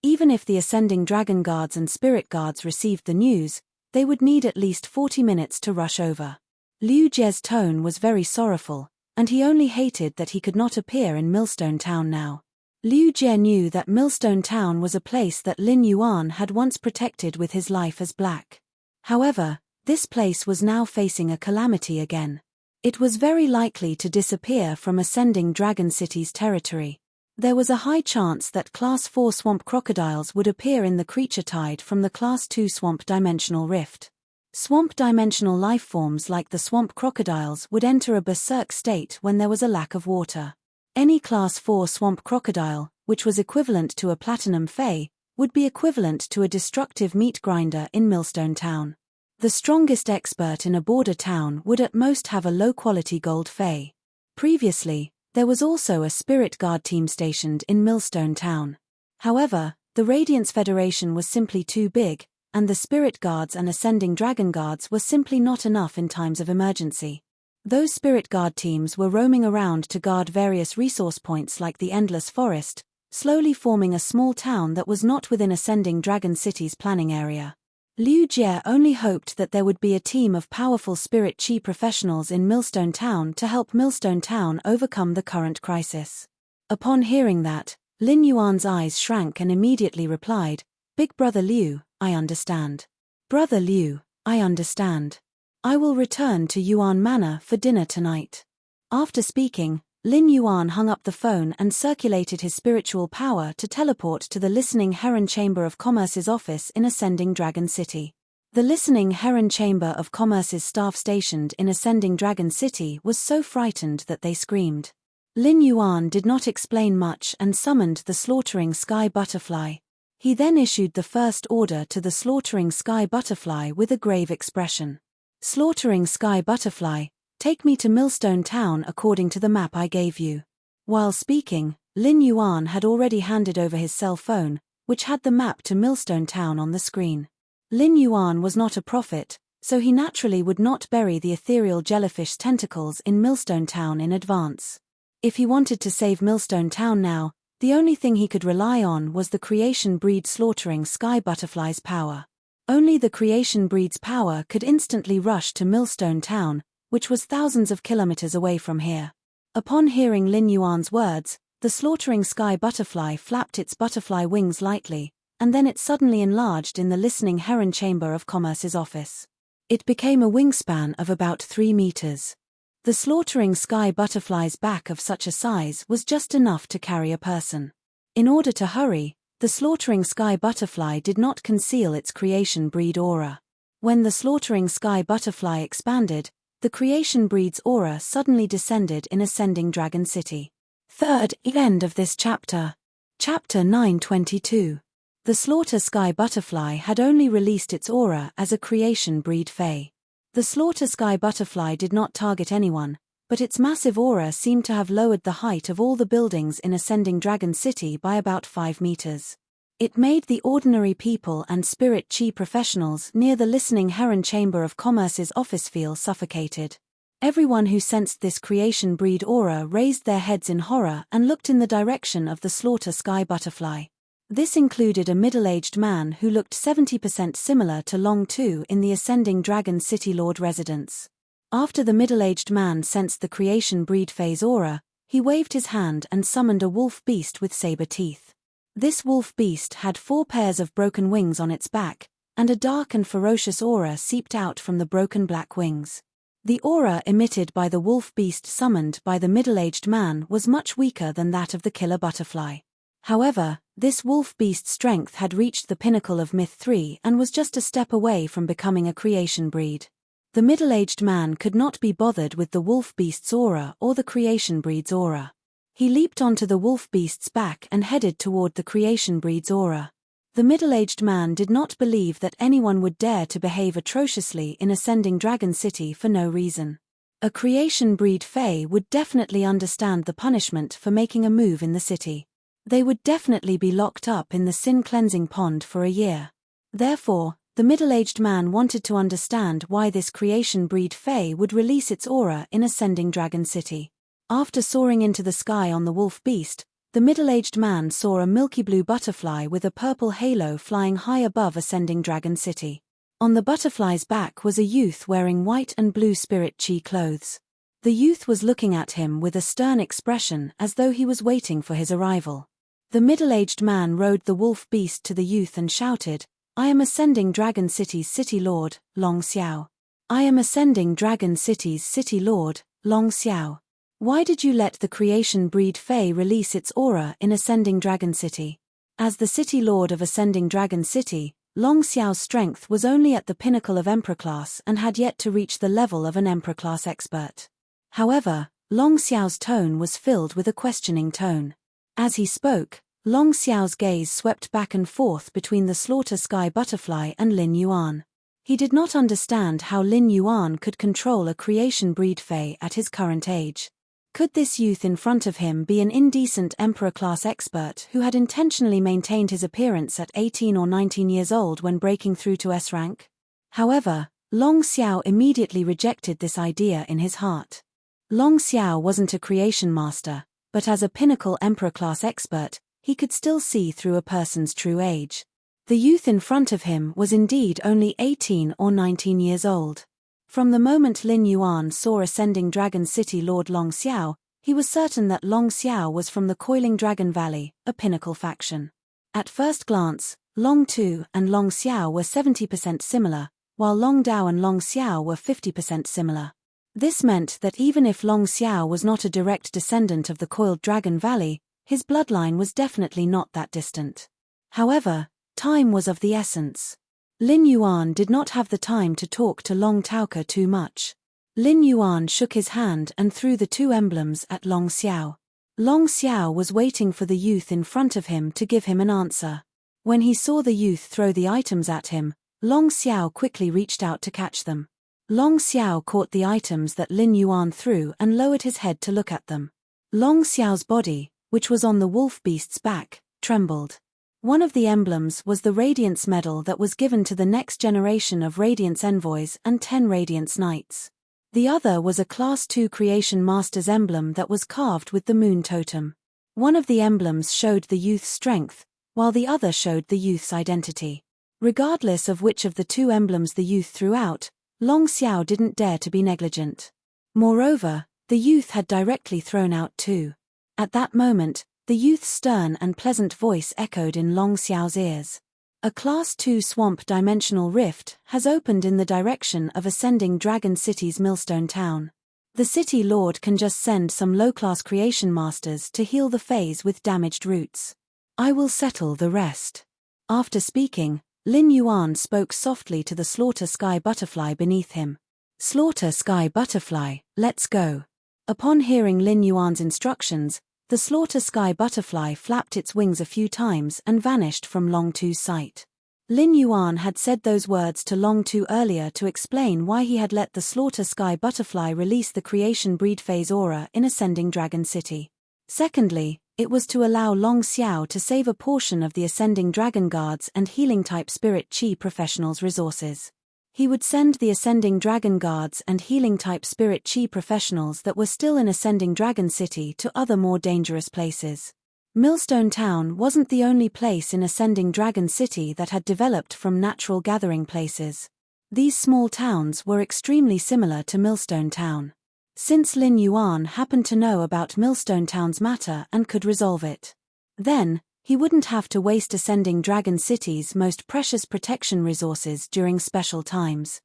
Even if the Ascending Dragon Guards and Spirit Guards received the news, they would need at least 40 minutes to rush over. Liu Jie's tone was very sorrowful, and he only hated that he could not appear in Millstone Town now. Liu Jie knew that Millstone Town was a place that Lin Yuan had once protected with his life as black. However, this place was now facing a calamity again. It was very likely to disappear from Ascending Dragon City's territory. There was a high chance that Class 4 swamp crocodiles would appear in the creature tide from the Class 2 swamp dimensional rift. Swamp dimensional lifeforms like the swamp crocodiles would enter a berserk state when there was a lack of water. Any Class 4 swamp crocodile, which was equivalent to a platinum fey, would be equivalent to a destructive meat grinder in Millstone Town. The strongest expert in a border town would at most have a low-quality gold fey. Previously, there was also a Spirit Guard team stationed in Millstone Town. However, the Radiance Federation was simply too big, and the Spirit Guards and Ascending Dragon Guards were simply not enough in times of emergency. Those Spirit Guard teams were roaming around to guard various resource points like the Endless Forest, slowly forming a small town that was not within Ascending Dragon City's planning area. Liu Jie only hoped that there would be a team of powerful spirit chi professionals in Millstone Town to help Millstone Town overcome the current crisis. Upon hearing that, Lin Yuan's eyes shrank and immediately replied, "Big Brother Liu, I understand. Brother Liu, I understand. I will return to Yuan Manor for dinner tonight." After speaking, Lin Yuan hung up the phone and circulated his spiritual power to teleport to the Listening Heron Chamber of Commerce's office in Ascending Dragon City. The Listening Heron Chamber of Commerce's staff stationed in Ascending Dragon City was so frightened that they screamed. Lin Yuan did not explain much and summoned the Slaughtering Sky Butterfly. He then issued the first order to the Slaughtering Sky Butterfly with a grave expression. "Slaughtering Sky Butterfly, take me to Millstone Town according to the map I gave you." While speaking, Lin Yuan had already handed over his cell phone, which had the map to Millstone Town on the screen. Lin Yuan was not a prophet, so he naturally would not bury the ethereal jellyfish tentacles in Millstone Town in advance. If he wanted to save Millstone Town now, the only thing he could rely on was the creation breed Slaughtering Sky Butterfly's power. Only the creation breed's power could instantly rush to Millstone Town, which was thousands of kilometers away from here. Upon hearing Lin Yuan's words, the Slaughtering Sky Butterfly flapped its butterfly wings lightly, and then it suddenly enlarged in the Listening Heron Chamber of Commerce's office. It became a wingspan of about 3 meters. The Slaughtering Sky Butterfly's back of such a size was just enough to carry a person. In order to hurry, the Slaughtering Sky Butterfly did not conceal its creation breed aura. When the Slaughtering Sky Butterfly expanded, the creation breed's aura suddenly descended in Ascending Dragon City. Third, end of this chapter. Chapter 922. The Slaughter Sky Butterfly had only released its aura as a creation breed Fae. The Slaughter Sky Butterfly did not target anyone, but its massive aura seemed to have lowered the height of all the buildings in Ascending Dragon City by about 5 meters. It made the ordinary people and spirit chi professionals near the Listening Heron Chamber of Commerce's office feel suffocated. Everyone who sensed this creation breed aura raised their heads in horror and looked in the direction of the Slaughter Sky Butterfly. This included a middle-aged man who looked 70% similar to Long Tu in the Ascending Dragon City Lord residence. After the middle-aged man sensed the creation breed phase aura, he waved his hand and summoned a wolf beast with saber teeth. This wolf beast had 4 pairs of broken wings on its back, and a dark and ferocious aura seeped out from the broken black wings. The aura emitted by the wolf beast summoned by the middle-aged man was much weaker than that of the killer butterfly. However, this wolf beast's strength had reached the pinnacle of Myth 3 and was just a step away from becoming a creation breed. The middle-aged man could not be bothered with the wolf beast's aura or the creation breed's aura. He leaped onto the wolf beast's back and headed toward the creation breed's aura. The middle-aged man did not believe that anyone would dare to behave atrociously in Ascending Dragon City for no reason. A creation breed Fae would definitely understand the punishment for making a move in the city. They would definitely be locked up in the sin-cleansing pond for a year. Therefore, the middle-aged man wanted to understand why this creation breed Fae would release its aura in Ascending Dragon City. After soaring into the sky on the wolf beast, the middle-aged man saw a milky blue butterfly with a purple halo flying high above Ascending Dragon City. On the butterfly's back was a youth wearing white and blue spirit chi clothes. The youth was looking at him with a stern expression as though he was waiting for his arrival. The middle-aged man rode the wolf beast to the youth and shouted, "I am Ascending Dragon City's City Lord, Long Xiao. I am Ascending Dragon City's City Lord, Long Xiao. Why did you let the creation breed Fae release its aura in Ascending Dragon City?" As the City Lord of Ascending Dragon City, Long Xiao's strength was only at the pinnacle of Emperor class and had yet to reach the level of an Emperor class expert. However, Long Xiao's tone was filled with a questioning tone. As he spoke, Long Xiao's gaze swept back and forth between the Slaughter Sky Butterfly and Lin Yuan. He did not understand how Lin Yuan could control a creation breed Fae at his current age. Could this youth in front of him be an indecent Emperor-class expert who had intentionally maintained his appearance at 18 or 19 years old when breaking through to S rank? However, Long Xiao immediately rejected this idea in his heart. Long Xiao wasn't a creation master, but as a pinnacle Emperor-class expert, he could still see through a person's true age. The youth in front of him was indeed only 18 or 19 years old. From the moment Lin Yuan saw Ascending Dragon City Lord Long Xiao, he was certain that Long Xiao was from the Coiling Dragon Valley, a pinnacle faction. At first glance, Long Tu and Long Xiao were 70% similar, while Long Dao and Long Xiao were 50% similar. This meant that even if Long Xiao was not a direct descendant of the Coiled Dragon Valley, his bloodline was definitely not that distant. However, time was of the essence. Lin Yuan did not have the time to talk to Long Taoke too much. Lin Yuan shook his hand and threw the two emblems at Long Xiao. Long Xiao was waiting for the youth in front of him to give him an answer. When he saw the youth throw the items at him, Long Xiao quickly reached out to catch them. Long Xiao caught the items that Lin Yuan threw and lowered his head to look at them. Long Xiao's body, which was on the wolf beast's back, trembled. One of the emblems was the Radiance Medal that was given to the next generation of Radiance Envoys and 10 Radiance Knights. The other was a Class 2 Creation Master's emblem that was carved with the Moon Totem. One of the emblems showed the youth's strength, while the other showed the youth's identity. Regardless of which of the two emblems the youth threw out, Long Xiao didn't dare to be negligent. Moreover, the youth had directly thrown out two. At that moment, the youth's stern and pleasant voice echoed in Long Xiao's ears. A Class 2 Swamp Dimensional Rift has opened in the direction of Ascending Dragon City's Millstone Town. The City Lord can just send some low-class creation masters to heal the phase with damaged roots. I will settle the rest. After speaking, Lin Yuan spoke softly to the Slaughter Sky Butterfly beneath him. Slaughter Sky Butterfly, let's go. Upon hearing Lin Yuan's instructions, the Slaughter Sky Butterfly flapped its wings a few times and vanished from Long Tu's sight. Lin Yuan had said those words to Long Tu earlier to explain why he had let the Slaughter Sky Butterfly release the creation breed phase aura in Ascending Dragon City. Secondly, it was to allow Long Xiao to save a portion of the Ascending Dragon Guards and Healing-type Spirit Chi professionals' resources. He would send the Ascending Dragon Guards and Healing-type Spirit Chi professionals that were still in Ascending Dragon City to other more dangerous places. Millstone Town wasn't the only place in Ascending Dragon City that had developed from natural gathering places. These small towns were extremely similar to Millstone Town. Since Lin Yuan happened to know about Millstone Town's matter and could resolve it, then he wouldn't have to waste Ascending Dragon City's most precious protection resources during special times.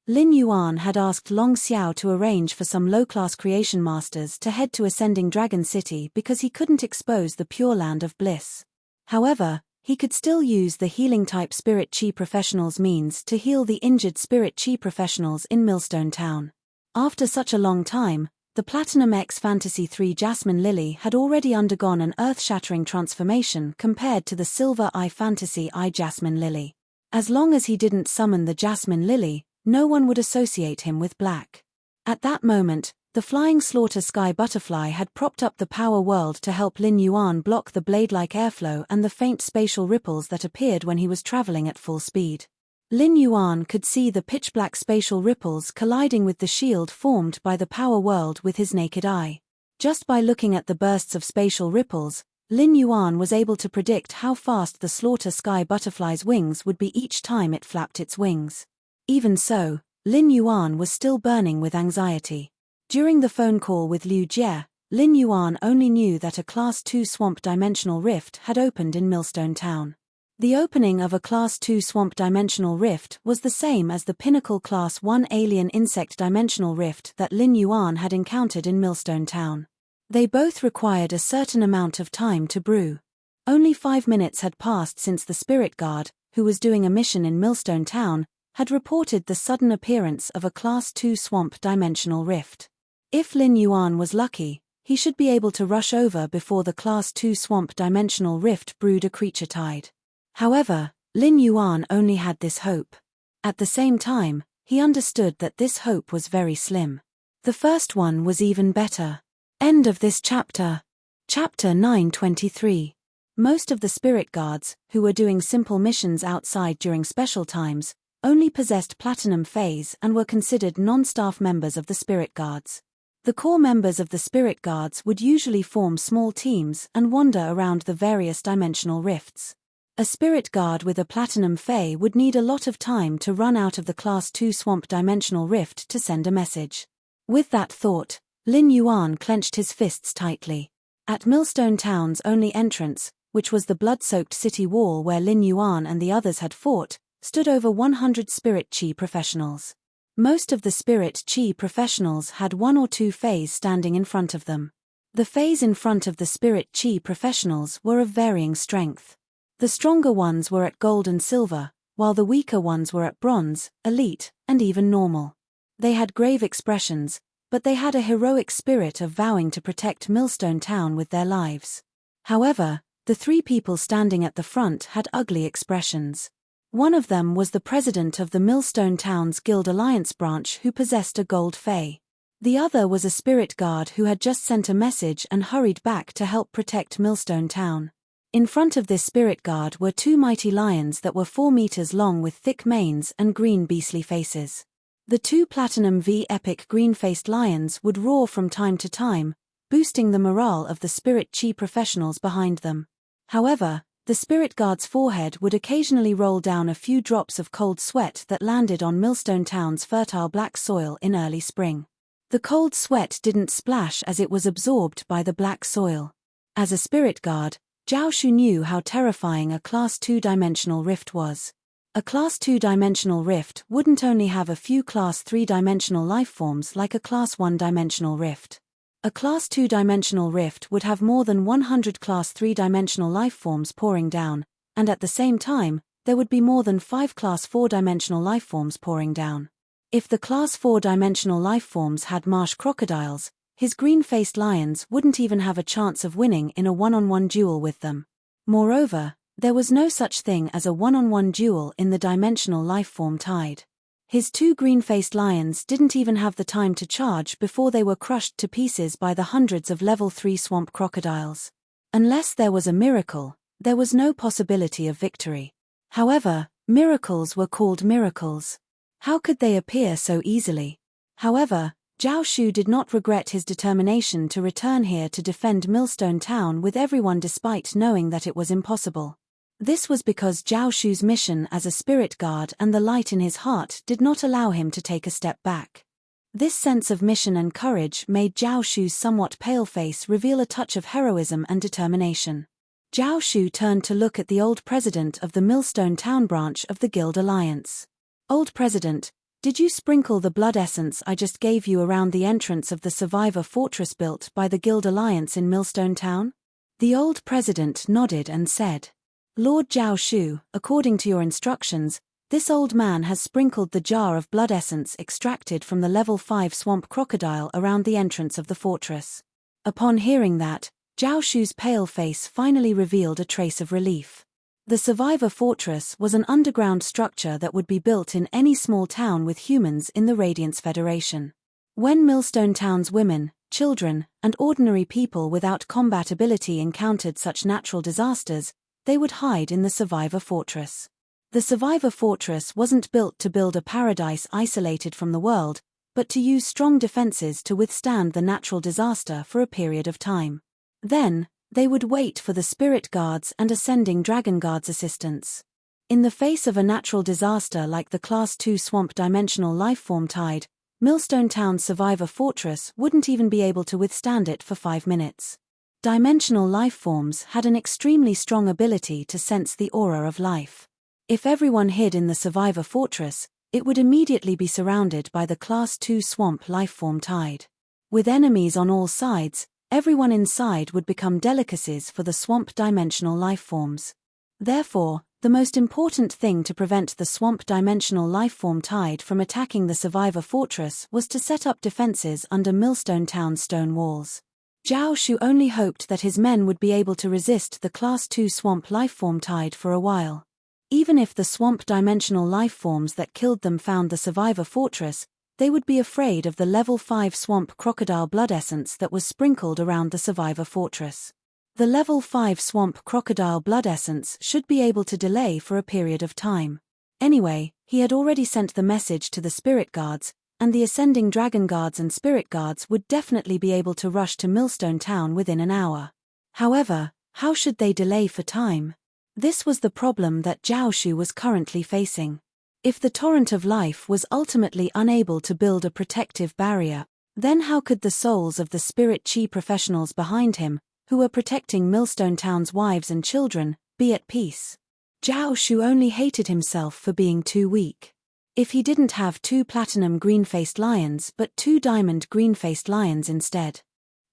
Lin Yuan had asked Long Xiao to arrange for some low-class creation masters to head to Ascending Dragon City because he couldn't expose the Pure Land of Bliss. However, he could still use the healing-type Spirit Chi professionals' means to heal the injured Spirit Chi professionals in Millstone Town. After such a long time, the Platinum X Fantasy 3 Jasmine Lily had already undergone an earth-shattering transformation compared to the Silver Eye Fantasy I Jasmine Lily. As long as he didn't summon the Jasmine Lily, no one would associate him with black. At that moment, the Flying Slaughter Sky Butterfly had propped up the power world to help Lin Yuan block the blade-like airflow and the faint spatial ripples that appeared when he was traveling at full speed. Lin Yuan could see the pitch-black spatial ripples colliding with the shield formed by the power world with his naked eye. Just by looking at the bursts of spatial ripples, Lin Yuan was able to predict how fast the Slaughter Sky Butterfly's wings would be each time it flapped its wings. Even so, Lin Yuan was still burning with anxiety. During the phone call with Liu Jie, Lin Yuan only knew that a Class 2 Swamp Dimensional Rift had opened in Millstone Town. The opening of a Class 2 Swamp Dimensional Rift was the same as the pinnacle Class 1 Alien Insect Dimensional Rift that Lin Yuan had encountered in Millstone Town. They both required a certain amount of time to brew. Only 5 minutes had passed since the Spirit Guard, who was doing a mission in Millstone Town, had reported the sudden appearance of a Class 2 Swamp Dimensional Rift. If Lin Yuan was lucky, he should be able to rush over before the Class 2 Swamp Dimensional Rift brewed a creature tide. However, Lin Yuan only had this hope. At the same time, he understood that this hope was very slim. The first one was even better. End of this chapter. Chapter 923. Most of the Spirit Guards, who were doing simple missions outside during special times, only possessed Platinum Phase and were considered non-staff members of the Spirit Guards. The core members of the Spirit Guards would usually form small teams and wander around the various dimensional rifts. A spirit guard with a platinum Fey would need a lot of time to run out of the Class 2 swamp dimensional rift to send a message. With that thought, Lin Yuan clenched his fists tightly. At Millstone Town's only entrance, which was the blood-soaked city wall where Lin Yuan and the others had fought, stood over 100 spirit chi professionals. Most of the spirit chi professionals had one or two Fays standing in front of them. The Fays in front of the spirit chi professionals were of varying strength. The stronger ones were at gold and silver, while the weaker ones were at bronze, elite, and even normal. They had grave expressions, but they had a heroic spirit of vowing to protect Millstone Town with their lives. However, the three people standing at the front had ugly expressions. One of them was the president of the Millstone Town's Guild Alliance branch who possessed a gold Fey. The other was a spirit guard who had just sent a message and hurried back to help protect Millstone Town. In front of this spirit guard were two mighty lions that were 4 meters long with thick manes and green beastly faces. The two Platinum V epic green-faced lions would roar from time to time, boosting the morale of the spirit chi professionals behind them. However, the spirit guard's forehead would occasionally roll down a few drops of cold sweat that landed on Millstone Town's fertile black soil in early spring. The cold sweat didn't splash as it was absorbed by the black soil. As a spirit guard, Zhao Shu knew how terrifying a Class 2 dimensional rift was. A Class 2 dimensional rift wouldn't only have a few Class 3 dimensional lifeforms like a Class 1 dimensional rift. A Class 2 dimensional rift would have more than 100 Class 3 dimensional lifeforms pouring down, and at the same time, there would be more than 5 Class 4 dimensional lifeforms pouring down. If the Class 4 dimensional lifeforms had marsh crocodiles, his green-faced lions wouldn't even have a chance of winning in a one-on-one duel with them. Moreover, there was no such thing as a one-on-one duel in the dimensional lifeform tide. His two green-faced lions didn't even have the time to charge before they were crushed to pieces by the hundreds of level 3 swamp crocodiles. Unless there was a miracle, there was no possibility of victory. However, miracles were called miracles. How could they appear so easily? However, Zhao Shu did not regret his determination to return here to defend Millstone Town with everyone despite knowing that it was impossible. This was because Zhao Shu's mission as a spirit guard and the light in his heart did not allow him to take a step back. This sense of mission and courage made Zhao Shu's somewhat pale face reveal a touch of heroism and determination. Zhao Shu turned to look at the old president of the Millstone Town branch of the Guild Alliance. "Old President, did you sprinkle the blood essence I just gave you around the entrance of the survivor fortress built by the Guild Alliance in Millstone Town?" The old president nodded and said, "Lord Zhao Shu, according to your instructions, this old man has sprinkled the jar of blood essence extracted from the level 5 swamp crocodile around the entrance of the fortress." Upon hearing that, Zhao Shu's pale face finally revealed a trace of relief. The survivor fortress was an underground structure that would be built in any small town with humans in the Radiance Federation. When Millstone Town's women, children, and ordinary people without combat ability encountered such natural disasters, they would hide in the survivor fortress. The survivor fortress wasn't built to build a paradise isolated from the world, but to use strong defenses to withstand the natural disaster for a period of time. Then, they would wait for the spirit guards and ascending dragon guards' assistance. In the face of a natural disaster like the Class 2 swamp dimensional lifeform tide, Millstone Town's survivor fortress wouldn't even be able to withstand it for 5 minutes. Dimensional lifeforms had an extremely strong ability to sense the aura of life. If everyone hid in the survivor fortress, it would immediately be surrounded by the Class 2 swamp lifeform tide. With enemies on all sides, everyone inside would become delicacies for the swamp dimensional lifeforms. Therefore, the most important thing to prevent the swamp dimensional lifeform tide from attacking the survivor fortress was to set up defenses under Millstone Town's stone walls. Zhao Shu only hoped that his men would be able to resist the Class 2 swamp lifeform tide for a while. Even if the swamp dimensional lifeforms that killed them found the survivor fortress, they would be afraid of the level 5 swamp crocodile blood essence that was sprinkled around the survivor fortress. The level 5 swamp crocodile blood essence should be able to delay for a period of time. Anyway, he had already sent the message to the spirit guards, and the ascending dragon guards and spirit guards would definitely be able to rush to Millstone Town within an hour. However, how should they delay for time? This was the problem that Zhao Shu was currently facing. If the torrent of life was ultimately unable to build a protective barrier, then how could the souls of the spirit chi professionals behind him, who were protecting Millstone Town's wives and children, be at peace? Zhao Shu only hated himself for being too weak. If he didn't have 2 platinum green-faced lions but 2 diamond green-faced lions instead.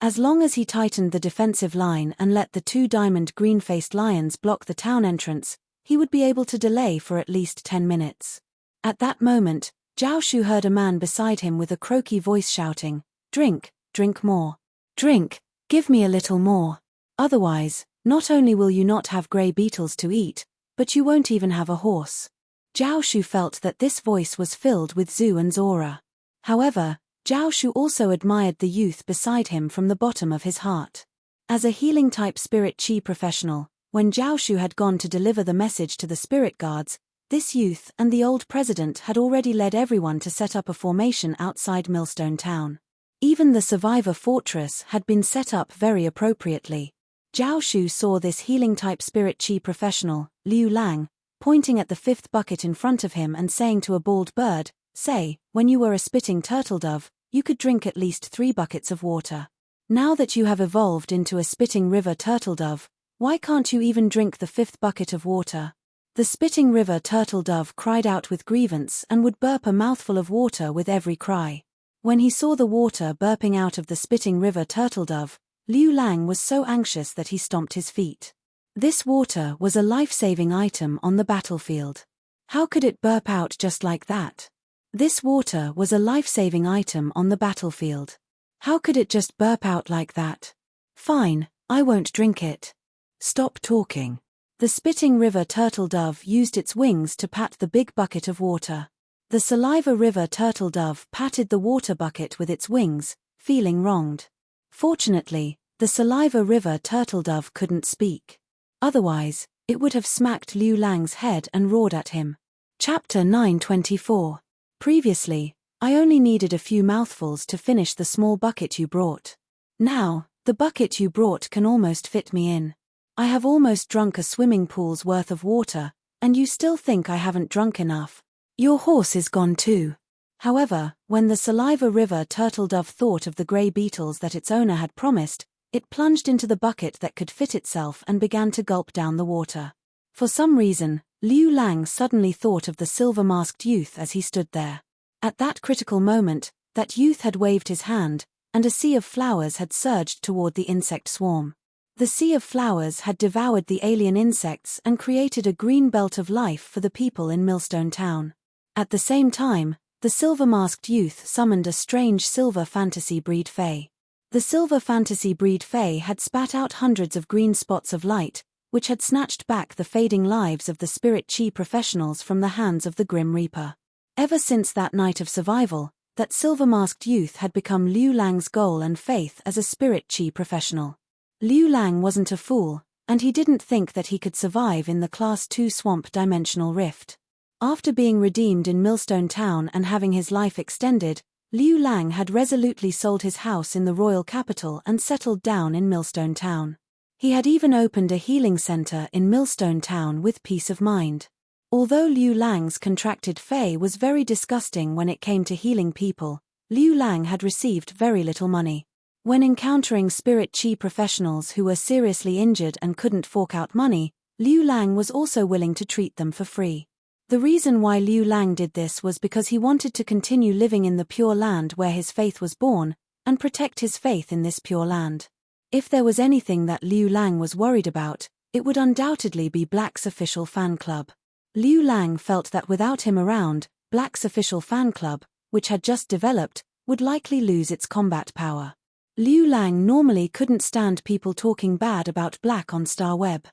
As long as he tightened the defensive line and let the 2 diamond green-faced lions block the town entrance, he would be able to delay for at least 10 minutes. At that moment, Zhao Shu heard a man beside him with a croaky voice shouting, "Drink, drink more. Drink, give me a little more. Otherwise, not only will you not have grey beetles to eat, but you won't even have a horse." Zhao Shu felt that this voice was filled with Zhu and aura. However, Zhao Shu also admired the youth beside him from the bottom of his heart. As a healing-type spirit chi professional, when Zhao Shu had gone to deliver the message to the spirit guards, this youth and the old president had already led everyone to set up a formation outside Millstone Town. Even the survivor fortress had been set up very appropriately. Zhao Shu saw this healing-type spirit chi professional, Liu Lang, pointing at the 5th bucket in front of him and saying to a bald bird, "Say, when you were a spitting turtle dove, you could drink at least 3 buckets of water. Now that you have evolved into a spitting river turtle dove, why can't you even drink the 5th bucket of water?" The spitting river turtle dove cried out with grievance and would burp a mouthful of water with every cry. When he saw the water burping out of the spitting river turtle dove, Liu Lang was so anxious that he stomped his feet. This water was a life-saving item on the battlefield. How could it burp out just like that? This water was a life-saving item on the battlefield. How could it just burp out like that? Fine, I won't drink it. Stop talking. The spitting river turtle dove used its wings to pat the big bucket of water. The saliva river turtle dove patted the water bucket with its wings, feeling wronged. Fortunately, the saliva river turtle dove couldn't speak. Otherwise, it would have smacked Liu Lang's head and roared at him. Chapter 924. Previously, I only needed a few mouthfuls to finish the small bucket you brought. Now, the bucket you brought can almost fit me in. I have almost drunk a swimming pool's worth of water, and you still think I haven't drunk enough. Your horse is gone too. However, when the saliva river turtle dove thought of the grey beetles that its owner had promised, it plunged into the bucket that could fit itself and began to gulp down the water. For some reason, Liu Lang suddenly thought of the silver-masked youth as he stood there. At that critical moment, that youth had waved his hand, and a sea of flowers had surged toward the insect swarm. The sea of flowers had devoured the alien insects and created a green belt of life for the people in Millstone Town. At the same time, the silver-masked youth summoned a strange silver fantasy breed fae. The silver fantasy breed fae had spat out hundreds of green spots of light, which had snatched back the fading lives of the spirit chi professionals from the hands of the Grim Reaper. Ever since that night of survival, that silver-masked youth had become Liu Lang's goal and faith as a spirit chi professional. Liu Lang wasn't a fool, and he didn't think that he could survive in the Class 2 swamp dimensional rift. After being redeemed in Millstone Town and having his life extended, Liu Lang had resolutely sold his house in the royal capital and settled down in Millstone Town. He had even opened a healing center in Millstone Town with peace of mind. Although Liu Lang's contracted fae was very disgusting when it came to healing people, Liu Lang had received very little money. When encountering spirit chi professionals who were seriously injured and couldn't fork out money, Liu Lang was also willing to treat them for free. The reason why Liu Lang did this was because he wanted to continue living in the Pure Land where his faith was born, and protect his faith in this Pure Land. If there was anything that Liu Lang was worried about, it would undoubtedly be Black's official fan club. Liu Lang felt that without him around, Black's official fan club, which had just developed, would likely lose its combat power. Liu Lang normally couldn't stand people talking bad about Black on StarWeb.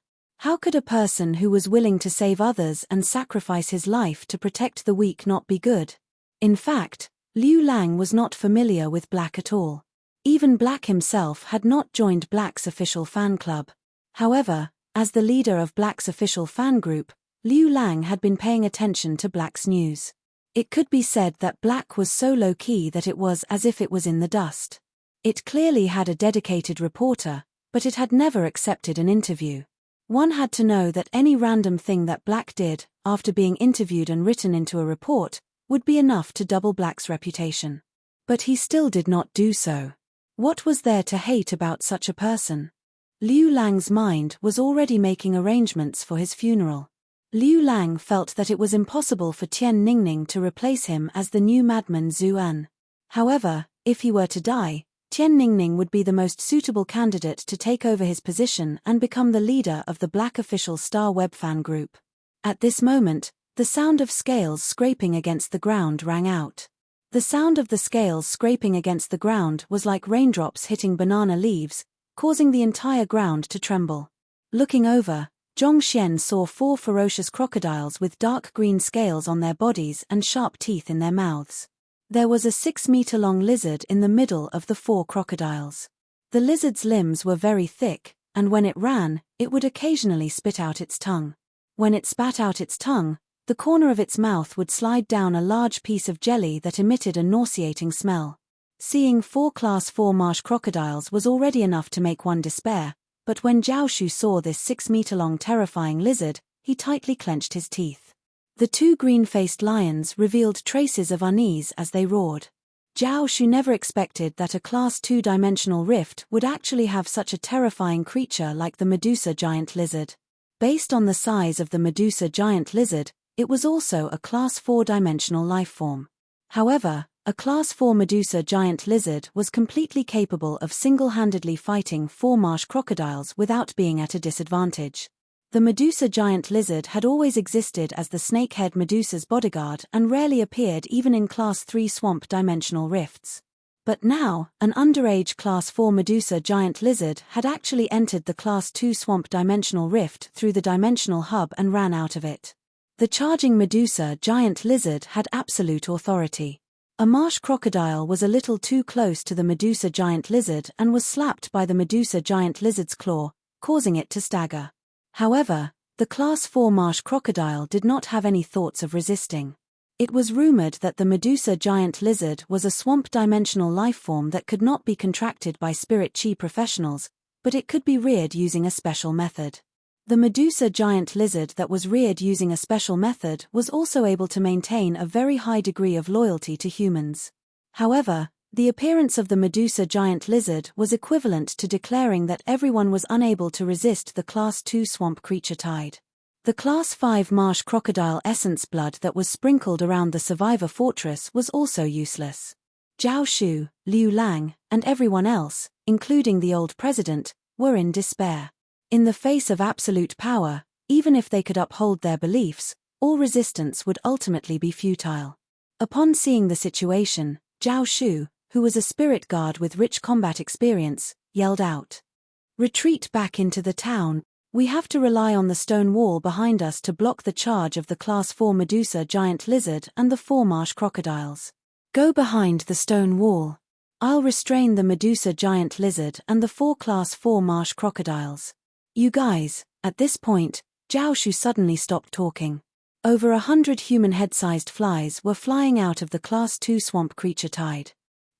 How could a person who was willing to save others and sacrifice his life to protect the weak not be good? In fact, Liu Lang was not familiar with Black at all. Even Black himself had not joined Black's official fan club. However, as the leader of Black's official fan group, Liu Lang had been paying attention to Black's news. It could be said that Black was so low-key that it was as if it was in the dust. It clearly had a dedicated reporter, but it had never accepted an interview. One had to know that any random thing that Black did, after being interviewed and written into a report, would be enough to double Black's reputation. But he still did not do so. What was there to hate about such a person? Liu Lang's mind was already making arrangements for his funeral. Liu Lang felt that it was impossible for Tian Ningning to replace him as the new madman Zhu An. However, if he were to die, Tian Ningning would be the most suitable candidate to take over his position and become the leader of the Black official Star Web fan group. At this moment, the sound of scales scraping against the ground rang out. The sound of the scales scraping against the ground was like raindrops hitting banana leaves, causing the entire ground to tremble. Looking over, Zhong Xian saw 4 ferocious crocodiles with dark green scales on their bodies and sharp teeth in their mouths. There was a 6-meter-long lizard in the middle of the 4 crocodiles. The lizard's limbs were very thick, and when it ran, it would occasionally spit out its tongue. When it spat out its tongue, the corner of its mouth would slide down a large piece of jelly that emitted a nauseating smell. Seeing 4 Class 4 marsh crocodiles was already enough to make one despair, but when Zhao Shu saw this 6-meter-long terrifying lizard, he tightly clenched his teeth. The 2 green-faced lions revealed traces of unease as they roared. Zhao Shu never expected that a Class 2 dimensional rift would actually have such a terrifying creature like the Medusa giant lizard. Based on the size of the Medusa giant lizard, it was also a Class 4 dimensional lifeform. However, a Class 4 Medusa giant lizard was completely capable of single-handedly fighting 4 marsh crocodiles without being at a disadvantage. The Medusa giant lizard had always existed as the snakehead Medusa's bodyguard and rarely appeared even in Class 3 swamp dimensional rifts. But now, an underage Class 4 Medusa giant lizard had actually entered the Class 2 swamp dimensional rift through the dimensional hub and ran out of it. The charging Medusa giant lizard had absolute authority. A marsh crocodile was a little too close to the Medusa giant lizard and was slapped by the Medusa giant lizard's claw, causing it to stagger. However, the Class 4 marsh crocodile did not have any thoughts of resisting. It was rumored that the Medusa giant lizard was a swamp dimensional lifeform that could not be contracted by spirit chi professionals, but it could be reared using a special method. The Medusa giant lizard that was reared using a special method was also able to maintain a very high degree of loyalty to humans. However, the appearance of the Medusa giant lizard was equivalent to declaring that everyone was unable to resist the Class 2 swamp creature tide. The Class 5 marsh crocodile essence blood that was sprinkled around the survivor fortress was also useless. Zhao Shu, Liu Lang, and everyone else, including the old president, were in despair. In the face of absolute power, even if they could uphold their beliefs, all resistance would ultimately be futile. Upon seeing the situation, Zhao Shu, who was a spirit guard with rich combat experience, yelled out, "Retreat back into the town. We have to rely on the stone wall behind us to block the charge of the Class 4 Medusa giant lizard and the 4 marsh crocodiles. Go behind the stone wall. I'll restrain the Medusa giant lizard and the 4 Class 4 marsh crocodiles. You guys." At this point, Zhao Shu suddenly stopped talking. Over 100 human head-sized flies were flying out of the Class 2 swamp creature tide.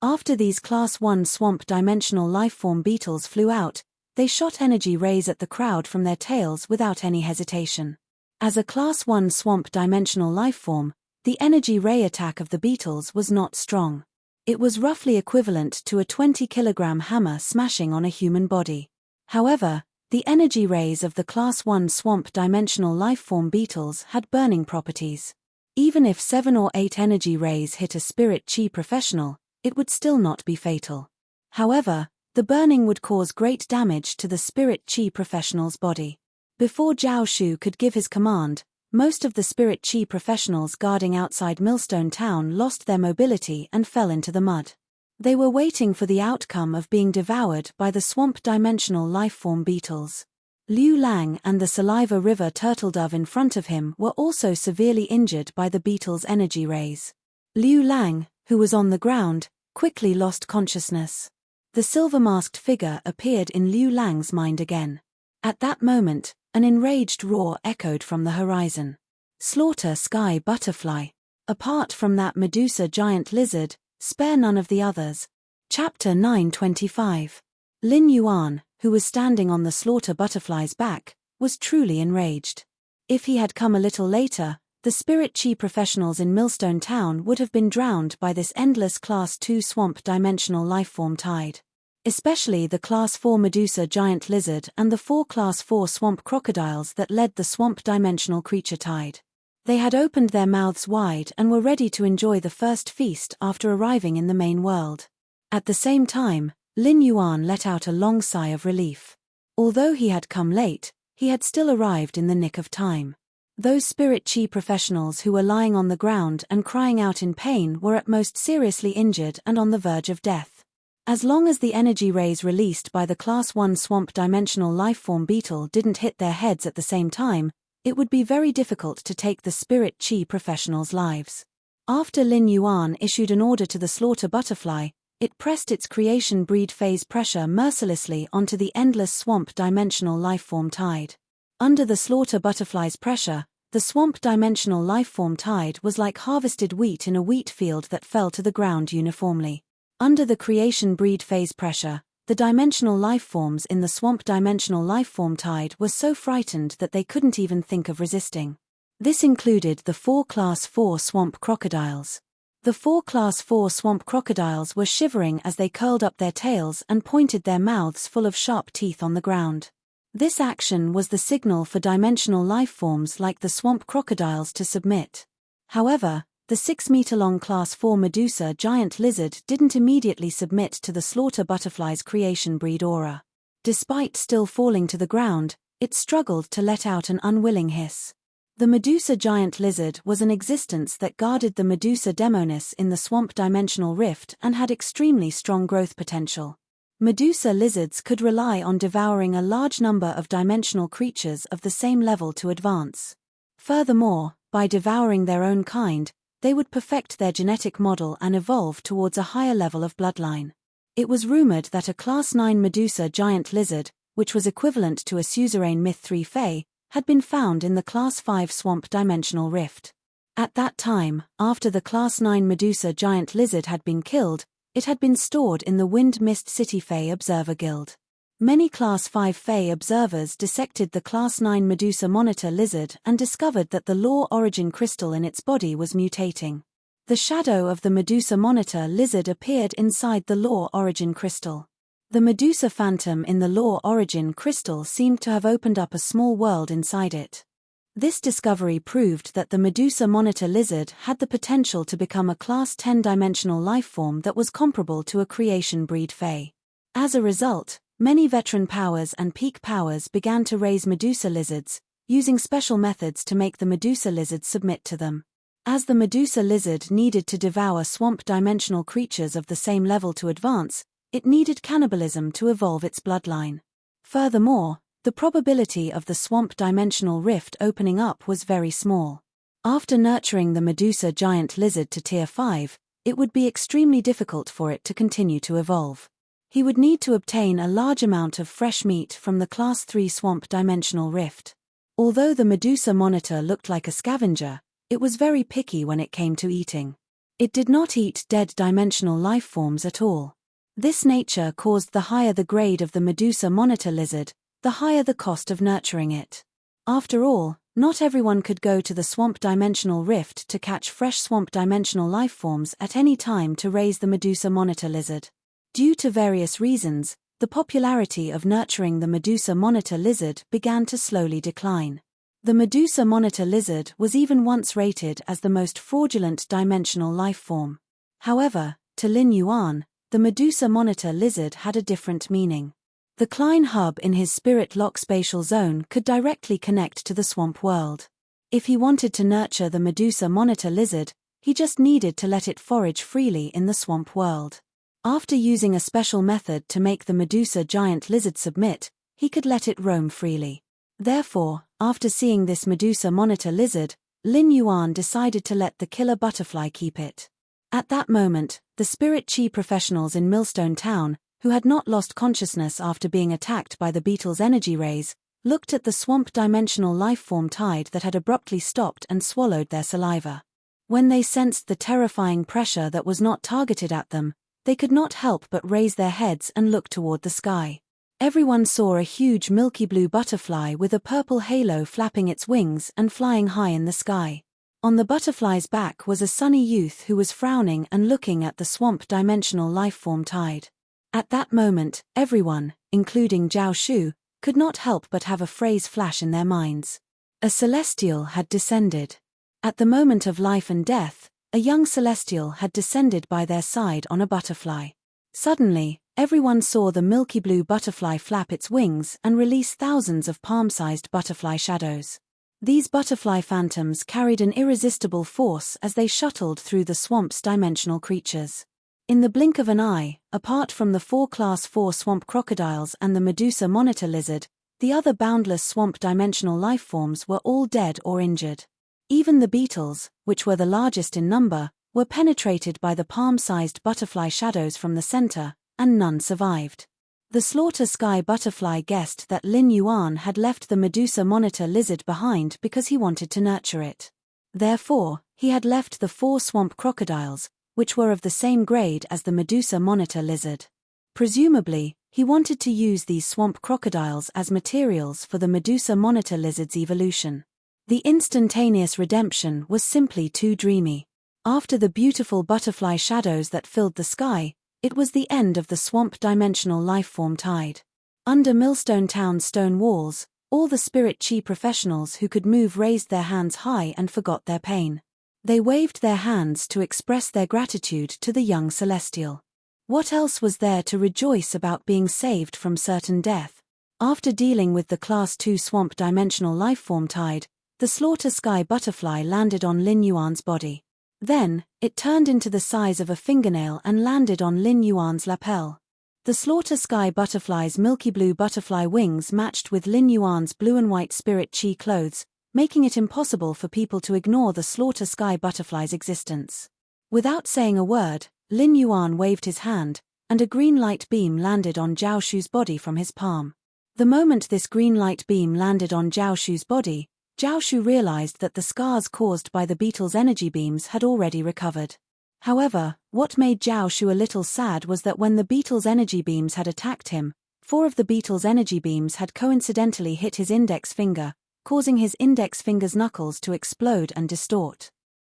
After these Class 1 swamp dimensional lifeform beetles flew out, they shot energy rays at the crowd from their tails without any hesitation. As a Class 1 swamp dimensional lifeform, the energy ray attack of the beetles was not strong. It was roughly equivalent to a 20-kilogram hammer smashing on a human body. However, the energy rays of the Class 1 swamp dimensional lifeform beetles had burning properties. Even if 7 or 8 energy rays hit a spirit chi professional, it would still not be fatal. However, the burning would cause great damage to the spirit chi professional's body. Before Zhao Shu could give his command, most of the spirit chi professionals guarding outside Millstone Town lost their mobility and fell into the mud. They were waiting for the outcome of being devoured by the swamp dimensional lifeform beetles. Liu Lang and the Saliva River turtledove in front of him were also severely injured by the beetles' energy rays. Liu Lang, who was on the ground, quickly lost consciousness. The silver-masked figure appeared in Liu Lang's mind again. At that moment, an enraged roar echoed from the horizon. "Slaughter Sky Butterfly. Apart from that Medusa giant lizard, spare none of the others." Chapter 925. Lin Yuan, who was standing on the slaughter butterfly's back, was truly enraged. If he had come a little later, the spirit chi professionals in Millstone Town would have been drowned by this endless Class 2 swamp dimensional lifeform tide. Especially the Class 4 Medusa giant lizard and the 4 Class 4 swamp crocodiles that led the swamp dimensional creature tide. They had opened their mouths wide and were ready to enjoy the first feast after arriving in the main world. At the same time, Lin Yuan let out a long sigh of relief. Although he had come late, he had still arrived in the nick of time. Those spirit chi professionals who were lying on the ground and crying out in pain were at most seriously injured and on the verge of death. As long as the energy rays released by the Class 1 swamp dimensional lifeform beetle didn't hit their heads at the same time, it would be very difficult to take the spirit chi professionals' lives. After Lin Yuan issued an order to the slaughter butterfly, it pressed its creation breed phase pressure mercilessly onto the endless swamp dimensional lifeform tide. Under the slaughter butterfly's pressure, the swamp dimensional lifeform tide was like harvested wheat in a wheat field that fell to the ground uniformly. Under the creation breed phase pressure, the dimensional lifeforms in the swamp dimensional lifeform tide were so frightened that they couldn't even think of resisting. This included the 4 Class 4 swamp crocodiles. The 4 Class 4 swamp crocodiles were shivering as they curled up their tails and pointed their mouths full of sharp teeth on the ground. This action was the signal for dimensional lifeforms like the swamp crocodiles to submit. However, the 6-meter-long Class 4 Medusa giant lizard didn't immediately submit to the slaughter butterfly's creation breed aura. Despite still falling to the ground, it struggled to let out an unwilling hiss. The Medusa giant lizard was an existence that guarded the Medusa demonis in the swamp dimensional rift and had extremely strong growth potential. Medusa lizards could rely on devouring a large number of dimensional creatures of the same level to advance. Furthermore, by devouring their own kind, they would perfect their genetic model and evolve towards a higher level of bloodline. It was rumored that a Class 9 Medusa giant lizard, which was equivalent to a suzerain Myth 3 Fae, had been found in the Class 5 swamp dimensional rift. At that time, after the Class 9 Medusa giant lizard had been killed, it had been stored in the Wind Mist City Fae Observer Guild. Many Class 5 Fae observers dissected the Class 9 Medusa monitor lizard and discovered that the law origin crystal in its body was mutating. The shadow of the Medusa monitor lizard appeared inside the law origin crystal. The Medusa phantom in the law origin crystal seemed to have opened up a small world inside it. This discovery proved that the Medusa monitor lizard had the potential to become a Class 10 dimensional lifeform that was comparable to a creation breed Fae. As a result, many veteran powers and peak powers began to raise Medusa lizards, using special methods to make the Medusa lizard submit to them. As the Medusa lizard needed to devour swamp dimensional creatures of the same level to advance, it needed cannibalism to evolve its bloodline. Furthermore, the probability of the swamp dimensional rift opening up was very small. After nurturing the Medusa giant lizard to Tier 5, it would be extremely difficult for it to continue to evolve. He would need to obtain a large amount of fresh meat from the Class 3 swamp dimensional rift. Although the Medusa monitor looked like a scavenger, it was very picky when it came to eating. It did not eat dead dimensional lifeforms at all. This nature caused the higher the grade of the Medusa monitor lizard, the higher the cost of nurturing it. After all, not everyone could go to the swamp dimensional rift to catch fresh swamp dimensional lifeforms at any time to raise the Medusa monitor lizard. Due to various reasons, the popularity of nurturing the Medusa monitor lizard began to slowly decline. The Medusa monitor lizard was even once rated as the most fraudulent dimensional lifeform. However, to Lin Yuan, the Medusa monitor lizard had a different meaning. The Klein hub in his spirit lock spatial zone could directly connect to the swamp world. If he wanted to nurture the Medusa monitor lizard, he just needed to let it forage freely in the swamp world. After using a special method to make the Medusa giant lizard submit, he could let it roam freely. Therefore, after seeing this Medusa monitor lizard, Lin Yuan decided to let the killer butterfly keep it. At that moment, the spirit chi professionals in Millstone Town, who had not lost consciousness after being attacked by the beetle's energy rays, looked at the swamp dimensional lifeform tide that had abruptly stopped and swallowed their saliva. When they sensed the terrifying pressure that was not targeted at them, they could not help but raise their heads and look toward the sky. Everyone saw a huge milky blue butterfly with a purple halo flapping its wings and flying high in the sky. On the butterfly's back was a sunny youth who was frowning and looking at the swamp-dimensional lifeform tide. At that moment, everyone, including Zhao Shu, could not help but have a phrase flash in their minds. A celestial had descended. At the moment of life and death, a young celestial had descended by their side on a butterfly. Suddenly, everyone saw the milky blue butterfly flap its wings and release thousands of palm-sized butterfly shadows. These butterfly phantoms carried an irresistible force as they shuttled through the swamp's dimensional creatures. In the blink of an eye, apart from the 4 Class 4 swamp crocodiles and the Medusa monitor lizard, the other boundless swamp-dimensional lifeforms were all dead or injured. Even the beetles, which were the largest in number, were penetrated by the palm-sized butterfly shadows from the center, and none survived. The slaughter sky butterfly guessed that Lin Yuan had left the Medusa monitor lizard behind because he wanted to nurture it. Therefore, he had left the 4 swamp crocodiles, which were of the same grade as the Medusa monitor lizard. Presumably, he wanted to use these swamp crocodiles as materials for the Medusa monitor lizard's evolution. The instantaneous redemption was simply too dreamy. After the beautiful butterfly shadows that filled the sky, it was the end of the swamp-dimensional lifeform tide. Under Millstone Town's stone walls, all the spirit chi professionals who could move raised their hands high and forgot their pain. They waved their hands to express their gratitude to the young celestial. What else was there to rejoice about being saved from certain death? After dealing with the Class 2 swamp-dimensional lifeform tide, the slaughter sky butterfly landed on Lin Yuan's body. Then, it turned into the size of a fingernail and landed on Lin Yuan's lapel. The slaughter sky butterfly's milky blue butterfly wings matched with Lin Yuan's blue and white spirit chi clothes, making it impossible for people to ignore the slaughter sky butterfly's existence. Without saying a word, Lin Yuan waved his hand, and a green light beam landed on Zhao Shu's body from his palm. The moment this green light beam landed on Zhao Shu's body, Zhao Shu realized that the scars caused by the beetle's energy beams had already recovered. However, what made Zhao Shu a little sad was that when the beetle's energy beams had attacked him, 4 of the beetle's energy beams had coincidentally hit his index finger, causing his index finger's knuckles to explode and distort.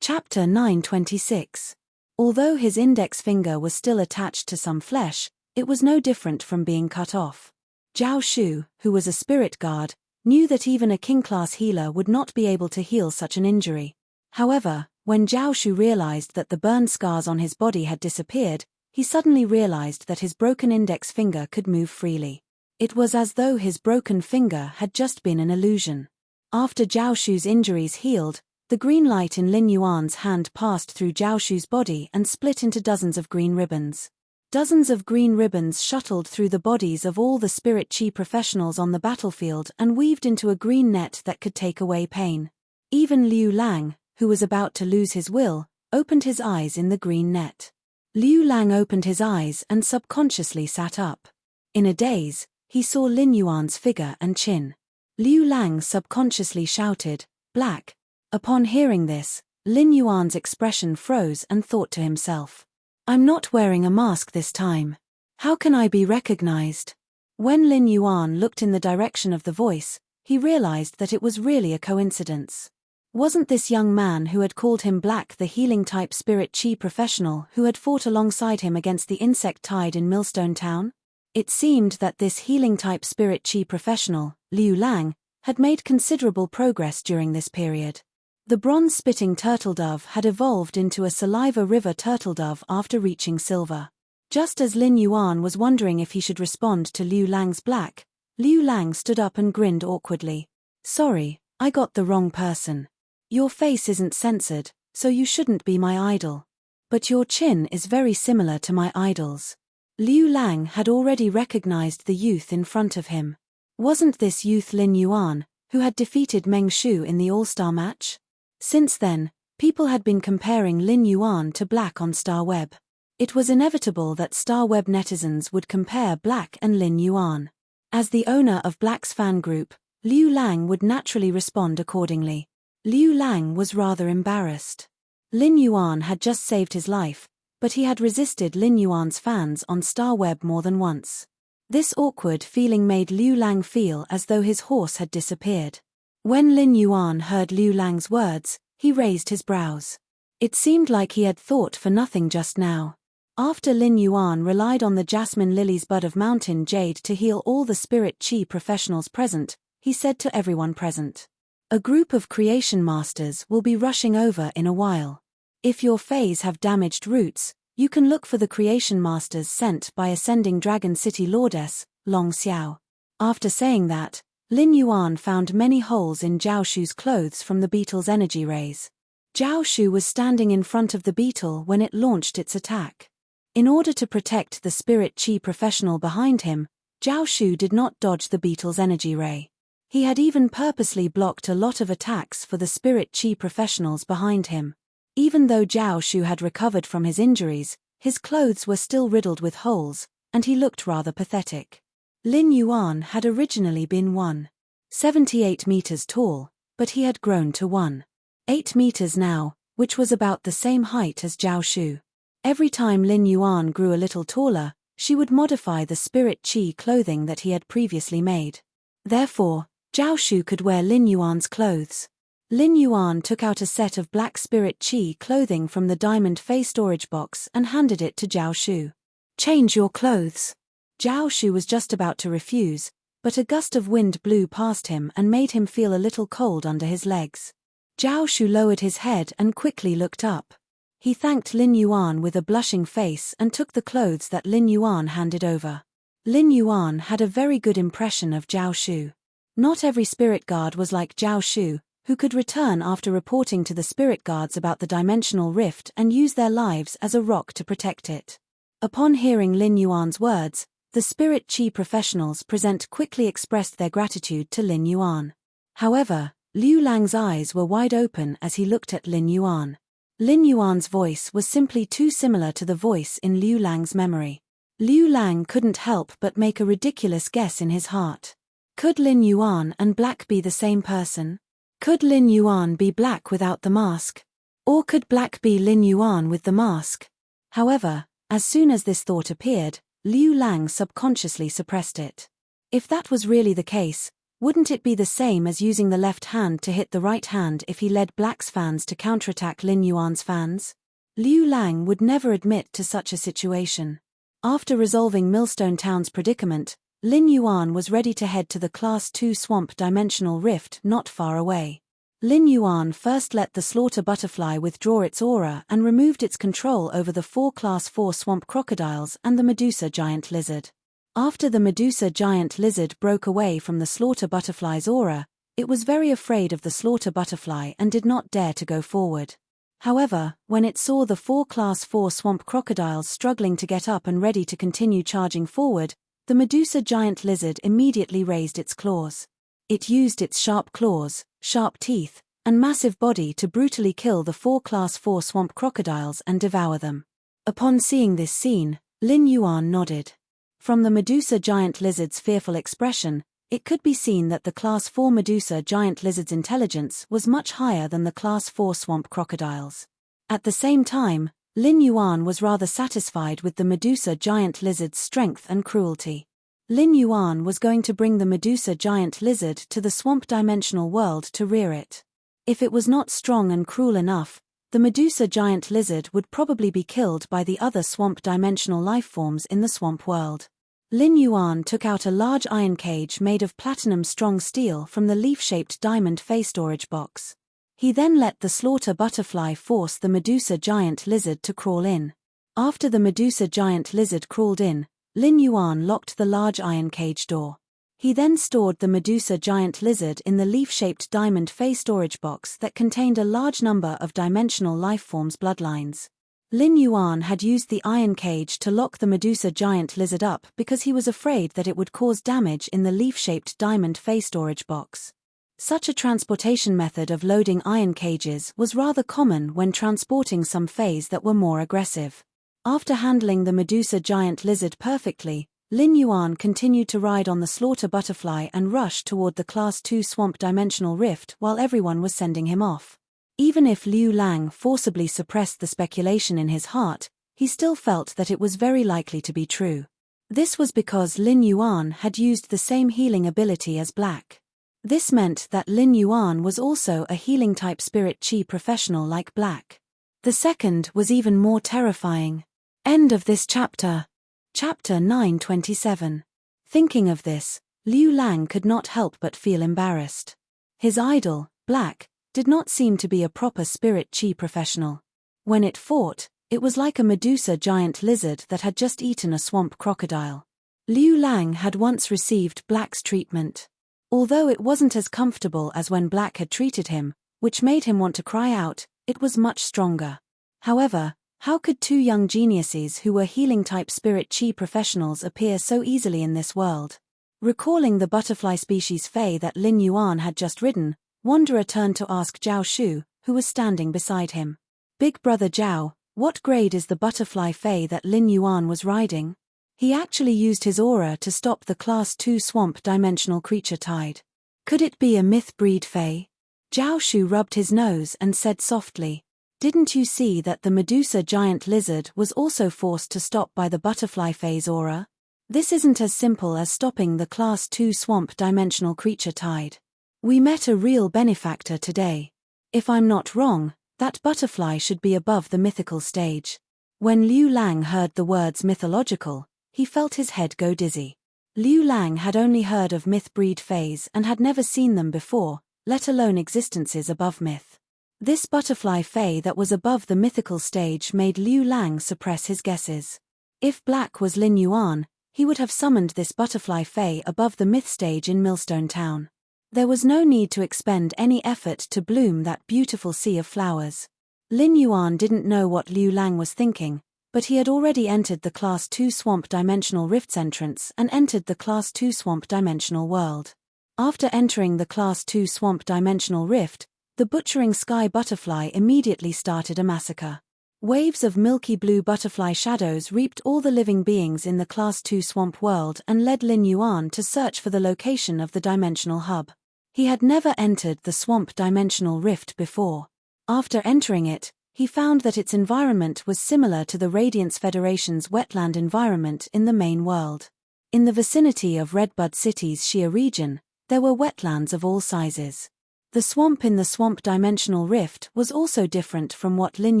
Chapter 926. Although his index finger was still attached to some flesh, it was no different from being cut off. Zhao Shu, who was a spirit guard, knew that even a king-class healer would not be able to heal such an injury. However, when Zhao Shu realized that the burn scars on his body had disappeared, he suddenly realized that his broken index finger could move freely. It was as though his broken finger had just been an illusion. After Zhao Shu's injuries healed, the green light in Lin Yuan's hand passed through Zhao Shu's body and split into dozens of green ribbons. Dozens of green ribbons shuttled through the bodies of all the spirit chi professionals on the battlefield and weaved into a green net that could take away pain. Even Liu Lang, who was about to lose his will, opened his eyes in the green net. Liu Lang opened his eyes and subconsciously sat up. In a daze, he saw Lin Yuan's figure and chin. Liu Lang subconsciously shouted, "Black." Upon hearing this, Lin Yuan's expression froze and thought to himself, "I'm not wearing a mask this time. How can I be recognized?" When Lin Yuan looked in the direction of the voice, he realized that it was really a coincidence. Wasn't this young man who had called him Black the healing-type spirit chi professional who had fought alongside him against the insect tide in Millstone Town? It seemed that this healing-type spirit chi professional, Liu Lang, had made considerable progress during this period. The bronze-spitting turtle-dove had evolved into a saliva river turtle-dove after reaching silver. Just as Lin Yuan was wondering if he should respond to Liu Lang's black, Liu Lang stood up and grinned awkwardly. "Sorry, I got the wrong person. Your face isn't censored, so you shouldn't be my idol. But your chin is very similar to my idol's." Liu Lang had already recognized the youth in front of him. Wasn't this youth Lin Yuan, who had defeated Meng Shu in the All-Star match? Since then, people had been comparing Lin Yuan to Black on StarWeb. It was inevitable that StarWeb netizens would compare Black and Lin Yuan. As the owner of Black's fan group, Liu Lang would naturally respond accordingly. Liu Lang was rather embarrassed. Lin Yuan had just saved his life, but he had resisted Lin Yuan's fans on StarWeb more than once. This awkward feeling made Liu Lang feel as though his horse had disappeared. When Lin Yuan heard Liu Lang's words, he raised his brows. It seemed like he had thought for nothing just now. After Lin Yuan relied on the jasmine lily's bud of mountain jade to heal all the spirit chi professionals present, he said to everyone present. A group of creation masters will be rushing over in a while. If your fays have damaged roots, you can look for the creation masters sent by ascending Dragon City Lordess, Long Xiao. After saying that, Lin Yuan found many holes in Zhao Shu's clothes from the beetle's energy rays. Zhao Shu was standing in front of the beetle when it launched its attack. In order to protect the spirit chi professional behind him, Zhao Shu did not dodge the beetle's energy ray. He had even purposely blocked a lot of attacks for the spirit chi professionals behind him. Even though Zhao Shu had recovered from his injuries, his clothes were still riddled with holes, and he looked rather pathetic. Lin Yuan had originally been 1.78 meters tall, but he had grown to 1.8 meters now, which was about the same height as Zhao Shu. Every time Lin Yuan grew a little taller, she would modify the spirit chi clothing that he had previously made. Therefore, Zhao Shu could wear Lin Yuan's clothes. Lin Yuan took out a set of black spirit chi clothing from the diamond Fey storage box and handed it to Zhao Shu. "Change your clothes." Zhao Shu was just about to refuse, but a gust of wind blew past him and made him feel a little cold under his legs. Zhao Shu lowered his head and quickly looked up. He thanked Lin Yuan with a blushing face and took the clothes that Lin Yuan handed over. Lin Yuan had a very good impression of Zhao Shu. Not every spirit guard was like Zhao Shu, who could return after reporting to the spirit guards about the dimensional rift and use their lives as a rock to protect it. Upon hearing Lin Yuan's words, the spirit chi professionals present quickly expressed their gratitude to Lin Yuan. However, Liu Lang's eyes were wide open as he looked at Lin Yuan. Lin Yuan's voice was simply too similar to the voice in Liu Lang's memory. Liu Lang couldn't help but make a ridiculous guess in his heart. Could Lin Yuan and Black be the same person? Could Lin Yuan be Black without the mask? Or could Black be Lin Yuan with the mask? However, as soon as this thought appeared, Liu Lang subconsciously suppressed it. If that was really the case, wouldn't it be the same as using the left hand to hit the right hand if he led Black's fans to counterattack Lin Yuan's fans? Liu Lang would never admit to such a situation. After resolving Millstone Town's predicament, Lin Yuan was ready to head to the Class 2 Swamp Dimensional Rift not far away. Lin Yuan first let the slaughter butterfly withdraw its aura and removed its control over the 4 Class 4 swamp crocodiles and the Medusa giant lizard. After the Medusa giant lizard broke away from the slaughter butterfly's aura, it was very afraid of the slaughter butterfly and did not dare to go forward. However, when it saw the 4 Class 4 swamp crocodiles struggling to get up and ready to continue charging forward, the Medusa giant lizard immediately raised its claws. It used its sharp claws, sharp teeth, and massive body to brutally kill the 4 Class 4 swamp crocodiles and devour them. Upon seeing this scene, Lin Yuan nodded. From the Medusa giant lizard's fearful expression, it could be seen that the Class 4 Medusa giant lizard's intelligence was much higher than the Class 4 swamp crocodiles. At the same time, Lin Yuan was rather satisfied with the Medusa giant lizard's strength and cruelty. Lin Yuan was going to bring the Medusa giant lizard to the swamp dimensional world to rear it. If it was not strong and cruel enough, the Medusa giant lizard would probably be killed by the other swamp dimensional lifeforms in the swamp world. Lin Yuan took out a large iron cage made of platinum strong steel from the leaf-shaped diamond Fey storage box. He then let the slaughter butterfly force the Medusa giant lizard to crawl in. After the Medusa giant lizard crawled in, Lin Yuan locked the large iron cage door. He then stored the Medusa giant lizard in the leaf-shaped diamond Fey storage box that contained a large number of dimensional lifeforms' bloodlines. Lin Yuan had used the iron cage to lock the Medusa giant lizard up because he was afraid that it would cause damage in the leaf-shaped diamond Fey storage box. Such a transportation method of loading iron cages was rather common when transporting some Feys that were more aggressive. After handling the Medusa giant lizard perfectly, Lin Yuan continued to ride on the slaughter butterfly and rush toward the Class 2 swamp dimensional rift while everyone was sending him off. Even if Liu Lang forcibly suppressed the speculation in his heart, he still felt that it was very likely to be true. This was because Lin Yuan had used the same healing ability as Black. This meant that Lin Yuan was also a healing-type spirit chi professional like Black. The second was even more terrifying. End of this chapter. Chapter 927. Thinking of this, Liu Lang could not help but feel embarrassed. His idol, Black, did not seem to be a proper spirit chi professional. When it fought, it was like a Medusa giant lizard that had just eaten a swamp crocodile. Liu Lang had once received Black's treatment. Although it wasn't as comfortable as when Black had treated him, which made him want to cry out, it was much stronger. However, how could two young geniuses who were healing-type spirit chi professionals appear so easily in this world? Recalling the butterfly species Fei that Lin Yuan had just ridden, Wanderer turned to ask Zhao Shu, who was standing beside him. Big brother Zhao, what grade is the butterfly Fei that Lin Yuan was riding? He actually used his aura to stop the Class 2 swamp dimensional creature tide. Could it be a myth breed Fei? Zhao Shu rubbed his nose and said softly, "Didn't you see that the Medusa giant lizard was also forced to stop by the butterfly Fei's aura? This isn't as simple as stopping the Class 2 swamp dimensional creature tide. We met a real benefactor today. If I'm not wrong, that butterfly should be above the mythical stage." When Liu Lang heard the words mythological, he felt his head go dizzy. Liu Lang had only heard of myth-breed Feis and had never seen them before, let alone existences above myth. This butterfly Fei that was above the mythical stage made Liu Lang suppress his guesses. If Black was Lin Yuan, he would have summoned this butterfly Fei above the myth stage in Millstone Town. There was no need to expend any effort to bloom that beautiful sea of flowers. Lin Yuan didn't know what Liu Lang was thinking, but he had already entered the Class 2 Swamp Dimensional Rifts entrance and entered the Class 2 Swamp Dimensional World. After entering the Class 2 Swamp Dimensional Rift, the butchering sky butterfly immediately started a massacre. Waves of milky blue butterfly shadows reaped all the living beings in the Class 2 Swamp World and led Lin Yuan to search for the location of the dimensional hub. He had never entered the Swamp Dimensional Rift before. After entering it, he found that its environment was similar to the Radiance Federation's wetland environment in the main world. In the vicinity of Redbud City's Xia region, there were wetlands of all sizes. The swamp in the Swamp Dimensional Rift was also different from what Lin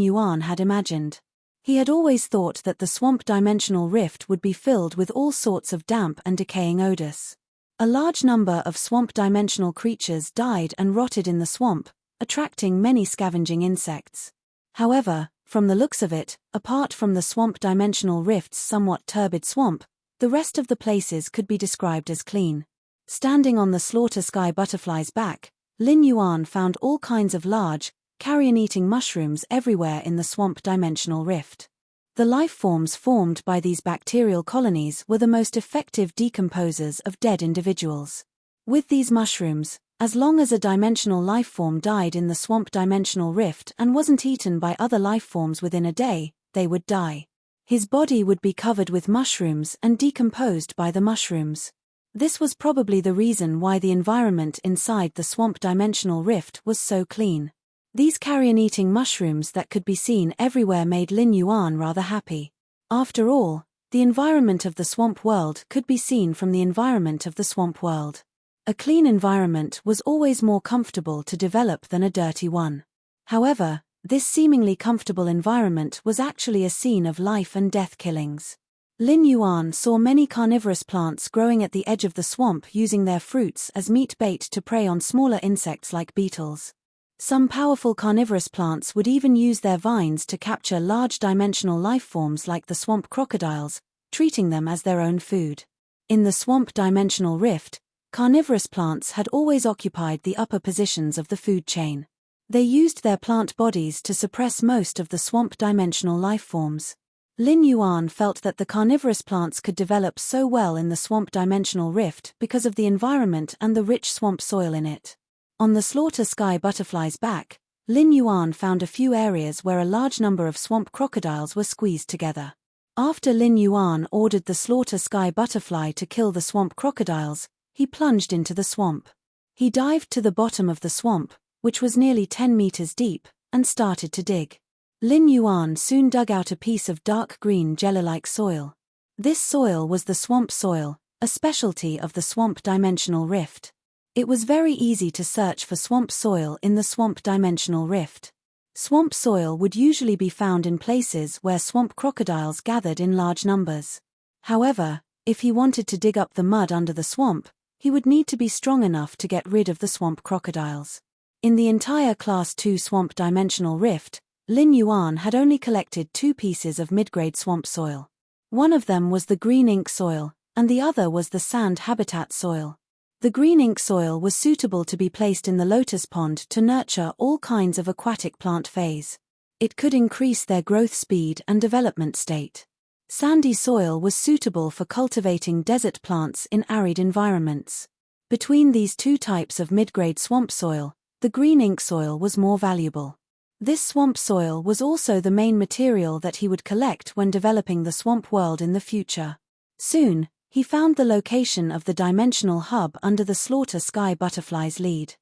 Yuan had imagined. He had always thought that the Swamp Dimensional Rift would be filled with all sorts of damp and decaying odors. A large number of swamp dimensional creatures died and rotted in the swamp, attracting many scavenging insects. However, from the looks of it, apart from the Swamp Dimensional Rift's somewhat turbid swamp, the rest of the places could be described as clean. Standing on the slaughter sky butterfly's back, Lin Yuan found all kinds of large, carrion-eating mushrooms everywhere in the Swamp Dimensional Rift. The life forms formed by these bacterial colonies were the most effective decomposers of dead individuals. With these mushrooms, as long as a dimensional life form died in the Swamp Dimensional Rift and wasn't eaten by other life forms within a day, they would die. His body would be covered with mushrooms and decomposed by the mushrooms. This was probably the reason why the environment inside the Swamp Dimensional Rift was so clean. These carrion-eating mushrooms that could be seen everywhere made Lin Yuan rather happy. After all, the environment of the swamp world could be seen from the environment of the swamp world. A clean environment was always more comfortable to develop than a dirty one. However, this seemingly comfortable environment was actually a scene of life and death killings. Lin Yuan saw many carnivorous plants growing at the edge of the swamp using their fruits as meat bait to prey on smaller insects like beetles. Some powerful carnivorous plants would even use their vines to capture large dimensional life forms like the swamp crocodiles, treating them as their own food. In the Swamp Dimensional Rift, carnivorous plants had always occupied the upper positions of the food chain. They used their plant bodies to suppress most of the swamp dimensional life forms. Lin Yuan felt that the carnivorous plants could develop so well in the Swamp Dimensional Rift because of the environment and the rich swamp soil in it. On the slaughter sky butterfly's back, Lin Yuan found a few areas where a large number of swamp crocodiles were squeezed together. After Lin Yuan ordered the slaughter sky butterfly to kill the swamp crocodiles, he plunged into the swamp. He dived to the bottom of the swamp, which was nearly 10 meters deep, and started to dig. Lin Yuan soon dug out a piece of dark green jelly-like soil. This soil was the swamp soil, a specialty of the swamp dimensional rift. It was very easy to search for swamp soil in the swamp dimensional rift. Swamp soil would usually be found in places where swamp crocodiles gathered in large numbers. However, if he wanted to dig up the mud under the swamp, he would need to be strong enough to get rid of the swamp crocodiles. In the entire Class 2 swamp dimensional rift, Lin Yuan had only collected 2 pieces of mid-grade swamp soil. One of them was the green ink soil, and the other was the sand habitat soil. The green ink soil was suitable to be placed in the lotus pond to nurture all kinds of aquatic plant phase. It could increase their growth speed and development state. Sandy soil was suitable for cultivating desert plants in arid environments. Between these 2 types of mid-grade swamp soil, the green ink soil was more valuable. This swamp soil was also the main material that he would collect when developing the swamp world in the future. Soon, he found the location of the dimensional hub under the slaughter sky butterfly's lead.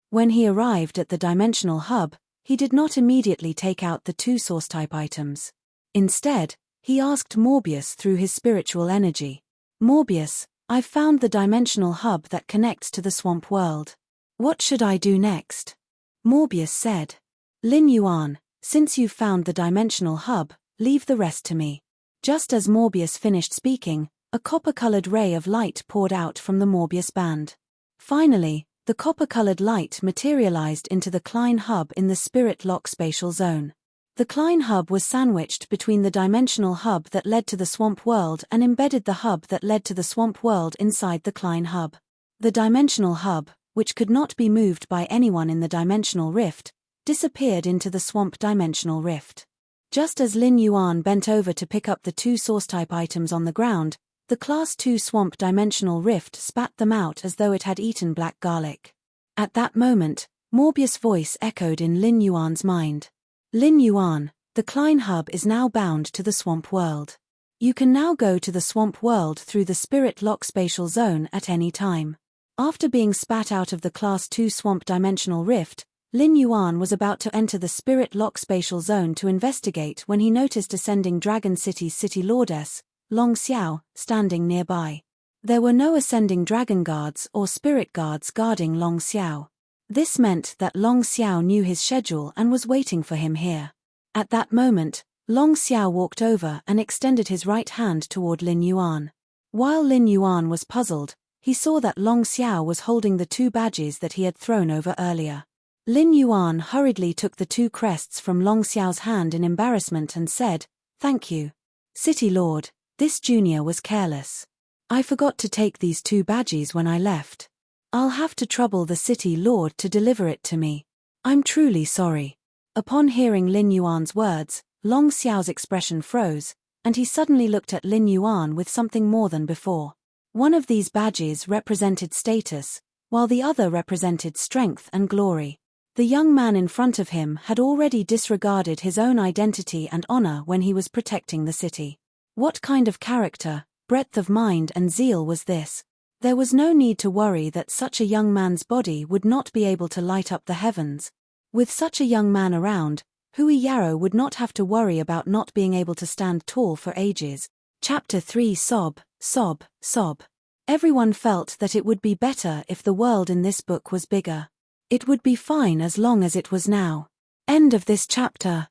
When he arrived at the dimensional hub, he did not immediately take out the 2 source-type items. Instead, he asked Morbius through his spiritual energy. Morbius, I've found the dimensional hub that connects to the swamp world. What should I do next? Morbius said. Lin Yuan, since you've found the dimensional hub, leave the rest to me. Just as Morbius finished speaking, a copper-colored ray of light poured out from the Morbius band. Finally, the copper-colored light materialized into the Klein hub in the Spirit Lock spatial zone. The Klein hub was sandwiched between the dimensional hub that led to the swamp world and embedded the hub that led to the swamp world inside the Klein hub. The dimensional hub, which could not be moved by anyone in the dimensional rift, disappeared into the swamp dimensional rift. Just as Lin Yuan bent over to pick up the 2 source-type items on the ground, the Class 2 swamp dimensional rift spat them out as though it had eaten black garlic. At that moment, Morbius' voice echoed in Lin Yuan's mind. Lin Yuan, the Klein hub is now bound to the swamp world. You can now go to the swamp world through the Spirit Lock spatial zone at any time. After being spat out of the Class 2 swamp dimensional rift, Lin Yuan was about to enter the Spirit Lock spatial zone to investigate when he noticed Ascending Dragon City's city lordess, Long Xiao, standing nearby. There were no Ascending Dragon guards or spirit guards guarding Long Xiao. This meant that Long Xiao knew his schedule and was waiting for him here. At that moment, Long Xiao walked over and extended his right hand toward Lin Yuan. While Lin Yuan was puzzled, he saw that Long Xiao was holding the 2 badges that he had thrown over earlier. Lin Yuan hurriedly took the 2 crests from Long Xiao's hand in embarrassment and said, "Thank you. City Lord, this junior was careless. I forgot to take these 2 badges when I left. I'll have to trouble the City Lord to deliver it to me. I'm truly sorry." Upon hearing Lin Yuan's words, Long Xiao's expression froze, and he suddenly looked at Lin Yuan with something more than before. One of these badges represented status, while the other represented strength and glory. The young man in front of him had already disregarded his own identity and honor when he was protecting the city. What kind of character, breadth of mind and zeal was this? There was no need to worry that such a young man's body would not be able to light up the heavens. With such a young man around, Hui Yarrow would not have to worry about not being able to stand tall for ages. Chapter 3 Sob, sob, sob. Everyone felt that it would be better if the world in this book was bigger. It would be fine as long as it was now. End of this chapter.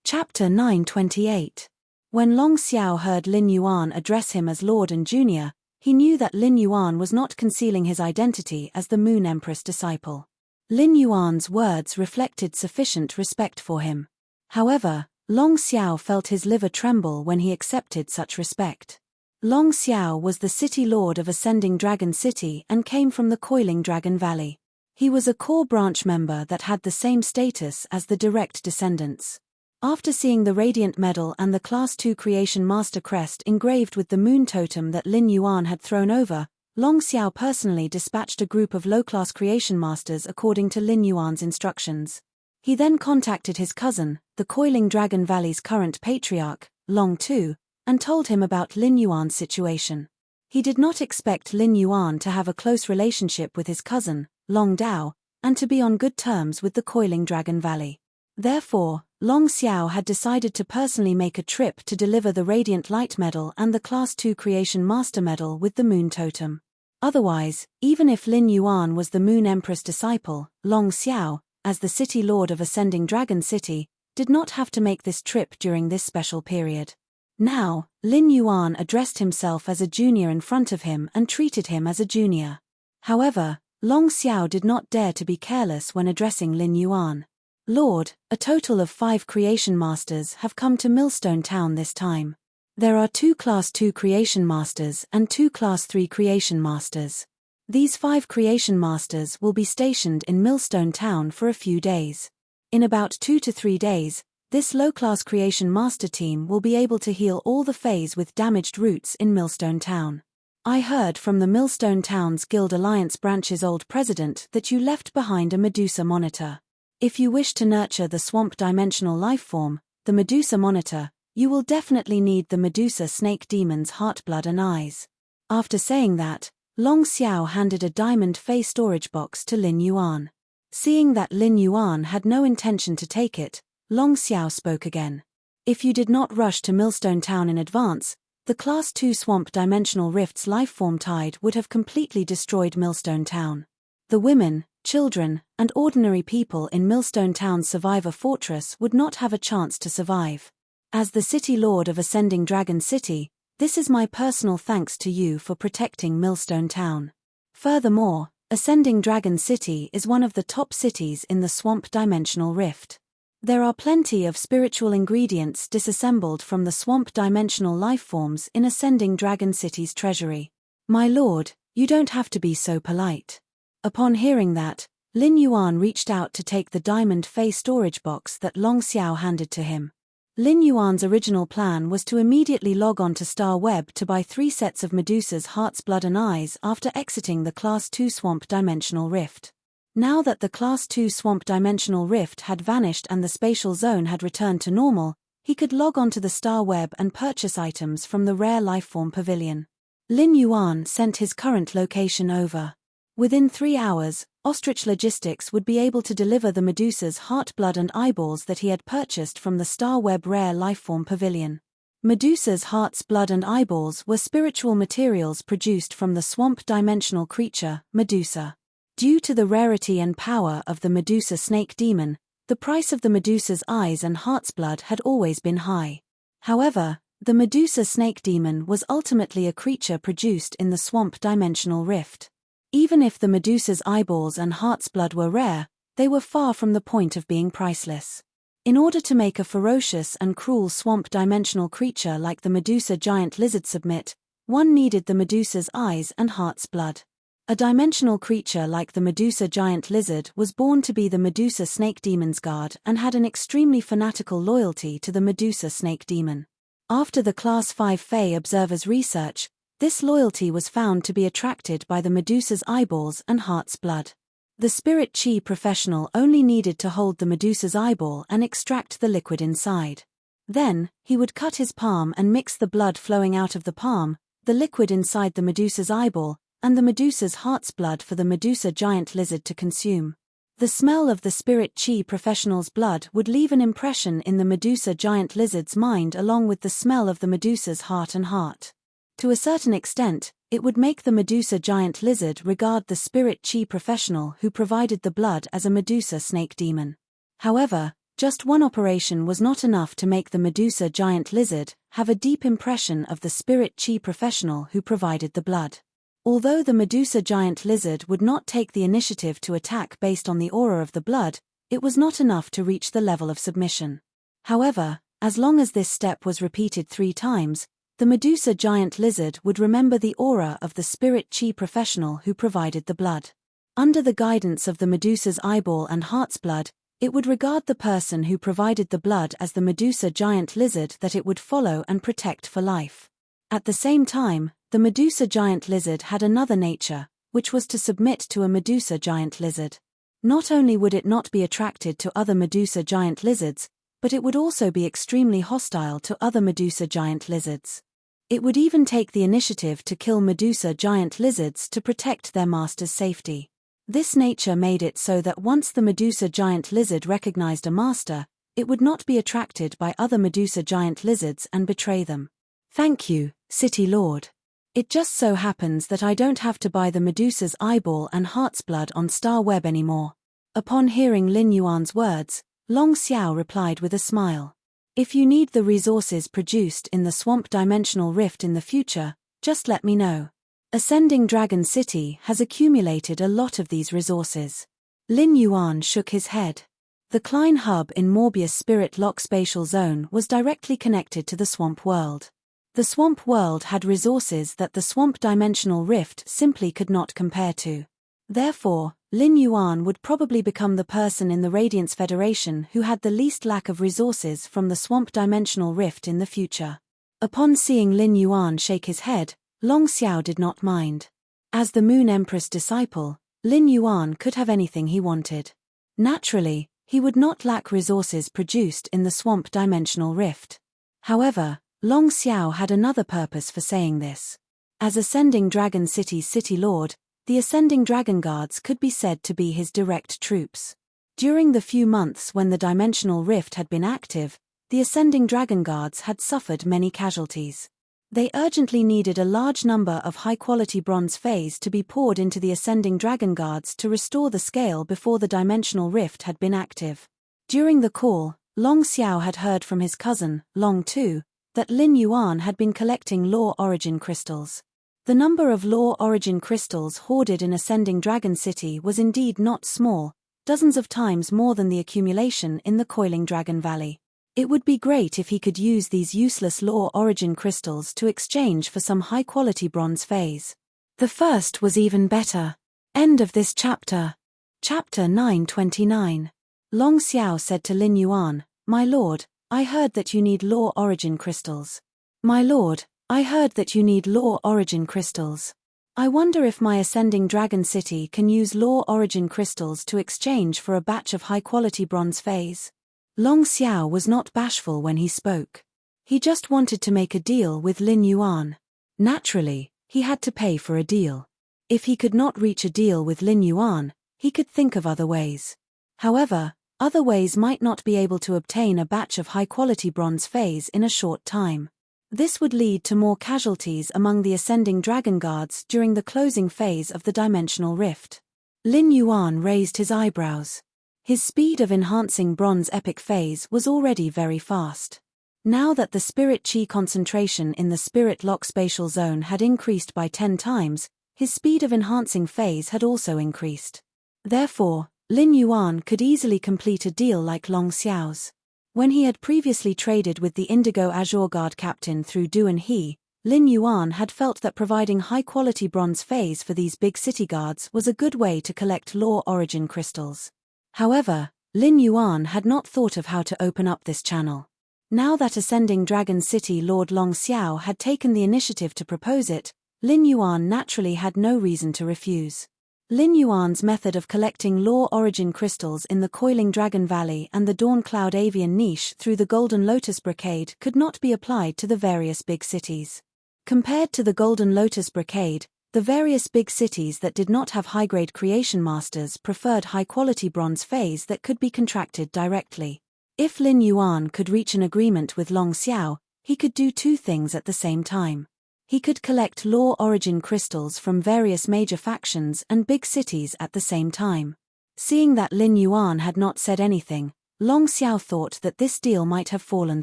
Chapter 928. When Long Xiao heard Lin Yuan address him as Lord and Junior, he knew that Lin Yuan was not concealing his identity as the Moon Empress disciple. Lin Yuan's words reflected sufficient respect for him. However, Long Xiao felt his liver tremble when he accepted such respect. Long Xiao was the city lord of Ascending Dragon City and came from the Coiling Dragon Valley. He was a core branch member that had the same status as the direct descendants. After seeing the Radiant Medal and the Class 2 Creation Master crest engraved with the moon totem that Lin Yuan had thrown over, Long Xiao personally dispatched a group of low-class Creation Masters according to Lin Yuan's instructions. He then contacted his cousin, the Coiling Dragon Valley's current patriarch, Long Tu, and told him about Lin Yuan's situation. He did not expect Lin Yuan to have a close relationship with his cousin, Long Dao, and to be on good terms with the Coiling Dragon Valley. Therefore, Long Xiao had decided to personally make a trip to deliver the Radiant Light Medal and the Class 2 Creation Master Medal with the Moon Totem. Otherwise, even if Lin Yuan was the Moon Empress disciple, Long Xiao, as the City Lord of Ascending Dragon City, did not have to make this trip during this special period. Now, Lin Yuan addressed himself as a junior in front of him and treated him as a junior. However, Long Xiao did not dare to be careless when addressing Lin Yuan. Lord, a total of 5 Creation Masters have come to Millstone Town this time. There are 2 Class 2 Creation Masters and 2 Class 3 Creation Masters. These 5 Creation Masters will be stationed in Millstone Town for a few days. In about 2 to 3 days, this low-class Creation Master team will be able to heal all the Fays with damaged roots in Millstone Town. I heard from the Millstone Town's Guild Alliance branch's old president that you left behind a Medusa monitor. If you wish to nurture the swamp dimensional lifeform, the Medusa monitor, you will definitely need the Medusa snake demon's heart, blood and eyes. After saying that, Long Xiao handed a diamond Fey storage box to Lin Yuan. Seeing that Lin Yuan had no intention to take it, Long Xiao spoke again. If you did not rush to Millstone Town in advance, the Class 2 Swamp Dimensional Rift's lifeform tide would have completely destroyed Millstone Town. The women, children, and ordinary people in Millstone Town's Survivor Fortress would not have a chance to survive. As the City Lord of Ascending Dragon City, this is my personal thanks to you for protecting Millstone Town. Furthermore, Ascending Dragon City is one of the top cities in the Swamp Dimensional Rift. There are plenty of spiritual ingredients disassembled from the Swamp Dimensional lifeforms in Ascending Dragon City's treasury. My lord, you don't have to be so polite. Upon hearing that, Lin Yuan reached out to take the diamond Fey storage box that Long Xiao handed to him. Lin Yuan's original plan was to immediately log on to Star Web to buy 3 sets of Medusa's hearts, blood and eyes after exiting the Class 2 Swamp Dimensional Rift. Now that the Class 2 Swamp Dimensional Rift had vanished and the spatial zone had returned to normal, he could log on to the Star Web and purchase items from the Rare Lifeform Pavilion. Lin Yuan sent his current location over. Within 3 hours, Ostrich Logistics would be able to deliver the Medusa's heart, blood and eyeballs that he had purchased from the Star Web Rare Lifeform Pavilion. Medusa's hearts, blood and eyeballs were spiritual materials produced from the swamp dimensional creature, Medusa. Due to the rarity and power of the Medusa snake demon, the price of the Medusa's eyes and heart's blood had always been high. However, the Medusa snake demon was ultimately a creature produced in the swamp dimensional rift. Even if the Medusa's eyeballs and heart's blood were rare, they were far from the point of being priceless. In order to make a ferocious and cruel swamp dimensional creature like the Medusa giant lizard submit, one needed the Medusa's eyes and heart's blood. A dimensional creature like the Medusa giant lizard was born to be the Medusa snake demon's guard and had an extremely fanatical loyalty to the Medusa snake demon. After the Class 5 Fey Observer's research, this loyalty was found to be attracted by the Medusa's eyeballs and heart's blood. The spirit chi professional only needed to hold the Medusa's eyeball and extract the liquid inside. Then, he would cut his palm and mix the blood flowing out of the palm, the liquid inside the Medusa's eyeball, and the Medusa's heart's blood for the Medusa giant lizard to consume. The smell of the spirit chi professional's blood would leave an impression in the Medusa giant lizard's mind along with the smell of the Medusa's heart and heart. To a certain extent, it would make the Medusa giant lizard regard the spirit chi professional who provided the blood as a Medusa snake demon. However, just one operation was not enough to make the Medusa giant lizard have a deep impression of the spirit chi professional who provided the blood. Although the Medusa giant lizard would not take the initiative to attack based on the aura of the blood, it was not enough to reach the level of submission. However, as long as this step was repeated 3 times, the Medusa giant lizard would remember the aura of the spirit chi professional who provided the blood. Under the guidance of the Medusa's eyeball and heart's blood, it would regard the person who provided the blood as the Medusa giant lizard that it would follow and protect for life. At the same time, the Medusa giant lizard had another nature, which was to submit to a Medusa giant lizard. Not only would it not be attracted to other Medusa giant lizards, but it would also be extremely hostile to other Medusa giant lizards. It would even take the initiative to kill Medusa giant lizards to protect their master's safety. This nature made it so that once the Medusa giant lizard recognized a master, it would not be attracted by other Medusa giant lizards and betray them. Thank you, City Lord. It just so happens that I don't have to buy the Medusa's eyeball and heart's blood on Star Web anymore. Upon hearing Lin Yuan's words, Long Xiao replied with a smile. If you need the resources produced in the swamp dimensional rift in the future, just let me know. Ascending Dragon City has accumulated a lot of these resources. Lin Yuan shook his head. The Klein hub in Morbius Spirit Lock Spatial Zone was directly connected to the Swamp World. The Swamp World had resources that the Swamp Dimensional Rift simply could not compare to. Therefore, Lin Yuan would probably become the person in the Radiance Federation who had the least lack of resources from the Swamp Dimensional Rift in the future. Upon seeing Lin Yuan shake his head, Long Xiao did not mind. As the Moon Empress disciple, Lin Yuan could have anything he wanted. Naturally, he would not lack resources produced in the Swamp Dimensional Rift. However, Long Xiao had another purpose for saying this. As Ascending Dragon City's City Lord, the Ascending Dragon Guards could be said to be his direct troops. During the few months when the Dimensional Rift had been active, the Ascending Dragon Guards had suffered many casualties. They urgently needed a large number of high-quality bronze phase to be poured into the Ascending Dragon Guards to restore the scale before the Dimensional Rift had been active. During the call, Long Xiao had heard from his cousin, Long Tu, that Lin Yuan had been collecting Law Origin crystals. The number of Law Origin crystals hoarded in Ascending Dragon City was indeed not small, dozens of times more than the accumulation in the Coiling Dragon Valley. It would be great if he could use these useless Law Origin crystals to exchange for some high-quality bronze phase. The first was even better. End of this chapter. Chapter 929. Long Xiao said to Lin Yuan, "My lord, I heard that you need Law Origin crystals." "My lord, I heard that you need Law Origin crystals. I wonder if my Ascending Dragon City can use Law Origin crystals to exchange for a batch of high-quality bronze phase." Long Xiao was not bashful when he spoke. He just wanted to make a deal with Lin Yuan. Naturally, he had to pay for a deal. If he could not reach a deal with Lin Yuan, he could think of other ways. However, other ways might not be able to obtain a batch of high-quality bronze phase in a short time. This would lead to more casualties among the Ascending Dragon Guards during the closing phase of the Dimensional Rift. Lin Yuan raised his eyebrows. His speed of enhancing bronze epic phase was already very fast. Now that the spirit chi concentration in the spirit lock spatial zone had increased by 10 times, his speed of enhancing phase had also increased. Therefore, Lin Yuan could easily complete a deal like Long Xiao's. When he had previously traded with the Indigo Azure Guard captain through Du and He, Lin Yuan had felt that providing high-quality bronze phase for these big city guards was a good way to collect Law Origin crystals. However, Lin Yuan had not thought of how to open up this channel. Now that Ascending Dragon City Lord Long Xiao had taken the initiative to propose it, Lin Yuan naturally had no reason to refuse. Lin Yuan's method of collecting Law Origin crystals in the Coiling Dragon Valley and the Dawn Cloud Avian niche through the Golden Lotus Brocade could not be applied to the various big cities. Compared to the Golden Lotus Brocade, the various big cities that did not have high-grade creation masters preferred high-quality bronze phase that could be contracted directly. If Lin Yuan could reach an agreement with Long Xiao, he could do two things at the same time. He could collect Law Origin crystals from various major factions and big cities at the same time. Seeing that Lin Yuan had not said anything, Long Xiao thought that this deal might have fallen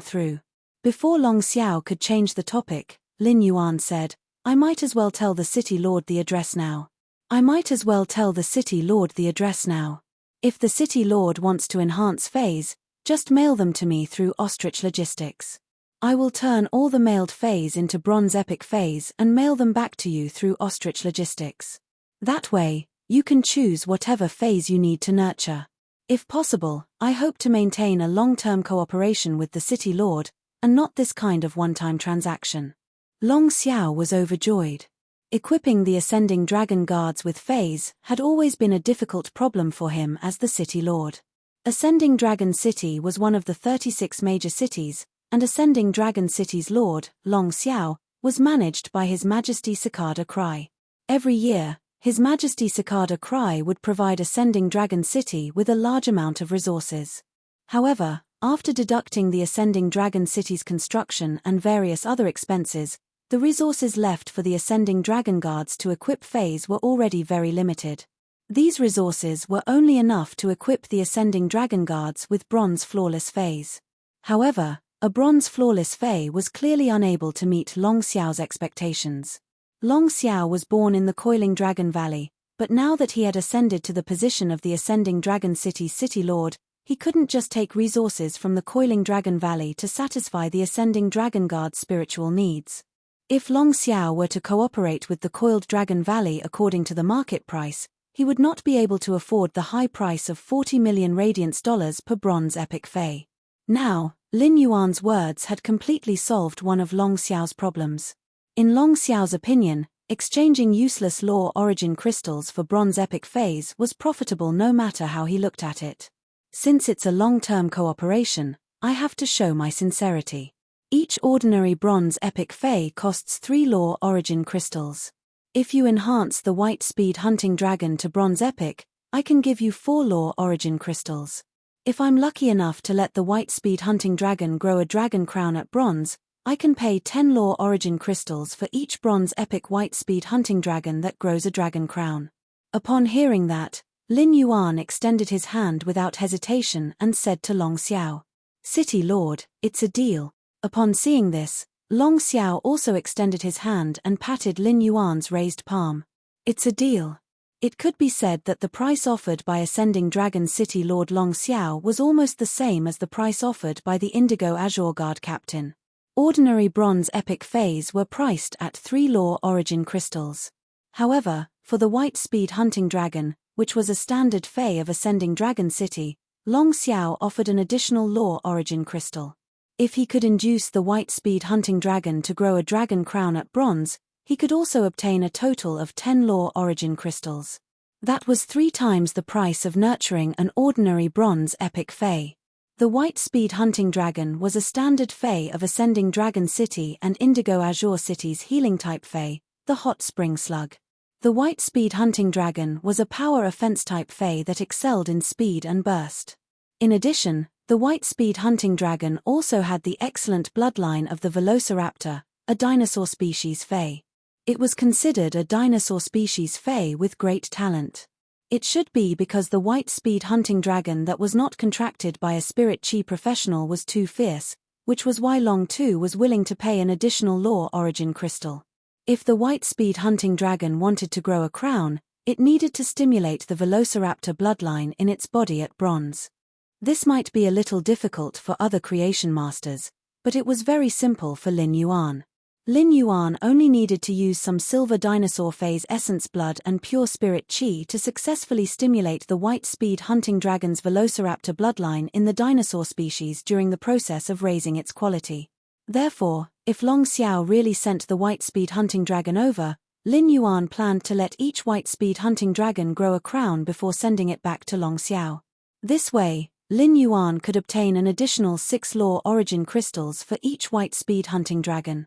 through. Before Long Xiao could change the topic, Lin Yuan said, "I might as well tell the City Lord the address now. If the City Lord wants to enhance phase, just mail them to me through Ostrich Logistics. I will turn all the mailed phase into bronze epic phase and mail them back to you through Ostrich Logistics. That way, you can choose whatever phase you need to nurture. If possible, I hope to maintain a long-term cooperation with the City Lord, and not this kind of one-time transaction." Long Xiao was overjoyed. Equipping the Ascending Dragon Guards with phase had always been a difficult problem for him as the City Lord. Ascending Dragon City was one of the 36 major cities, and Ascending Dragon City's Lord, Long Xiao, was managed by His Majesty Cicada Cry. Every year, His Majesty Cicada Cry would provide Ascending Dragon City with a large amount of resources. However, after deducting the Ascending Dragon City's construction and various other expenses, the resources left for the Ascending Dragon Guards to equip Fays were already very limited. These resources were only enough to equip the Ascending Dragon Guards with Bronze Flawless Fays. However, a Bronze Flawless Fay was clearly unable to meet Long Xiao's expectations. Long Xiao was born in the Coiling Dragon Valley, but now that he had ascended to the position of the Ascending Dragon City's City Lord, he couldn't just take resources from the Coiling Dragon Valley to satisfy the Ascending Dragon Guard's spiritual needs. If Long Xiao were to cooperate with the Coiled Dragon Valley according to the market price, he would not be able to afford the high price of 40 million Radiance dollars per Bronze Epic Fay. Now, Lin Yuan's words had completely solved one of Long Xiao's problems. In Long Xiao's opinion, exchanging useless Law Origin crystals for Bronze Epic Fays was profitable no matter how he looked at it. Since it's a long-term cooperation, I have to show my sincerity. Each ordinary Bronze Epic Fay costs 3 Law Origin crystals. If you enhance the White Speed Hunting Dragon to Bronze Epic, I can give you 4 Law Origin crystals. If I'm lucky enough to let the White Speed Hunting Dragon grow a dragon crown at bronze, I can pay 10 Law Origin crystals for each Bronze Epic White Speed Hunting Dragon that grows a dragon crown. Upon hearing that, Lin Yuan extended his hand without hesitation and said to Long Xiao, "City Lord, it's a deal." Upon seeing this, Long Xiao also extended his hand and patted Lin Yuan's raised palm. "It's a deal." It could be said that the price offered by Ascending Dragon City Lord Long Xiao was almost the same as the price offered by the Indigo Azure Guard captain. Ordinary Bronze Epic Fays were priced at 3 Law Origin crystals. However, for the White Speed Hunting Dragon, which was a standard Fay of Ascending Dragon City, Long Xiao offered an additional Law Origin crystal. If he could induce the White Speed Hunting Dragon to grow a dragon crown at bronze, he could also obtain a total of 10 Law Origin crystals. That was 3 times the price of nurturing an ordinary Bronze Epic Fay. The White Speed Hunting Dragon was a standard Fay of Ascending Dragon City and Indigo Azure City's healing-type Fay, the Hot Spring Slug. The White Speed Hunting Dragon was a power offense-type Fay that excelled in speed and burst. In addition, the White Speed Hunting Dragon also had the excellent bloodline of the Velociraptor, a dinosaur species Fay. It was considered a dinosaur species Fay with great talent. It should be because the White Speed Hunting Dragon that was not contracted by a Spirit Chi professional was too fierce, which was why Long Tu was willing to pay an additional Law Origin crystal. If the White Speed Hunting Dragon wanted to grow a crown, it needed to stimulate the Velociraptor bloodline in its body at bronze. This might be a little difficult for other creation masters, but it was very simple for Lin Yuan. Lin Yuan only needed to use some silver dinosaur phase essence blood and pure spirit chi to successfully stimulate the White Speed Hunting Dragon's Velociraptor bloodline in the dinosaur species during the process of raising its quality. Therefore, if Long Xiao really sent the White Speed Hunting Dragon over, Lin Yuan planned to let each White Speed Hunting Dragon grow a crown before sending it back to Long Xiao. This way, Lin Yuan could obtain an additional 6 Law Origin crystals for each White Speed Hunting Dragon.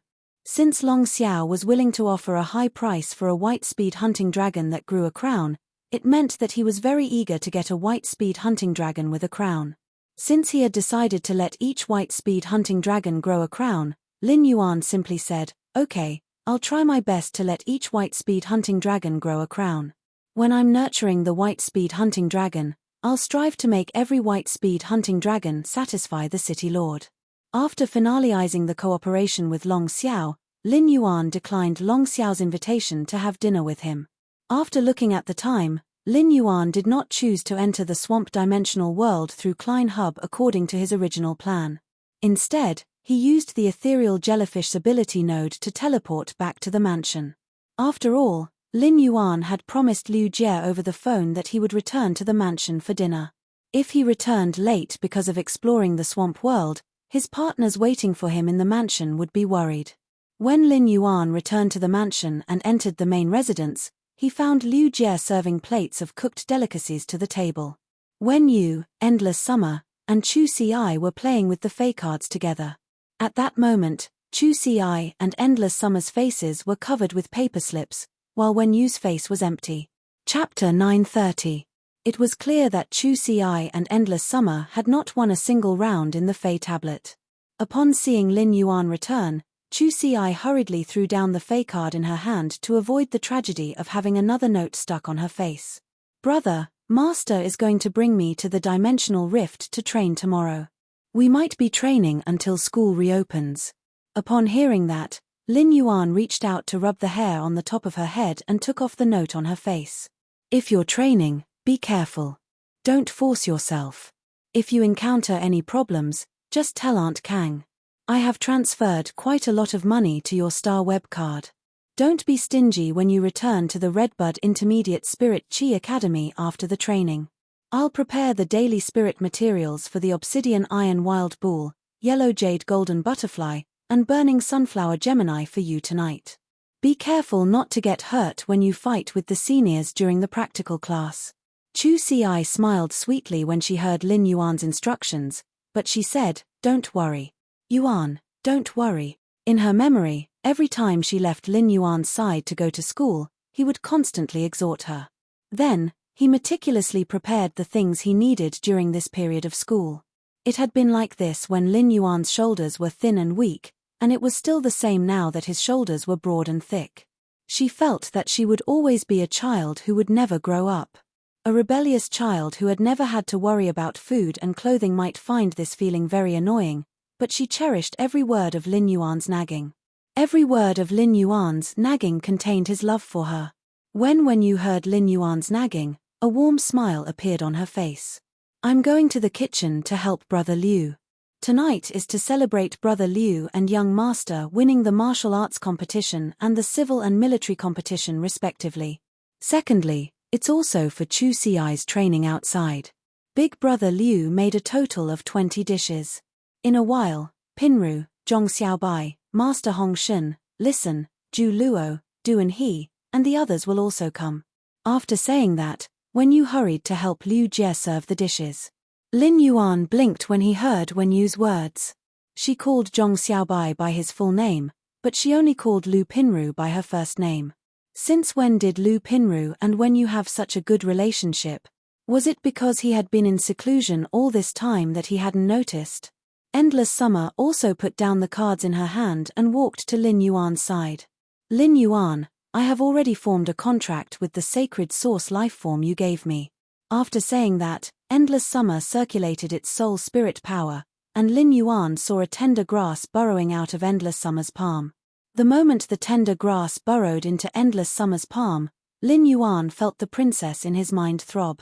Since Long Xiao was willing to offer a high price for a White Speed Hunting Dragon that grew a crown, it meant that he was very eager to get a White Speed Hunting Dragon with a crown. Since he had decided to let each White Speed Hunting Dragon grow a crown, Lin Yuan simply said, "Okay, I'll try my best to let each White Speed Hunting Dragon grow a crown. When I'm nurturing the White Speed Hunting Dragon, I'll strive to make every White Speed Hunting Dragon satisfy the City Lord." After finalizing the cooperation with Long Xiao, Lin Yuan declined Long Xiao's invitation to have dinner with him. After looking at the time, Lin Yuan did not choose to enter the swamp dimensional world through Klein Hub according to his original plan. Instead, he used the ethereal jellyfish's ability node to teleport back to the mansion. After all, Lin Yuan had promised Liu Jie over the phone that he would return to the mansion for dinner. If he returned late because of exploring the swamp world, his partners waiting for him in the mansion would be worried. When Lin Yuan returned to the mansion and entered the main residence, he found Liu Jie serving plates of cooked delicacies to the table. Wen Yu, Endless Summer, and Chu Ci were playing with the Fey cards together. At that moment, Chu Ci and Endless Summer's faces were covered with paper slips, while Wen Yu's face was empty. Chapter 930. It was clear that Chu Si and Endless Summer had not won a single round in the Fey tablet. Upon seeing Lin Yuan return, Chu Si hurriedly threw down the Fey card in her hand to avoid the tragedy of having another note stuck on her face. "Brother, Master is going to bring me to the dimensional rift to train tomorrow. We might be training until school reopens." Upon hearing that, Lin Yuan reached out to rub the hair on the top of her head and took off the note on her face. "If you're training, be careful. Don't force yourself. If you encounter any problems, just tell Aunt Kang. I have transferred quite a lot of money to your Star Web card. Don't be stingy when you return to the Redbud Intermediate Spirit Chi Academy after the training. I'll prepare the daily spirit materials for the Obsidian Iron Wild Bull, Yellow Jade Golden Butterfly, and Burning Sunflower Gemini for you tonight. Be careful not to get hurt when you fight with the seniors during the practical class." Chu Si smiled sweetly when she heard Lin Yuan's instructions, but she said, "Don't worry. Yuan, don't worry." In her memory, every time she left Lin Yuan's side to go to school, he would constantly exhort her. Then, he meticulously prepared the things he needed during this period of school. It had been like this when Lin Yuan's shoulders were thin and weak, and it was still the same now that his shoulders were broad and thick. She felt that she would always be a child who would never grow up. A rebellious child who had never had to worry about food and clothing might find this feeling very annoying, but she cherished every word of Lin Yuan's nagging. Every word of Lin Yuan's nagging contained his love for her. When Wen Yu heard Lin Yuan's nagging, a warm smile appeared on her face. "I'm going to the kitchen to help Brother Liu. Tonight is to celebrate Brother Liu and young Master winning the martial arts competition and the civil and military competition respectively. Secondly, it's also for Chu Si's training outside. Big Brother Liu made a total of 20 dishes. In a while, Pinru, Zhong Xiaobai, Master Hong Shen, Listen, Ju Luo, Du and he, and the others will also come." After saying that, Wen Yu hurried to help Liu Jie serve the dishes. Lin Yuan blinked when he heard Wen Yu's words. She called Zhong Xiaobai by his full name, but she only called Lu Pinru by her first name. Since when did Lu Pinru and Wen Yu have such a good relationship? Was it because he had been in seclusion all this time that he hadn't noticed? Endless Summer also put down the cards in her hand and walked to Lin Yuan's side. "Lin Yuan, I have already formed a contract with the sacred source lifeform you gave me." After saying that, Endless Summer circulated its soul spirit power, and Lin Yuan saw a tender grass burrowing out of Endless Summer's palm. The moment the tender grass burrowed into Endless Summer's palm, Lin Yuan felt the princess in his mind throb.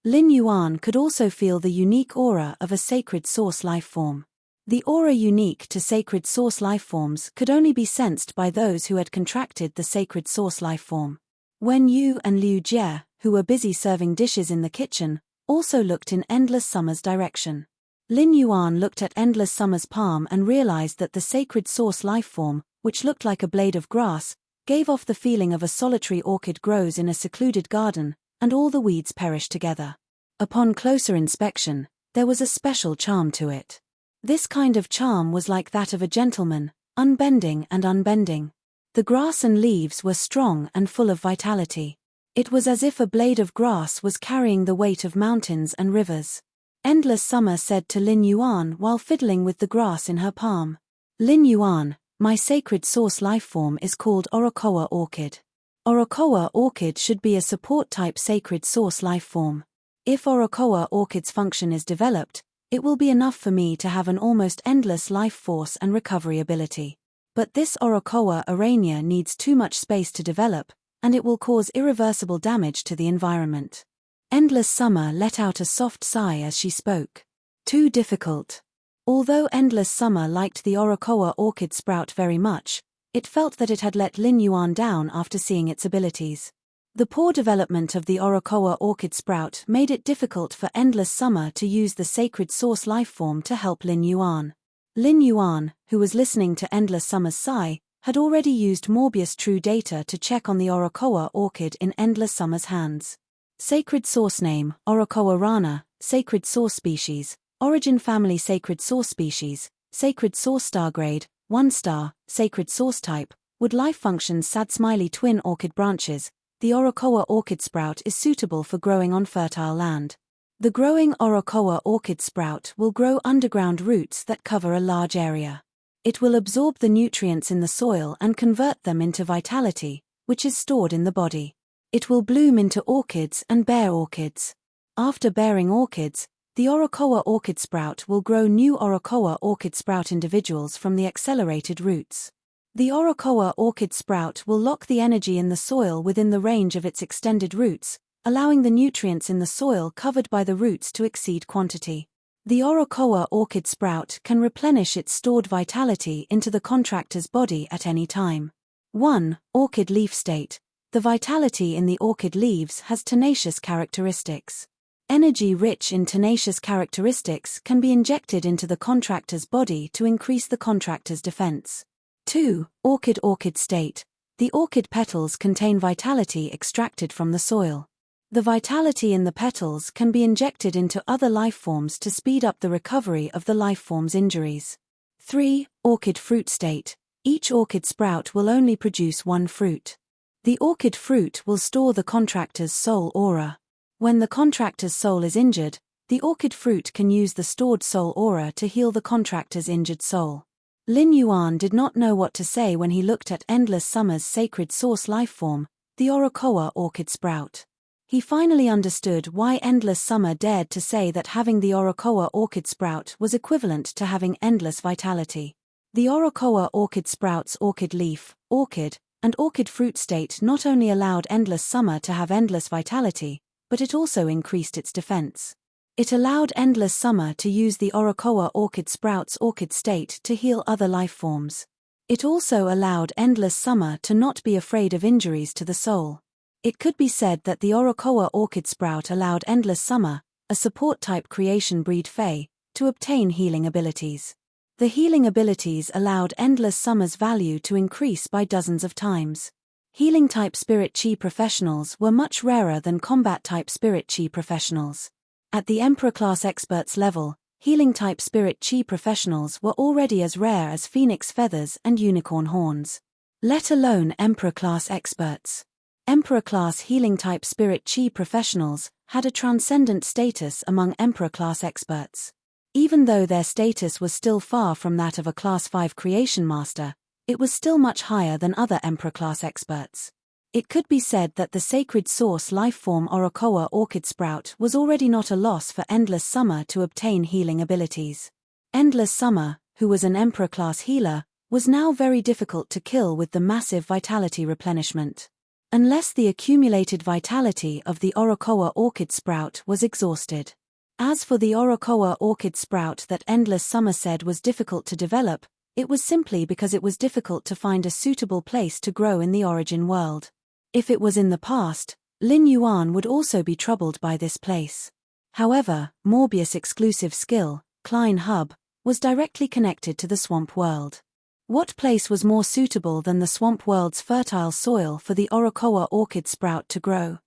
Lin Yuan could also feel the unique aura of a sacred source lifeform. The aura unique to sacred source lifeforms could only be sensed by those who had contracted the sacred source lifeform. Wen Yu and Liu Jie, who were busy serving dishes in the kitchen, also looked in Endless Summer's direction. Lin Yuan looked at Endless Summer's palm and realized that the sacred source lifeform, which looked like a blade of grass, gave off the feeling of a solitary orchid grows in a secluded garden, and all the weeds perish together. Upon closer inspection, there was a special charm to it. This kind of charm was like that of a gentleman, unbending and unbending. The grass and leaves were strong and full of vitality. It was as if a blade of grass was carrying the weight of mountains and rivers. Endless Summer said to Lin Yuan while fiddling with the grass in her palm. "Lin Yuan, my sacred source lifeform is called Orokoa Orchid. Orokoa Orchid should be a support-type sacred source lifeform. If Orokoa Orchid's function is developed, it will be enough for me to have an almost endless life force and recovery ability. But this Orokoa Arania needs too much space to develop, and it will cause irreversible damage to the environment." Endless Summer let out a soft sigh as she spoke. Too difficult. Although Endless Summer liked the Orokoa Orchid sprout very much, it felt that it had let Lin Yuan down after seeing its abilities. The poor development of the Orokoa Orchid sprout made it difficult for Endless Summer to use the sacred source lifeform to help Lin Yuan. Lin Yuan, who was listening to Endless Summer's sigh, had already used Morbius True Data to check on the Orokoa Orchid in Endless Summer's hands. Sacred source name, Orokoa Rana, sacred source species, origin family sacred source species, sacred source star grade, 1 star, sacred source type, Wood life functions sad smiley twin orchid branches. The Orocoa orchid sprout is suitable for growing on fertile land. The growing Orocoa orchid sprout will grow underground roots that cover a large area. It will absorb the nutrients in the soil and convert them into vitality, which is stored in the body. It will bloom into orchids and bear orchids. After bearing orchids, the Orocoa orchid sprout will grow new Orocoa orchid sprout individuals from the accelerated roots. The Orocoa orchid sprout will lock the energy in the soil within the range of its extended roots, allowing the nutrients in the soil covered by the roots to exceed quantity. The Orocoa orchid sprout can replenish its stored vitality into the contractor's body at any time. 1. Orchid leaf state. The vitality in the orchid leaves has tenacious characteristics. Energy rich in tenacious characteristics can be injected into the contractor's body to increase the contractor's defense. 2. Orchid state. The orchid petals contain vitality extracted from the soil. The vitality in the petals can be injected into other life forms to speed up the recovery of the life form's injuries. 3. Orchid fruit state. Each orchid sprout will only produce one fruit. The orchid fruit will store the contractor's soul aura. When the contractor's soul is injured, the orchid fruit can use the stored soul aura to heal the contractor's injured soul. Lin Yuan did not know what to say when he looked at Endless Summer's sacred source life form, the Orocoa orchid sprout. He finally understood why Endless Summer dared to say that having the Orocoa orchid sprout was equivalent to having endless vitality. The Orocoa orchid sprout's orchid leaf, orchid, and orchid fruit state not only allowed Endless Summer to have endless vitality, but it also increased its defense. It allowed Endless Summer to use the Orocoa orchid sprout's orchid state to heal other life forms. It also allowed Endless Summer to not be afraid of injuries to the soul. It could be said that the Orocoa orchid sprout allowed Endless Summer, a support-type creation breed Fae, to obtain healing abilities. The healing abilities allowed Endless Summer's value to increase by dozens of times. Healing-type spirit chi professionals were much rarer than combat-type spirit chi professionals. At the Emperor-class experts level, healing-type spirit chi professionals were already as rare as phoenix feathers and unicorn horns. Let alone Emperor-class experts. Emperor-class healing-type spirit chi professionals had a transcendent status among Emperor-class experts. Even though their status was still far from that of a Class 5 creation master, it was still much higher than other Emperor-class experts. It could be said that the sacred source life-form Orocoa orchid sprout was already not a loss for Endless Summer to obtain healing abilities. Endless Summer, who was an Emperor-class healer, was now very difficult to kill with the massive vitality replenishment. Unless the accumulated vitality of the Orocoa orchid sprout was exhausted. As for the Orocoa orchid sprout that Endless Summer said was difficult to develop, it was simply because it was difficult to find a suitable place to grow in the origin world. If it was in the past, Lin Yuan would also be troubled by this place. However, Morbius' exclusive skill, Klein Hub, was directly connected to the swamp world. What place was more suitable than the swamp world's fertile soil for the Orocoa orchid sprout to grow?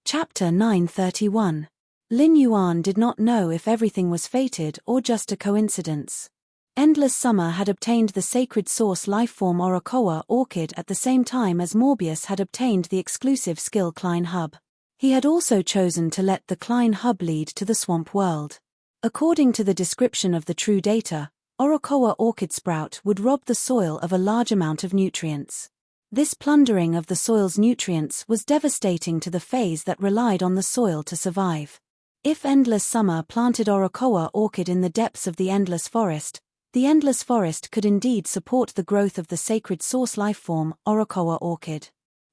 Chapter 931. Lin Yuan did not know if everything was fated or just a coincidence. Endless Summer had obtained the sacred source lifeform Orocoa orchid at the same time as Morbius had obtained the exclusive skill Klein Hub. He had also chosen to let the Klein Hub lead to the swamp world. According to the description of the true data, Orocoa orchid sprout would rob the soil of a large amount of nutrients. This plundering of the soil's nutrients was devastating to the phase that relied on the soil to survive. If Endless Summer planted Orocoa orchid in the depths of the Endless Forest, the Endless Forest could indeed support the growth of the sacred source lifeform, Orocoa orchid.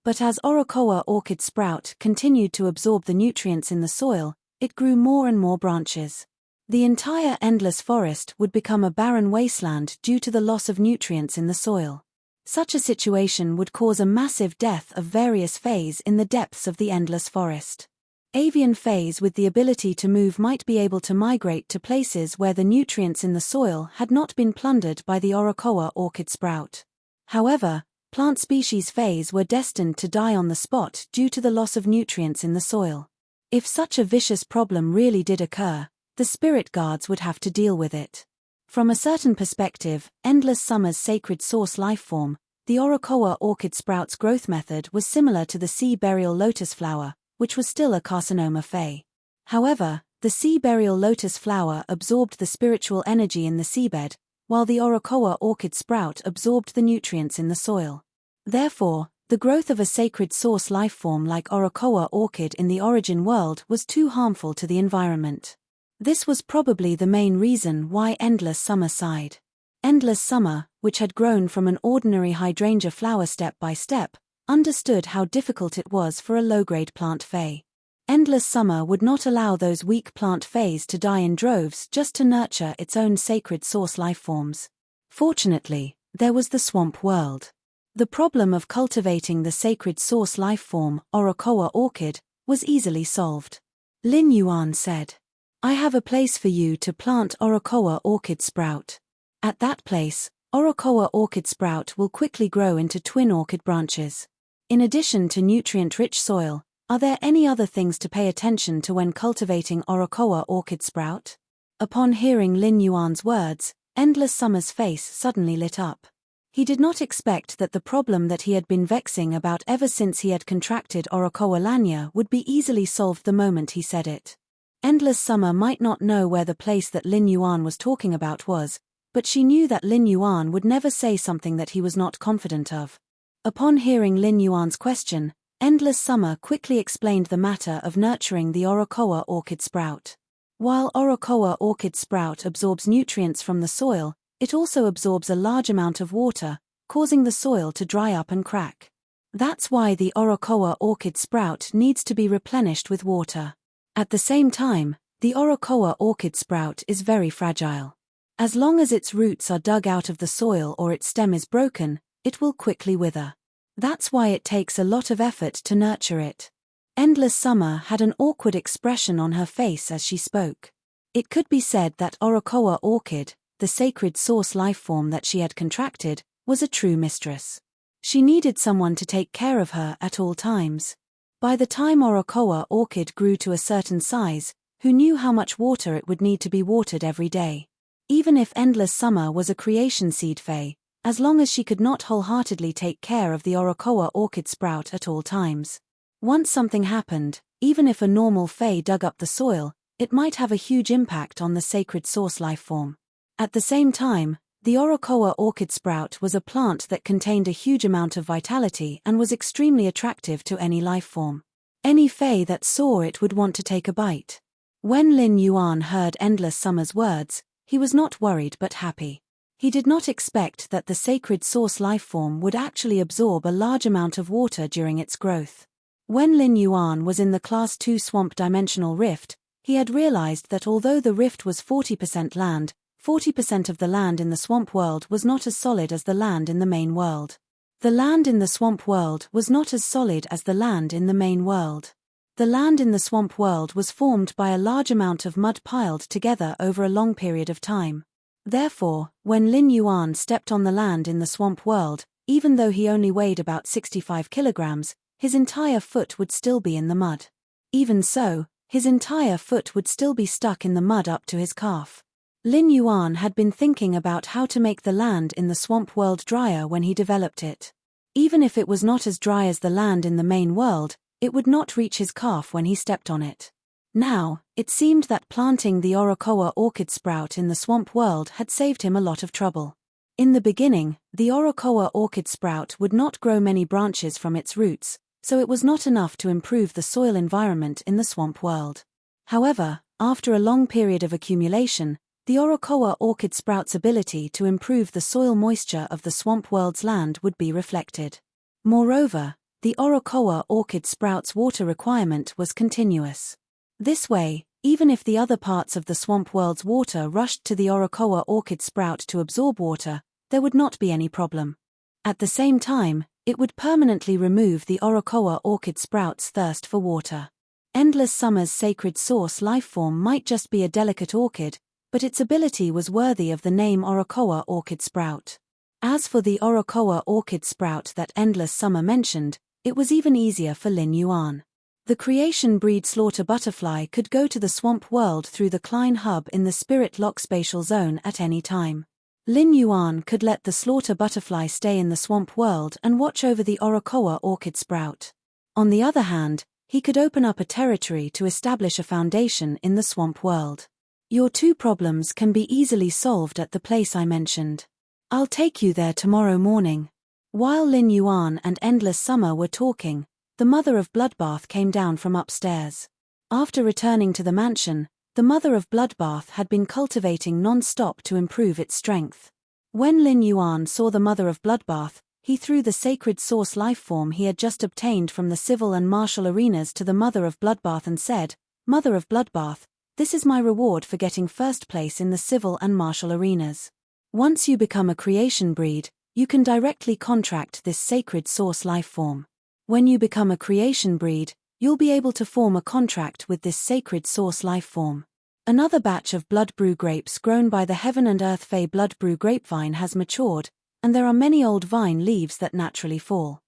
But as Orocoa orchid sprout continued to absorb the nutrients in the soil, it grew more and more branches. The entire Endless Forest would become a barren wasteland due to the loss of nutrients in the soil. Such a situation would cause a massive death of various Fays in the depths of the Endless Forest. Avian Fays with the ability to move might be able to migrate to places where the nutrients in the soil had not been plundered by the Orocoa orchid sprout. However, plant species Fays were destined to die on the spot due to the loss of nutrients in the soil. If such a vicious problem really did occur, the spirit guards would have to deal with it. From a certain perspective, Endless Summer's sacred source lifeform, the Orocoa orchid sprout's growth method was similar to the sea burial lotus flower, which was still a carcinoma Fae. However, the sea burial lotus flower absorbed the spiritual energy in the seabed, while the Orocoa orchid sprout absorbed the nutrients in the soil. Therefore, the growth of a sacred source lifeform like Orocoa orchid in the origin world was too harmful to the environment. This was probably the main reason why Endless Summer sighed. Endless Summer, which had grown from an ordinary hydrangea flower step by step, understood how difficult it was for a low-grade plant Fae. Endless Summer would not allow those weak plant Faes to die in droves just to nurture its own sacred source lifeforms. Fortunately, there was the swamp world. The problem of cultivating the sacred source lifeform, Orocoa orchid, was easily solved. Lin Yuan said, "I have a place for you to plant Orocoa orchid sprout. At that place, Orocoa orchid sprout will quickly grow into twin orchid branches. In addition to nutrient-rich soil, are there any other things to pay attention to when cultivating Orocoa orchid sprout?" Upon hearing Lin Yuan's words, Endless Summer's face suddenly lit up. He did not expect that the problem that he had been vexing about ever since he had contracted Orocoa lania would be easily solved the moment he said it. Endless Summer might not know where the place that Lin Yuan was talking about was, but she knew that Lin Yuan would never say something that he was not confident of. Upon hearing Lin Yuan's question, Endless Summer quickly explained the matter of nurturing the Orocoa orchid sprout. While Orocoa orchid sprout absorbs nutrients from the soil, it also absorbs a large amount of water, causing the soil to dry up and crack. That's why the Orocoa orchid sprout needs to be replenished with water. At the same time, the Orocoa orchid sprout is very fragile. As long as its roots are dug out of the soil or its stem is broken, it will quickly wither. That's why it takes a lot of effort to nurture it. Endless Summer had an awkward expression on her face as she spoke. It could be said that Orocoa orchid, the sacred source lifeform that she had contracted, was a true mistress. She needed someone to take care of her at all times. By the time Orocoa orchid grew to a certain size, who knew how much water it would need to be watered every day? Even if Endless Summer was a creation seed Fae, as long as she could not wholeheartedly take care of the Orocoa orchid sprout at all times. Once something happened, even if a normal Fae dug up the soil, it might have a huge impact on the sacred source lifeform. At the same time, the Orocoa orchid sprout was a plant that contained a huge amount of vitality and was extremely attractive to any lifeform. Any Fae that saw it would want to take a bite. When Lin Yuan heard Endless Summer's words, he was not worried but happy. He did not expect that the sacred source lifeform would actually absorb a large amount of water during its growth. When Lin Yuan was in the Class 2 swamp dimensional rift, he had realized that although the rift was 40% land, 40% of the land in the swamp world was not as solid as the land in the main world. The land in the swamp world was not as solid as the land in the main world. The land in the swamp world was formed by a large amount of mud piled together over a long period of time. Therefore, when Lin Yuan stepped on the land in the swamp world, even though he only weighed about 65 kilograms, his entire foot would still be in the mud. Even so, his entire foot would still be stuck in the mud up to his calf. Lin Yuan had been thinking about how to make the land in the swamp world drier when he developed it. Even if it was not as dry as the land in the main world, it would not reach his calf when he stepped on it. Now, it seemed that planting the Orocoa orchid sprout in the swamp world had saved him a lot of trouble. In the beginning, the Orocoa orchid sprout would not grow many branches from its roots, so it was not enough to improve the soil environment in the swamp world. However, after a long period of accumulation, the Orocoa orchid sprout's ability to improve the soil moisture of the swamp world's land would be reflected. Moreover, the Orocoa orchid sprout's water requirement was continuous. This way, even if the other parts of the swamp world's water rushed to the Orocoa orchid sprout to absorb water, there would not be any problem. At the same time, it would permanently remove the Orocoa orchid sprout's thirst for water. Endless Summer's sacred source lifeform might just be a delicate orchid, but its ability was worthy of the name Orocoa orchid sprout. As for the Orocoa orchid sprout that Endless Summer mentioned, it was even easier for Lin Yuan. The creation breed slaughter butterfly could go to the swamp world through the Klein hub in the Spirit Lock spatial zone at any time. Lin Yuan could let the slaughter butterfly stay in the swamp world and watch over the Orokoa orchid sprout. On the other hand, he could open up a territory to establish a foundation in the swamp world. Your two problems can be easily solved at the place I mentioned. I'll take you there tomorrow morning. While Lin Yuan and Endless Summer were talking, the mother of Bloodbath came down from upstairs. After returning to the mansion, the mother of Bloodbath had been cultivating non-stop to improve its strength. When Lin Yuan saw the mother of Bloodbath, he threw the sacred source lifeform he had just obtained from the civil and martial arenas to the mother of Bloodbath and said, "Mother of Bloodbath, this is my reward for getting first place in the civil and martial arenas. Once you become a creation breed, you can directly contract this sacred source lifeform. When you become a creation breed, you'll be able to form a contract with this sacred source lifeform." Another batch of blood brew grapes grown by the Heaven and Earth Fae blood brew grapevine has matured, and there are many old vine leaves that naturally fall.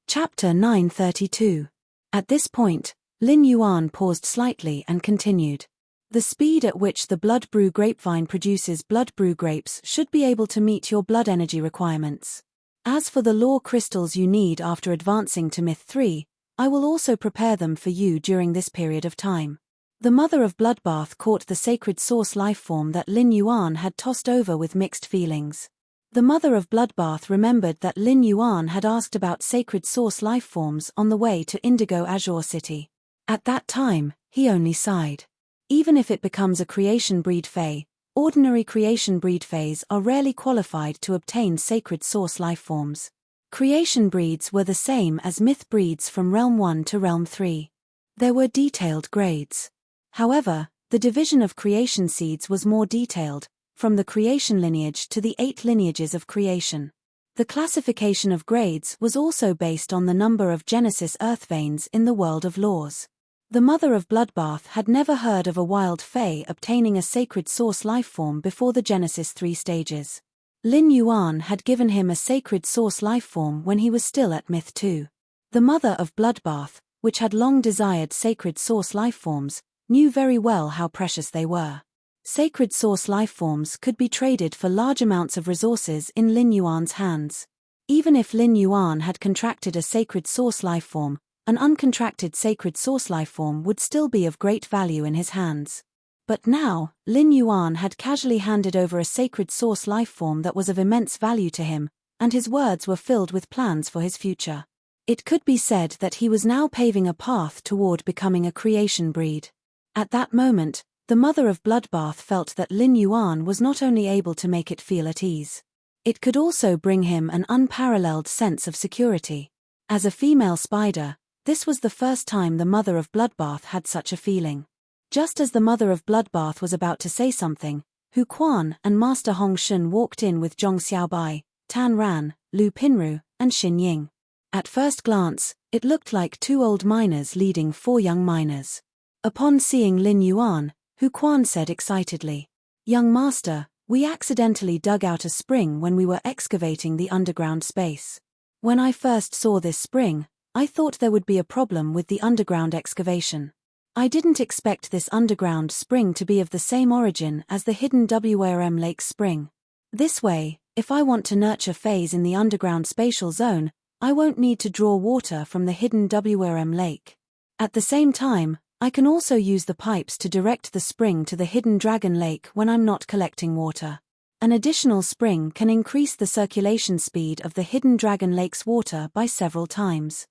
Chapter 932. At this point, Lin Yuan paused slightly and continued. The speed at which the blood brew grapevine produces blood brew grapes should be able to meet your blood energy requirements. As for the lore crystals you need after advancing to Myth 3, I will also prepare them for you during this period of time. The mother of Bloodbath caught the sacred source lifeform that Lin Yuan had tossed over with mixed feelings. The mother of Bloodbath remembered that Lin Yuan had asked about sacred source lifeforms on the way to Indigo Azure City. At that time, he only sighed. Even if it becomes a creation breed Fae, ordinary creation breed Faes are rarely qualified to obtain sacred source lifeforms. Creation breeds were the same as myth breeds from Realm 1 to Realm 3. There were detailed grades. However, the division of creation seeds was more detailed, from the creation lineage to the 8 lineages of creation. The classification of grades was also based on the number of Genesis Earth veins in the world of laws. The mother of Bloodbath had never heard of a wild Fae obtaining a sacred source lifeform before the Genesis 3 stages. Lin Yuan had given him a sacred source lifeform when he was still at Myth 2. The mother of Bloodbath, which had long desired sacred source lifeforms, knew very well how precious they were. Sacred source lifeforms could be traded for large amounts of resources in Lin Yuan's hands. Even if Lin Yuan had contracted a sacred source lifeform, an uncontracted sacred source lifeform would still be of great value in his hands. But now, Lin Yuan had casually handed over a sacred source lifeform that was of immense value to him, and his words were filled with plans for his future. It could be said that he was now paving a path toward becoming a creation breed. At that moment, the mother of Bloodbath felt that Lin Yuan was not only able to make it feel at ease. It could also bring him an unparalleled sense of security. As a female spider, this was the first time the mother of Bloodbath had such a feeling. Just as the mother of Bloodbath was about to say something, Hu Quan and Master Hong Shun walked in with Zhong Xiaobai, Tan Ran, Lu Pinru, and Xin Ying. At first glance, it looked like 2 old miners leading 4 young miners. Upon seeing Lin Yuan, Hu Quan said excitedly, "Young master, we accidentally dug out a spring when we were excavating the underground space. When I first saw this spring, I thought there would be a problem with the underground excavation. I didn't expect this underground spring to be of the same origin as the hidden WRM Lake spring. This way, if I want to nurture Faes in the underground spatial zone, I won't need to draw water from the hidden WRM Lake. At the same time, I can also use the pipes to direct the spring to the hidden Dragon Lake when I'm not collecting water. An additional spring can increase the circulation speed of the hidden Dragon Lake's water by several times.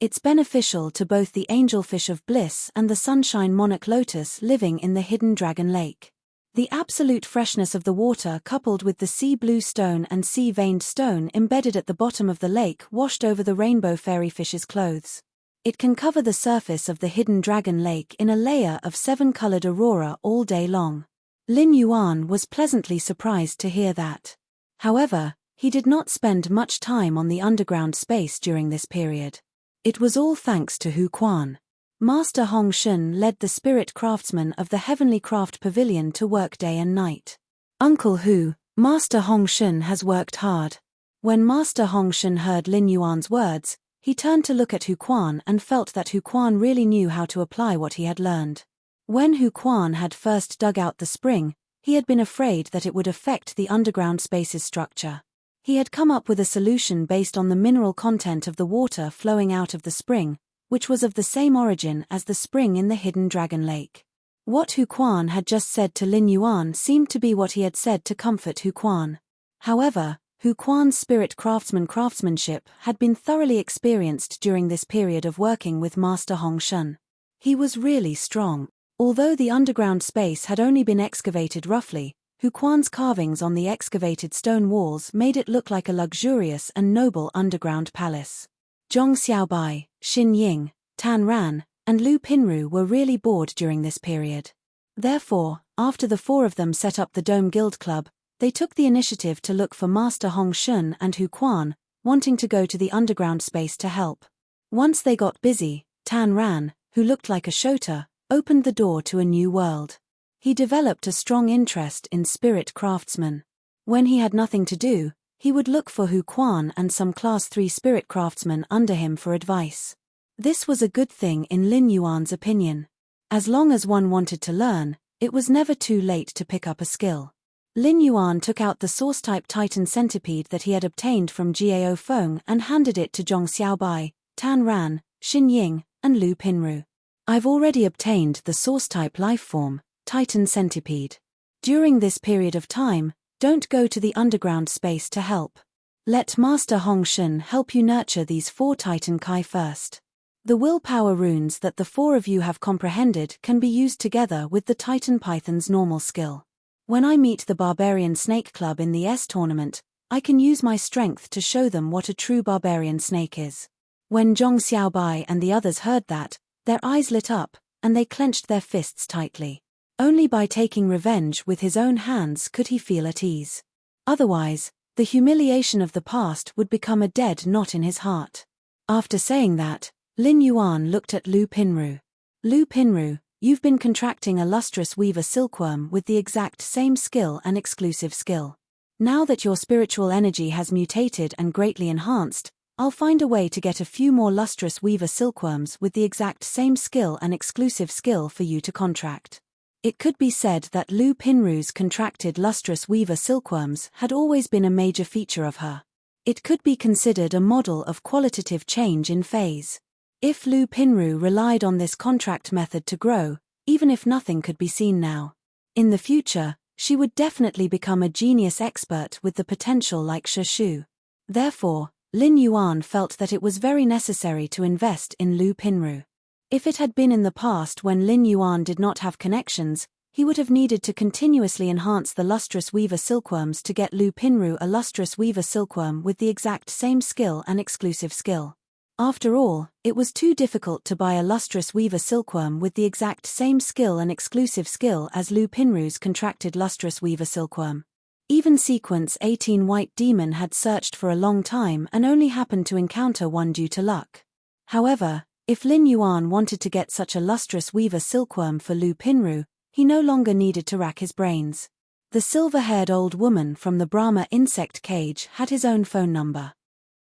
It's beneficial to both the angelfish of bliss and the sunshine monarch lotus living in the hidden Dragon Lake. The absolute freshness of the water coupled with the sea blue stone and sea veined stone embedded at the bottom of the lake washed over the rainbow fairy fish's clothes. It can cover the surface of the hidden Dragon Lake in a layer of 7-colored aurora all day long. Lin Yuan was pleasantly surprised to hear that. However, he did not spend much time on the underground space during this period. It was all thanks to Hu Quan. Master Hong Shun led the spirit craftsmen of the Heavenly Craft Pavilion to work day and night. Uncle Hu, Master Hong Shun has worked hard. When Master Hong Shun heard Lin Yuan's words, he turned to look at Hu Quan and felt that Hu Quan really knew how to apply what he had learned. When Hu Quan had first dug out the spring, He had been afraid that it would affect the underground space's structure. He had come up with a solution based on the mineral content of the water flowing out of the spring, which was of the same origin as the spring in the hidden Dragon Lake. What Hu Quan had just said to Lin Yuan seemed to be what he had said to comfort Hu Quan. However, Hu Quan's spirit craftsmanship had been thoroughly experienced during this period of working with Master Hong Shun. He was really strong. Although the underground space had only been excavated roughly, Hu Quan's carvings on the excavated stone walls made it look like a luxurious and noble underground palace. Zhong Xiaobai, Xin Ying, Tan Ran, and Lu Pinru were really bored during this period. Therefore, after the four of them set up the Dome Guild Club, they took the initiative to look for Master Hong Shun and Hu Quan, wanting to go to the underground space to help. Once they got busy, Tan Ran, who looked like a Shota, opened the door to a new world. He developed a strong interest in spirit craftsmen. When he had nothing to do, he would look for Hu Quan and some Class 3 spirit craftsmen under him for advice. This was a good thing in Lin Yuan's opinion. As long as one wanted to learn, it was never too late to pick up a skill. Lin Yuan took out the source-type Titan centipede that he had obtained from Gao Feng and handed it to Zhong Xiaobai, Tan Ran, Xin Ying, and Lu Pinru. I've already obtained the source-type lifeform, Titan centipede. During this period of time, don't go to the underground space to help. Let Master Hong Shun help you nurture these 4 Titan Kai first. The willpower runes that the 4 of you have comprehended can be used together with the Titan Python's normal skill. When I meet the Barbarian Snake Club in the S tournament, I can use my strength to show them what a true barbarian snake is. When Zhong Xiaobai and the others heard that, their eyes lit up, and they clenched their fists tightly. Only by taking revenge with his own hands could he feel at ease. Otherwise, the humiliation of the past would become a dead knot in his heart. After saying that, Lin Yuan looked at Lu Pinru. Lu Pinru, you've been contracting a lustrous weaver silkworm with the exact same skill and exclusive skill. Now that your spiritual energy has mutated and greatly enhanced, I'll find a way to get a few more lustrous weaver silkworms with the exact same skill and exclusive skill for you to contract. It could be said that Lu Pinru's contracted lustrous weaver silkworms had always been a major feature of her. It could be considered a model of qualitative change in phase. If Lu Pinru relied on this contract method to grow, even if nothing could be seen now, in the future, she would definitely become a genius expert with the potential like Shu. Therefore, Lin Yuan felt that it was very necessary to invest in Lu Pinru. If it had been in the past when Lin Yuan did not have connections, he would have needed to continuously enhance the lustrous weaver silkworms to get Lu Pinru a lustrous weaver silkworm with the exact same skill and exclusive skill. After all, it was too difficult to buy a lustrous weaver silkworm with the exact same skill and exclusive skill as Lu Pinru's contracted lustrous weaver silkworm. Even Sequence 18 White Demon had searched for a long time and only happened to encounter one due to luck. However, if Lin Yuan wanted to get such a lustrous weaver silkworm for Lu Pinru, he no longer needed to rack his brains. The silver-haired old woman from the Brahma insect cage had his own phone number.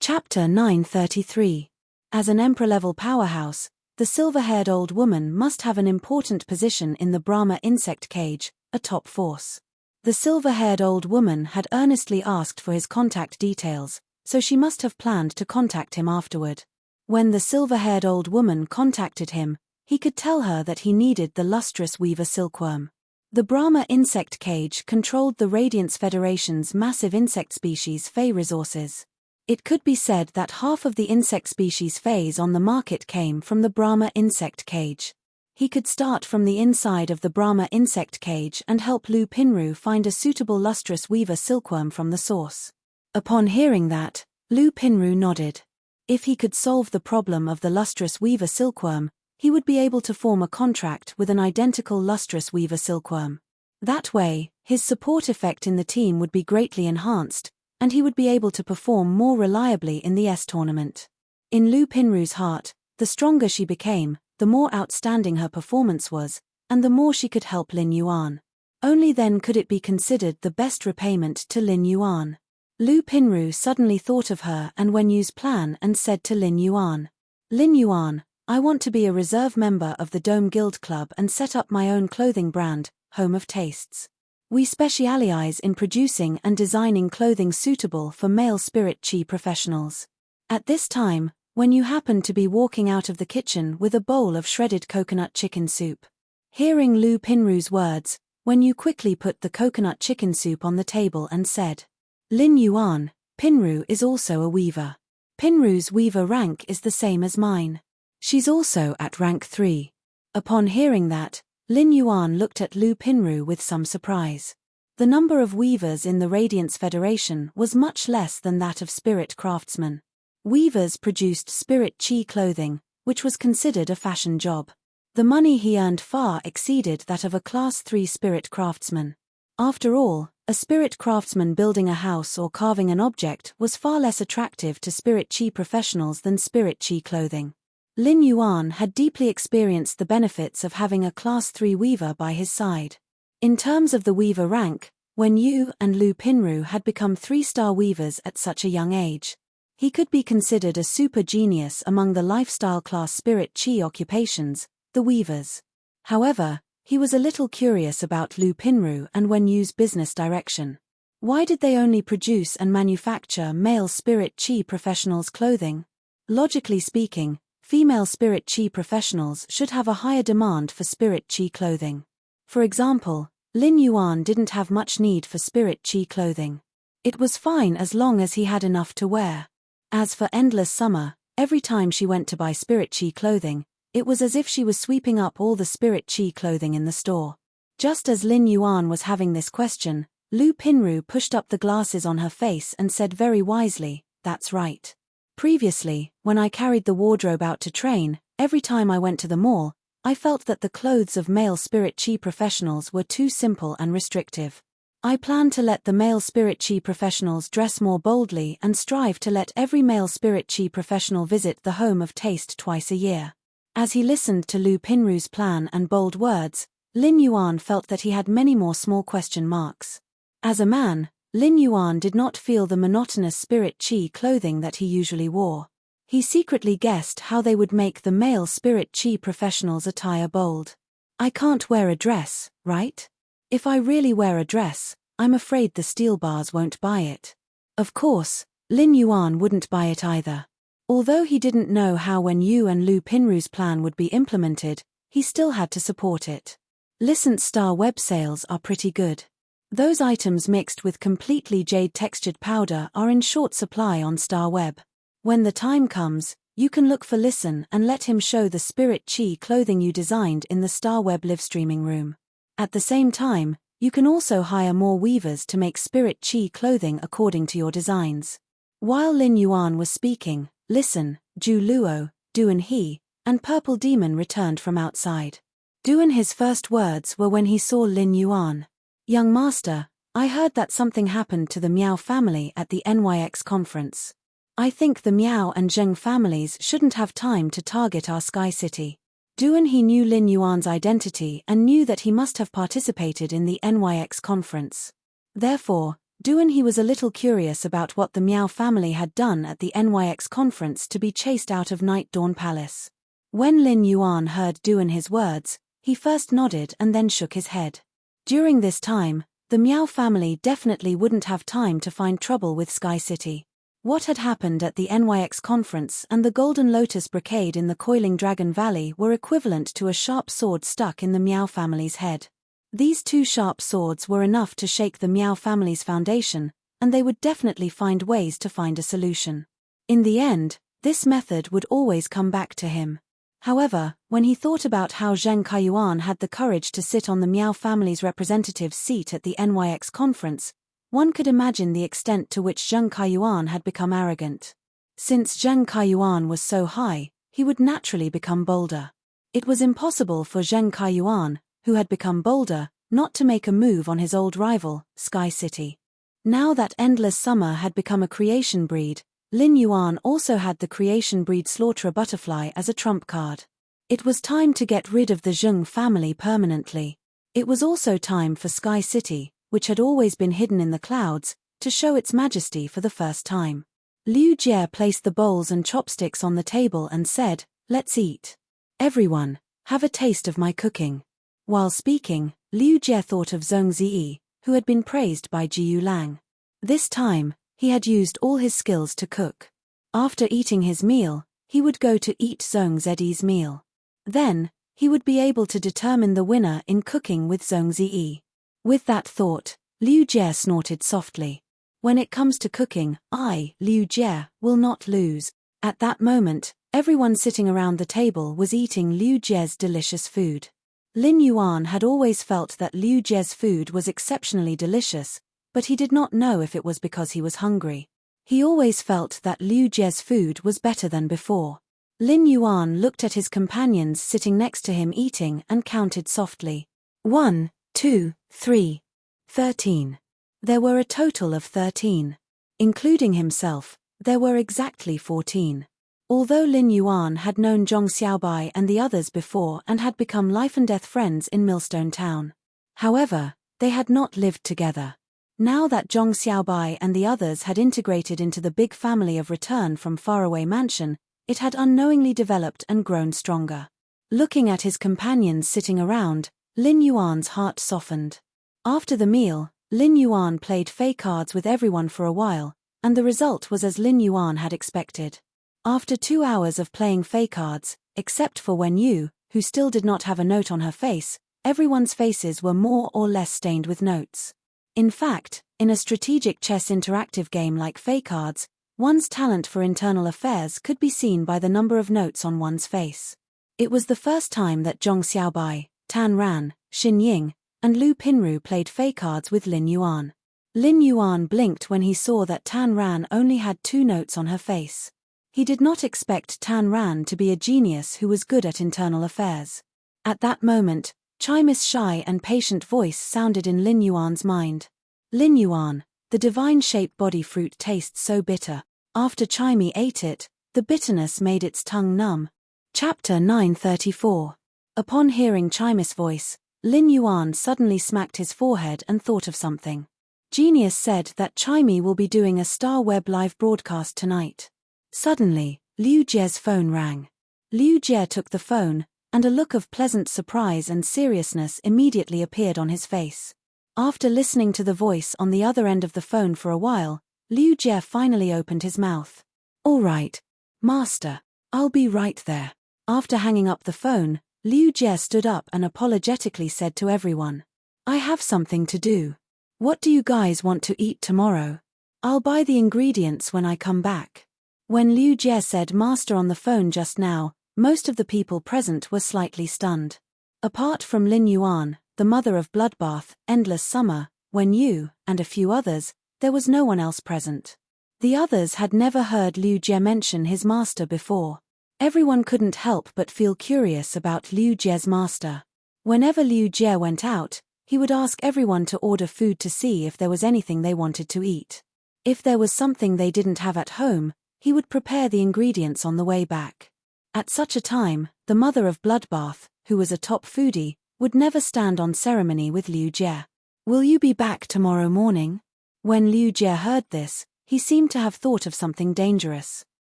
Chapter 933. As an Emperor-level powerhouse, the silver-haired old woman must have an important position in the Brahma insect cage, a top force. The silver-haired old woman had earnestly asked for his contact details, so she must have planned to contact him afterward. When the silver-haired old woman contacted him, he could tell her that he needed the lustrous weaver silkworm. The Brahma insect cage controlled the Radiance Federation's massive insect species Fey resources. It could be said that half of the insect species Feys on the market came from the Brahma insect cage. He could start from the inside of the Brahma insect cage and help Lu Pinru find a suitable lustrous weaver silkworm from the source. Upon hearing that, Lu Pinru nodded. If he could solve the problem of the lustrous weaver silkworm, he would be able to form a contract with an identical lustrous weaver silkworm. That way, his support effect in the team would be greatly enhanced, and he would be able to perform more reliably in the S tournament. In Lu Pinru's heart, the stronger she became, the more outstanding her performance was, and the more she could help Lin Yuan. Only then could it be considered the best repayment to Lin Yuan. Lu Pinru suddenly thought of her and Wen Yu's plan and said to Lin Yuan, "Lin Yuan, I want to be a reserve member of the Dome Guild Club and set up my own clothing brand, Home of Tastes. We specialize in producing and designing clothing suitable for male spirit chi professionals. At this time, when you happen to be walking out of the kitchen with a bowl of shredded coconut chicken soup, hearing Lu Pinru's words, when you quickly put the coconut chicken soup on the table and said, "Lin Yuan, Pinru is also a weaver. Pinru's weaver rank is the same as mine. She's also at rank 3. Upon hearing that, Lin Yuan looked at Lu Pinru with some surprise. The number of weavers in the Radiance Federation was much less than that of spirit craftsmen. Weavers produced spirit chi clothing, which was considered a fashion job. The money he earned far exceeded that of a Class 3 spirit craftsman. After all, a spirit craftsman building a house or carving an object was far less attractive to spirit chi professionals than spirit chi clothing. Lin Yuan had deeply experienced the benefits of having a Class 3 weaver by his side. In terms of the weaver rank, when Yu and Lu Pinru had become 3-star weavers at such a young age, he could be considered a super genius among the lifestyle class spirit chi occupations, the weavers. However, he was a little curious about Lu Pinru and Wen Yu's business direction. Why did they only produce and manufacture male spirit chi professionals' clothing? Logically speaking, female spirit chi professionals should have a higher demand for spirit chi clothing. For example, Lin Yuan didn't have much need for spirit chi clothing. It was fine as long as he had enough to wear. As for Endless Summer, every time she went to buy spirit chi clothing, it was as if she was sweeping up all the spirit chi clothing in the store. Just as Lin Yuan was having this question, Lu Pinru pushed up the glasses on her face and said very wisely, "That's right. Previously, when I carried the wardrobe out to train, every time I went to the mall, I felt that the clothes of male spirit chi professionals were too simple and restrictive. I plan to let the male spirit chi professionals dress more boldly and strive to let every male spirit chi professional visit the home of taste twice a year." As he listened to Lu Pinru's plan and bold words, Lin Yuan felt that he had many more small question marks. As a man, Lin Yuan did not feel the monotonous spirit chi clothing that he usually wore. He secretly guessed how they would make the male spirit chi professionals' attire bold. "I can't wear a dress, right? If I really wear a dress, I'm afraid the steel bars won't buy it." Of course, Lin Yuan wouldn't buy it either. Although he didn't know how Wen Yu and Lu Pinru's plan would be implemented, he still had to support it. Licensed Star Web sales are pretty good. Those items mixed with completely jade-textured powder are in short supply on Star Web. When the time comes, you can look for Listen and let him show the spirit chi clothing you designed in the Star Web live streaming room. At the same time, you can also hire more weavers to make spirit chi clothing according to your designs. While Lin Yuan was speaking, Listen, Ju Luo, Duan He, and Purple Demon returned from outside. Duan He's first words were when he saw Lin Yuan. "Young master, I heard that something happened to the Miao family at the NYX conference. I think the Miao and Zheng families shouldn't have time to target our Sky City." Duan He knew Lin Yuan's identity and knew that he must have participated in the NYX conference. Therefore, Duan He was a little curious about what the Miao family had done at the NYX conference to be chased out of Night Dawn Palace. When Lin Yuan heard Duan He's words, he first nodded and then shook his head. During this time, the Miao family definitely wouldn't have time to find trouble with Sky City. What had happened at the NYX conference and the Golden Lotus Brigade in the Coiling Dragon Valley were equivalent to a sharp sword stuck in the Miao family's head. These two sharp swords were enough to shake the Miao family's foundation, and they would definitely find ways to find a solution. In the end, this method would always come back to him. However, when he thought about how Zheng Kaiyuan had the courage to sit on the Miao family's representative's seat at the NYX conference, one could imagine the extent to which Zheng Kaiyuan had become arrogant. Since Zheng Kaiyuan was so high, he would naturally become bolder. It was impossible for Zheng Kaiyuan, who had become bolder, not to make a move on his old rival, Sky City. Now that Endless Summer had become a creation breed, Lin Yuan also had the creation breed Slaughterer Butterfly as a trump card. It was time to get rid of the Zheng family permanently. It was also time for Sky City, which had always been hidden in the clouds, to show its majesty for the first time. Liu Jie placed the bowls and chopsticks on the table and said, "Let's eat. Everyone, have a taste of my cooking." While speaking, Liu Jie thought of Zheng Ziyi, who had been praised by Jiu Lang. This time, he had used all his skills to cook. After eating his meal, he would go to eat Zhong Ziyi's meal. Then, he would be able to determine the winner in cooking with Zhong Ziyi. With that thought, Liu Jie snorted softly. When it comes to cooking, I, Liu Jie, will not lose. At that moment, everyone sitting around the table was eating Liu Jie's delicious food. Lin Yuan had always felt that Liu Jie's food was exceptionally delicious, but he did not know if it was because he was hungry. He always felt that Liu Jie's food was better than before. Lin Yuan looked at his companions sitting next to him eating and counted softly. 1, 2, 3, 13. There were a total of 13. Including himself, there were exactly 14. Although Lin Yuan had known Zhong Xiaobai and the others before and had become life-and-death friends in Millstone Town. However, they had not lived together. Now that Zhong Xiaobai and the others had integrated into the big family of Return from Faraway Mansion, it had unknowingly developed and grown stronger. Looking at his companions sitting around, Lin Yuan's heart softened. After the meal, Lin Yuan played fey cards with everyone for a while, and the result was as Lin Yuan had expected. After 2 hours of playing fey cards, except for Wen Yu, who still did not have a note on her face, everyone's faces were more or less stained with notes. In fact, in a strategic chess interactive game like fey cards, one's talent for internal affairs could be seen by the number of notes on one's face. It was the first time that Zhong Xiaobai, Tan Ran, Xin Ying, and Lu Pinru played fey cards with Lin Yuan. Lin Yuan blinked when he saw that Tan Ran only had 2 notes on her face. He did not expect Tan Ran to be a genius who was good at internal affairs. At that moment, Chai's shy and patient voice sounded in Lin Yuan's mind. Lin Yuan, the divine shape body fruit tastes so bitter. After Chai ate it, the bitterness made its tongue numb. Chapter 934. Upon hearing Chai's voice, Lin Yuan suddenly smacked his forehead and thought of something. Genius said that Chai will be doing a Star Web live broadcast tonight. Suddenly, Liu Jie's phone rang. Liu Jie took the phone, and a look of pleasant surprise and seriousness immediately appeared on his face. After listening to the voice on the other end of the phone for a while, Liu Jie finally opened his mouth. "All right, Master, I'll be right there." After hanging up the phone, Liu Jie stood up and apologetically said to everyone, "I have something to do. What do you guys want to eat tomorrow? I'll buy the ingredients when I come back." When Liu Jie said Master on the phone just now, most of the people present were slightly stunned. Apart from Lin Yuan, the mother of Bloodbath, Endless Summer, Wen Yu, and a few others, there was no one else present. The others had never heard Liu Jie mention his master before. Everyone couldn't help but feel curious about Liu Jie's master. Whenever Liu Jie went out, he would ask everyone to order food to see if there was anything they wanted to eat. If there was something they didn't have at home, he would prepare the ingredients on the way back. At such a time, the mother of Bloodbath, who was a top foodie, would never stand on ceremony with Liu Jie. "Will you be back tomorrow morning?" When Liu Jie heard this, he seemed to have thought of something dangerous.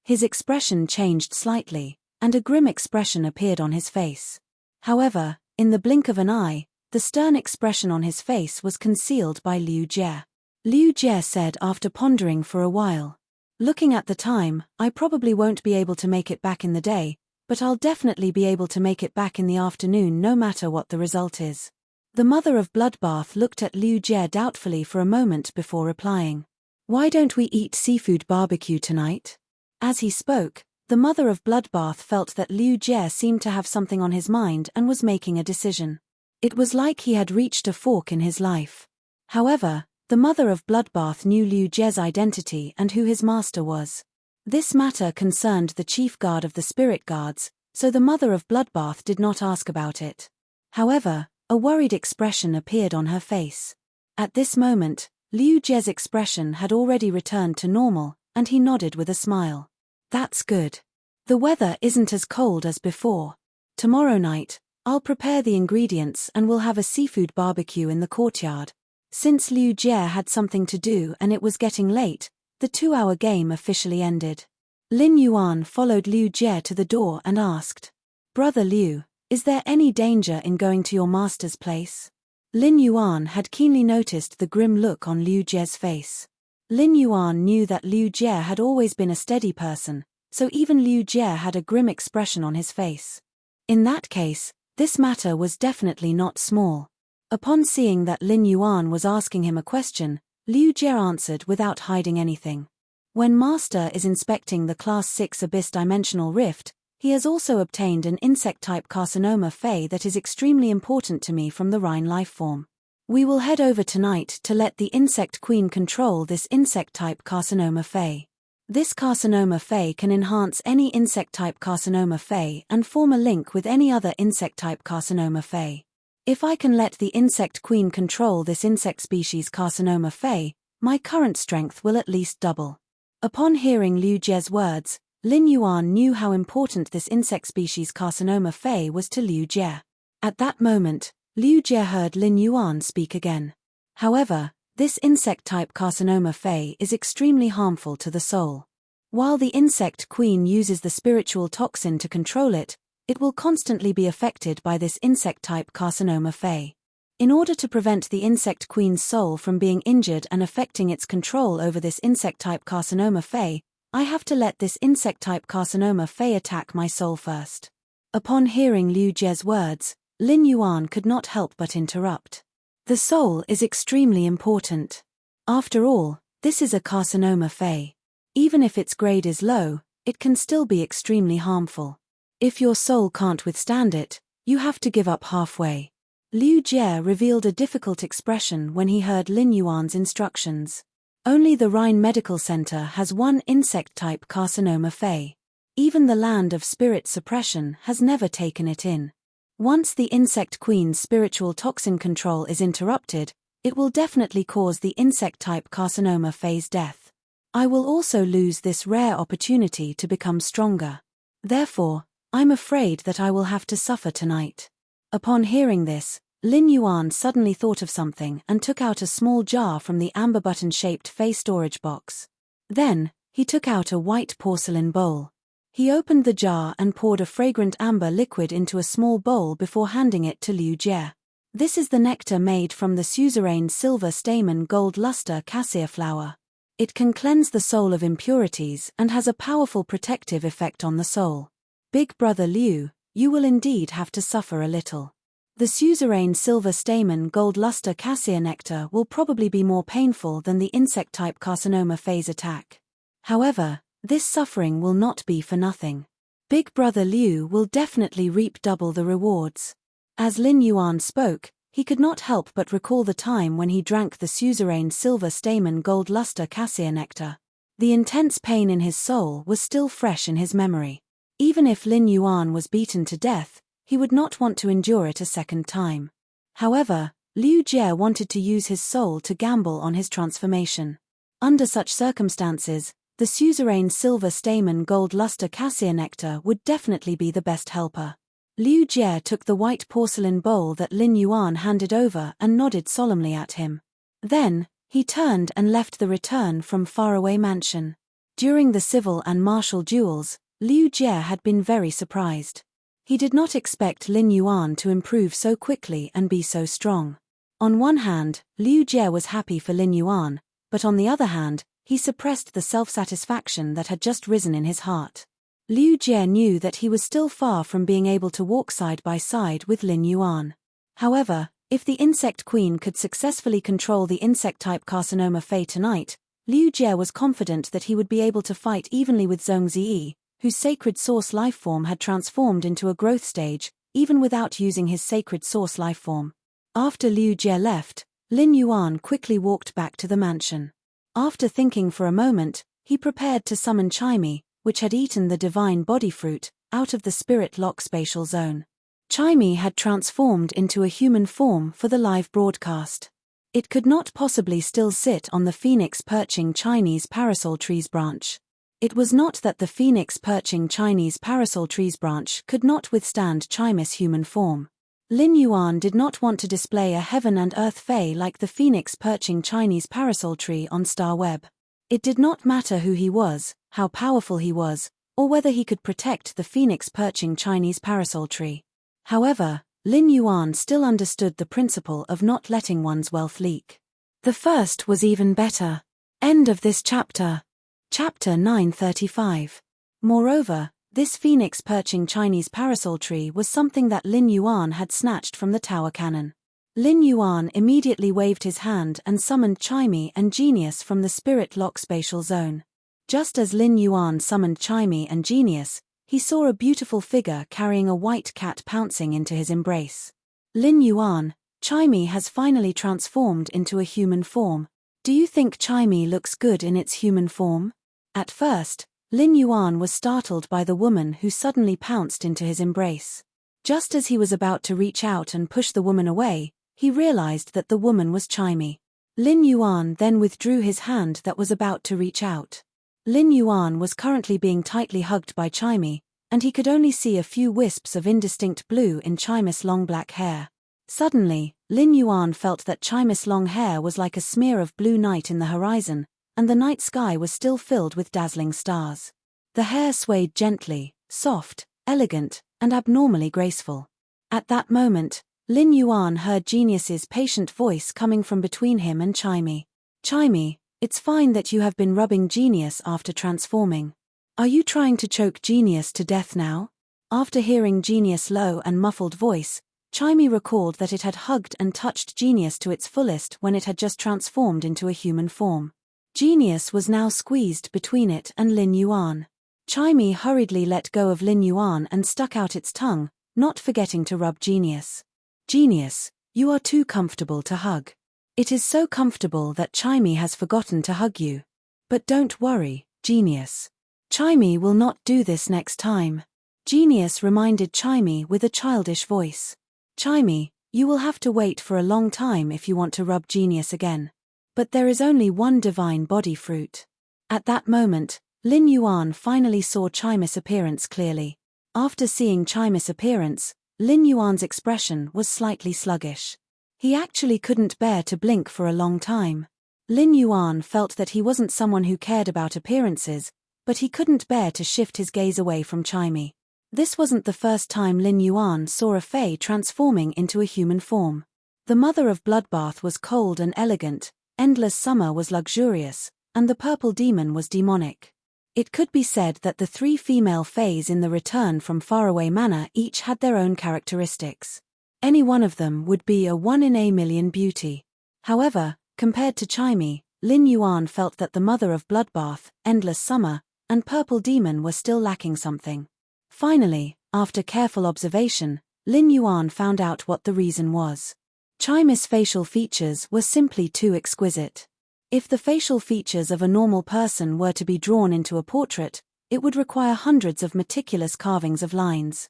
His expression changed slightly, and a grim expression appeared on his face. However, in the blink of an eye, the stern expression on his face was concealed by Liu Jie. Liu Jie said after pondering for a while, "Looking at the time, I probably won't be able to make it back in the day, but I'll definitely be able to make it back in the afternoon no matter what the result is." The mother of Bloodbath looked at Liu Jie doubtfully for a moment before replying, "Why don't we eat seafood barbecue tonight?" As he spoke, the mother of Bloodbath felt that Liu Jie seemed to have something on his mind and was making a decision. It was like he had reached a fork in his life. However, the mother of Bloodbath knew Liu Jie's identity and who his master was. This matter concerned the chief guard of the spirit guards, so the mother of Bloodbath did not ask about it. However, a worried expression appeared on her face. At this moment, Liu Jie's expression had already returned to normal, and he nodded with a smile. "That's good. The weather isn't as cold as before. Tomorrow night, I'll prepare the ingredients and we'll have a seafood barbecue in the courtyard." Since Liu Jie had something to do and it was getting late, the 2-hour game officially ended. Lin Yuan followed Liu Jie to the door and asked, "Brother Liu, is there any danger in going to your master's place?" Lin Yuan had keenly noticed the grim look on Liu Jie's face. Lin Yuan knew that Liu Jie had always been a steady person, so even Liu Jie had a grim expression on his face. In that case, this matter was definitely not small. Upon seeing that Lin Yuan was asking him a question, Liu Jie answered without hiding anything. When Master is inspecting the Class 6 Abyss Dimensional Rift, he has also obtained an insect-type carcinoma Fey that is extremely important to me from the Rhine lifeform. We will head over tonight to let the Insect Queen control this insect-type carcinoma Fey. This carcinoma Fey can enhance any insect-type carcinoma Fey and form a link with any other insect-type carcinoma Fey. If I can let the Insect Queen control this insect species carcinoma Fey, my current strength will at least double. Upon hearing Liu Jie's words, Lin Yuan knew how important this insect species carcinoma Fey was to Liu Jie. At that moment, Liu Jie heard Lin Yuan speak again. However, this insect-type carcinoma Fey is extremely harmful to the soul. While the Insect Queen uses the spiritual toxin to control it, it will constantly be affected by this insect-type carcinoma Fey. In order to prevent the Insect Queen's soul from being injured and affecting its control over this insect-type carcinoma Fey, I have to let this insect-type carcinoma Fey attack my soul first. Upon hearing Liu Jie's words, Lin Yuan could not help but interrupt. The soul is extremely important. After all, this is a carcinoma Fey. Even if its grade is low, it can still be extremely harmful. If your soul can't withstand it, you have to give up halfway. Liu Jie revealed a difficult expression when he heard Lin Yuan's instructions. Only the Rhine Medical Center has one insect-type carcinoma Fey. Even the land of spirit suppression has never taken it in. Once the Insect Queen's spiritual toxin control is interrupted, it will definitely cause the insect-type carcinoma Fey's death. I will also lose this rare opportunity to become stronger. Therefore, I'm afraid that I will have to suffer tonight. Upon hearing this, Lin Yuan suddenly thought of something and took out a small jar from the amber button-shaped Fey storage box. Then, he took out a white porcelain bowl. He opened the jar and poured a fragrant amber liquid into a small bowl before handing it to Liu Jie. This is the nectar made from the suzerain silver stamen gold luster cassia flower. It can cleanse the soul of impurities and has a powerful protective effect on the soul. Big brother Liu, you will indeed have to suffer a little. The suzerain silver stamen gold luster cassia nectar will probably be more painful than the insect-type carcinoma Fey's attack. However, this suffering will not be for nothing. Big brother Liu will definitely reap double the rewards. As Lin Yuan spoke, he could not help but recall the time when he drank the suzerain silver stamen gold luster cassia nectar. The intense pain in his soul was still fresh in his memory. Even if Lin Yuan was beaten to death, he would not want to endure it a second time. However, Liu Jie wanted to use his soul to gamble on his transformation. Under such circumstances, the suzerain silver stamen gold luster cassia nectar would definitely be the best helper. Liu Jie took the white porcelain bowl that Lin Yuan handed over and nodded solemnly at him. Then, he turned and left the return from faraway mansion. During the civil and martial duels, Liu Jie had been very surprised. He did not expect Lin Yuan to improve so quickly and be so strong. On one hand, Liu Jie was happy for Lin Yuan, but on the other hand, he suppressed the self-satisfaction that had just risen in his heart. Liu Jie knew that he was still far from being able to walk side by side with Lin Yuan. However, if the Insect Queen could successfully control the insect-type carcinoma Fey tonight, Liu Jie was confident that he would be able to fight evenly with Zhongzi, whose sacred source lifeform had transformed into a growth stage, even without using his sacred source lifeform. After Liu Jie left, Lin Yuan quickly walked back to the mansion. After thinking for a moment, he prepared to summon Chimey, which had eaten the divine body fruit, out of the spirit lock spatial zone. Chimey had transformed into a human form for the live broadcast. It could not possibly still sit on the phoenix perching Chinese parasol tree's branch. It was not that the phoenix perching Chinese parasol tree's branch could not withstand Chimey's human form. Lin Yuan did not want to display a heaven and earth Fey like the phoenix perching Chinese parasol tree on Star Web. It did not matter who he was, how powerful he was, or whether he could protect the phoenix perching Chinese parasol tree. However, Lin Yuan still understood the principle of not letting one's wealth leak. The first was even better. End of this chapter. Chapter 935. Moreover, this phoenix perching Chinese parasol tree was something that Lin Yuan had snatched from the tower cannon. Lin Yuan immediately waved his hand and summoned Chimey and Genius from the spirit lock spatial zone. Just as Lin Yuan summoned Chimey and Genius, he saw a beautiful figure carrying a white cat pouncing into his embrace. Lin Yuan, Chimey has finally transformed into a human form. Do you think Chimey looks good in its human form? At first, Lin Yuan was startled by the woman who suddenly pounced into his embrace. Just as he was about to reach out and push the woman away, he realized that the woman was Chimey. Lin Yuan then withdrew his hand that was about to reach out. Lin Yuan was currently being tightly hugged by Chimey, and he could only see a few wisps of indistinct blue in Chimey's long black hair. Suddenly, Lin Yuan felt that Chimey's long hair was like a smear of blue night in the horizon, and the night sky was still filled with dazzling stars. The hair swayed gently, soft, elegant, and abnormally graceful. At that moment, Lin Yuan heard Genius's patient voice coming from between him and Chimey. Chimey, it's fine that you have been rubbing Genius after transforming. Are you trying to choke Genius to death now? After hearing Genius' low and muffled voice, Chimey recalled that it had hugged and touched Genius to its fullest when it had just transformed into a human form. Genius was now squeezed between it and Lin Yuan. Chimey hurriedly let go of Lin Yuan and stuck out its tongue, not forgetting to rub Genius. Genius, you are too comfortable to hug. It is so comfortable that Chimey has forgotten to hug you. But don't worry, Genius. Chimey will not do this next time. Genius reminded Chimey with a childish voice. Chimey, you will have to wait for a long time if you want to rub Genius again. But there is only one divine body fruit. At that moment, Lin Yuan finally saw Chimey's appearance clearly. After seeing Chimey's appearance, Lin Yuan's expression was slightly sluggish. He actually couldn't bear to blink for a long time. Lin Yuan felt that he wasn't someone who cared about appearances, but he couldn't bear to shift his gaze away from Chimey. This wasn't the first time Lin Yuan saw a fae transforming into a human form. The mother of Bloodbath was cold and elegant, Endless Summer was luxurious, and the purple demon was demonic. It could be said that the three female fays in the Return from Faraway Manor each had their own characteristics. Any one of them would be a 1 in a million beauty. However, compared to Chimey, Lin Yuan felt that the mother of Bloodbath, Endless Summer, and Purple Demon were still lacking something. Finally, after careful observation, Lin Yuan found out what the reason was. Chimey's facial features were simply too exquisite. If the facial features of a normal person were to be drawn into a portrait, it would require hundreds of meticulous carvings of lines.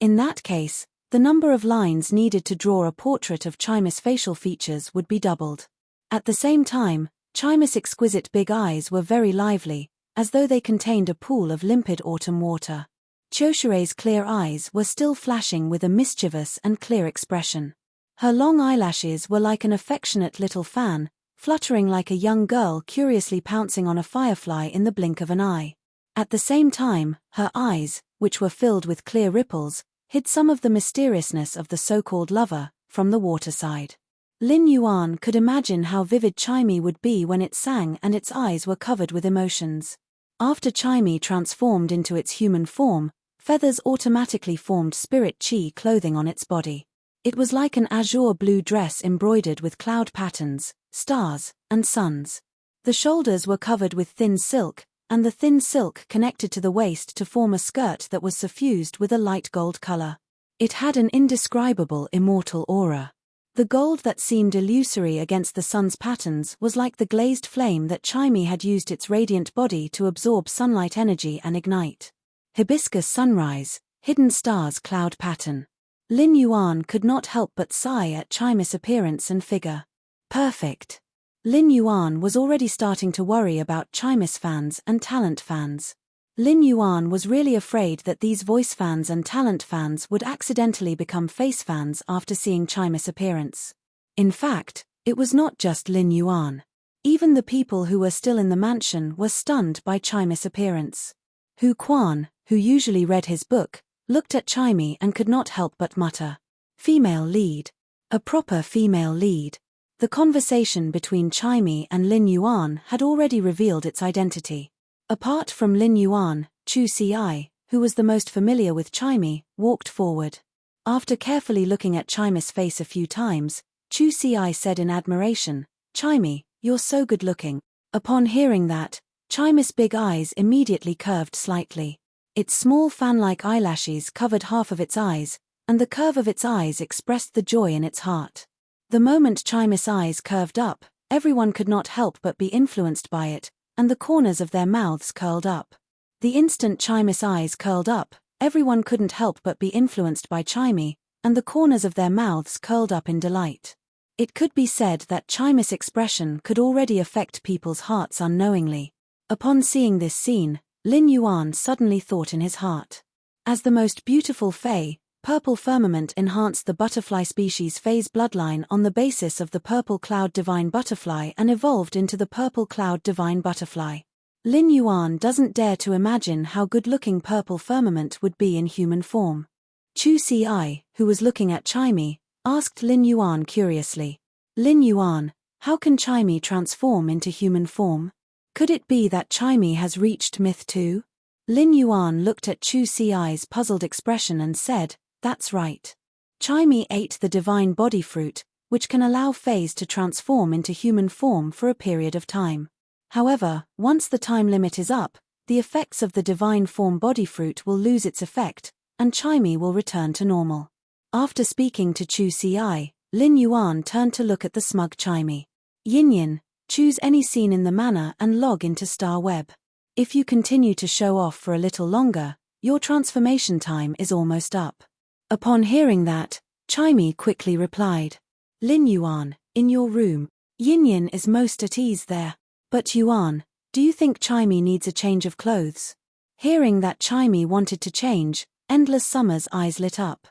In that case, the number of lines needed to draw a portrait of Chimey's facial features would be doubled. At the same time, Chimey's exquisite big eyes were very lively, as though they contained a pool of limpid autumn water. Chioshure's clear eyes were still flashing with a mischievous and clear expression. Her long eyelashes were like an affectionate little fan, fluttering like a young girl curiously pouncing on a firefly in the blink of an eye. At the same time, her eyes, which were filled with clear ripples, hid some of the mysteriousness of the so-called lover, from the waterside. Lin Yuan could imagine how vivid Chimey would be when it sang and its eyes were covered with emotions. After Chimey transformed into its human form, feathers automatically formed spirit chi clothing on its body. It was like an azure blue dress embroidered with cloud patterns, stars, and suns. The shoulders were covered with thin silk, and the thin silk connected to the waist to form a skirt that was suffused with a light gold color. It had an indescribable immortal aura. The gold that seemed illusory against the sun's patterns was like the glazed flame that Chimey had used its radiant body to absorb sunlight energy and ignite. Hibiscus sunrise, hidden stars cloud pattern. Lin Yuan could not help but sigh at Chimey's appearance and figure. Perfect. Lin Yuan was already starting to worry about Chimey's fans and talent fans. Lin Yuan was really afraid that these voice fans and talent fans would accidentally become face fans after seeing Chimey's appearance. In fact, it was not just Lin Yuan. Even the people who were still in the mansion were stunned by Chimey's appearance. Hu Quan, who usually read his book, looked at Chimey and could not help but mutter. Female lead. A proper female lead. The conversation between Chimey and Lin Yuan had already revealed its identity. Apart from Lin Yuan, Chu Ci, who was the most familiar with Chimey, walked forward. After carefully looking at Chimey's face a few times, Chu Ci said in admiration, "Chimey, you're so good looking." Upon hearing that, Chimey's big eyes immediately curved slightly. Its small fan-like eyelashes covered half of its eyes, and the curve of its eyes expressed the joy in its heart. The moment Chimey's eyes curved up, everyone could not help but be influenced by it, and the corners of their mouths curled up. The instant Chimey's eyes curled up, everyone couldn't help but be influenced by Chimey, and the corners of their mouths curled up in delight. It could be said that Chimey's expression could already affect people's hearts unknowingly. Upon seeing this scene, Lin Yuan suddenly thought in his heart. As the most beautiful Fae, purple firmament enhanced the butterfly species Fae's bloodline on the basis of the purple cloud divine butterfly and evolved into the purple cloud divine butterfly. Lin Yuan doesn't dare to imagine how good-looking purple firmament would be in human form. Chu Ci, who was looking at Chimey, asked Lin Yuan curiously, "Lin Yuan, how can Chimey transform into human form? Could it be that Chimey has reached myth too?" Lin Yuan looked at Chu Ci's puzzled expression and said, "That's right. Chimey ate the divine body fruit, which can allow Faes to transform into human form for a period of time. However, once the time limit is up, the effects of the divine form body fruit will lose its effect, and Chimey will return to normal." After speaking to Chu Ci, Lin Yuan turned to look at the smug Chimey. "Yinyin, choose any scene in the manner and log into Star Web. If you continue to show off for a little longer, your transformation time is almost up." Upon hearing that, Chimey quickly replied, "Lin Yuan, in your room. Yinyin is most at ease there. But Yuan, do you think Chimey needs a change of clothes?" Hearing that Chimey wanted to change, Endless Summer's eyes lit up.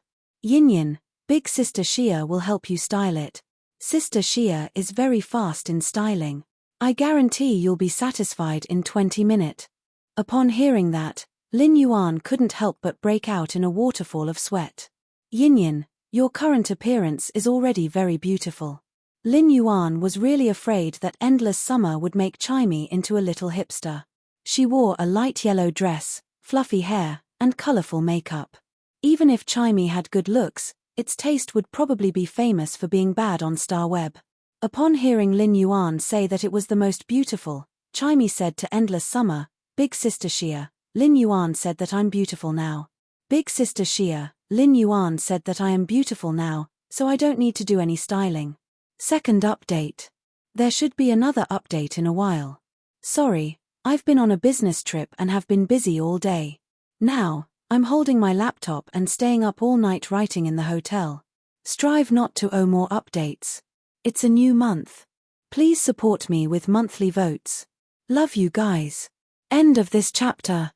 "Yinyin, big sister Xia will help you style it. Sister Xia is very fast in styling. I guarantee you'll be satisfied in 20 minutes. Upon hearing that, Lin Yuan couldn't help but break out in a waterfall of sweat. "Yinyin, your current appearance is already very beautiful." Lin Yuan was really afraid that Endless Summer would make Chimey into a little hipster. She wore a light yellow dress, fluffy hair, and colorful makeup. Even if Chimey had good looks, its taste would probably be famous for being bad on Star Web. Upon hearing Lin Yuan say that it was the most beautiful, Chimey said to Endless Summer, "Big sister Xia, Lin Yuan said that I'm beautiful now. Big sister Xia, Lin Yuan said that I am beautiful now, so I don't need to do any styling." Second update. There should be another update in a while. Sorry, I've been on a business trip and have been busy all day. Now, I'm holding my laptop and staying up all night writing in the hotel. Strive not to owe more updates. It's a new month. Please support me with monthly votes. Love you guys. End of this chapter.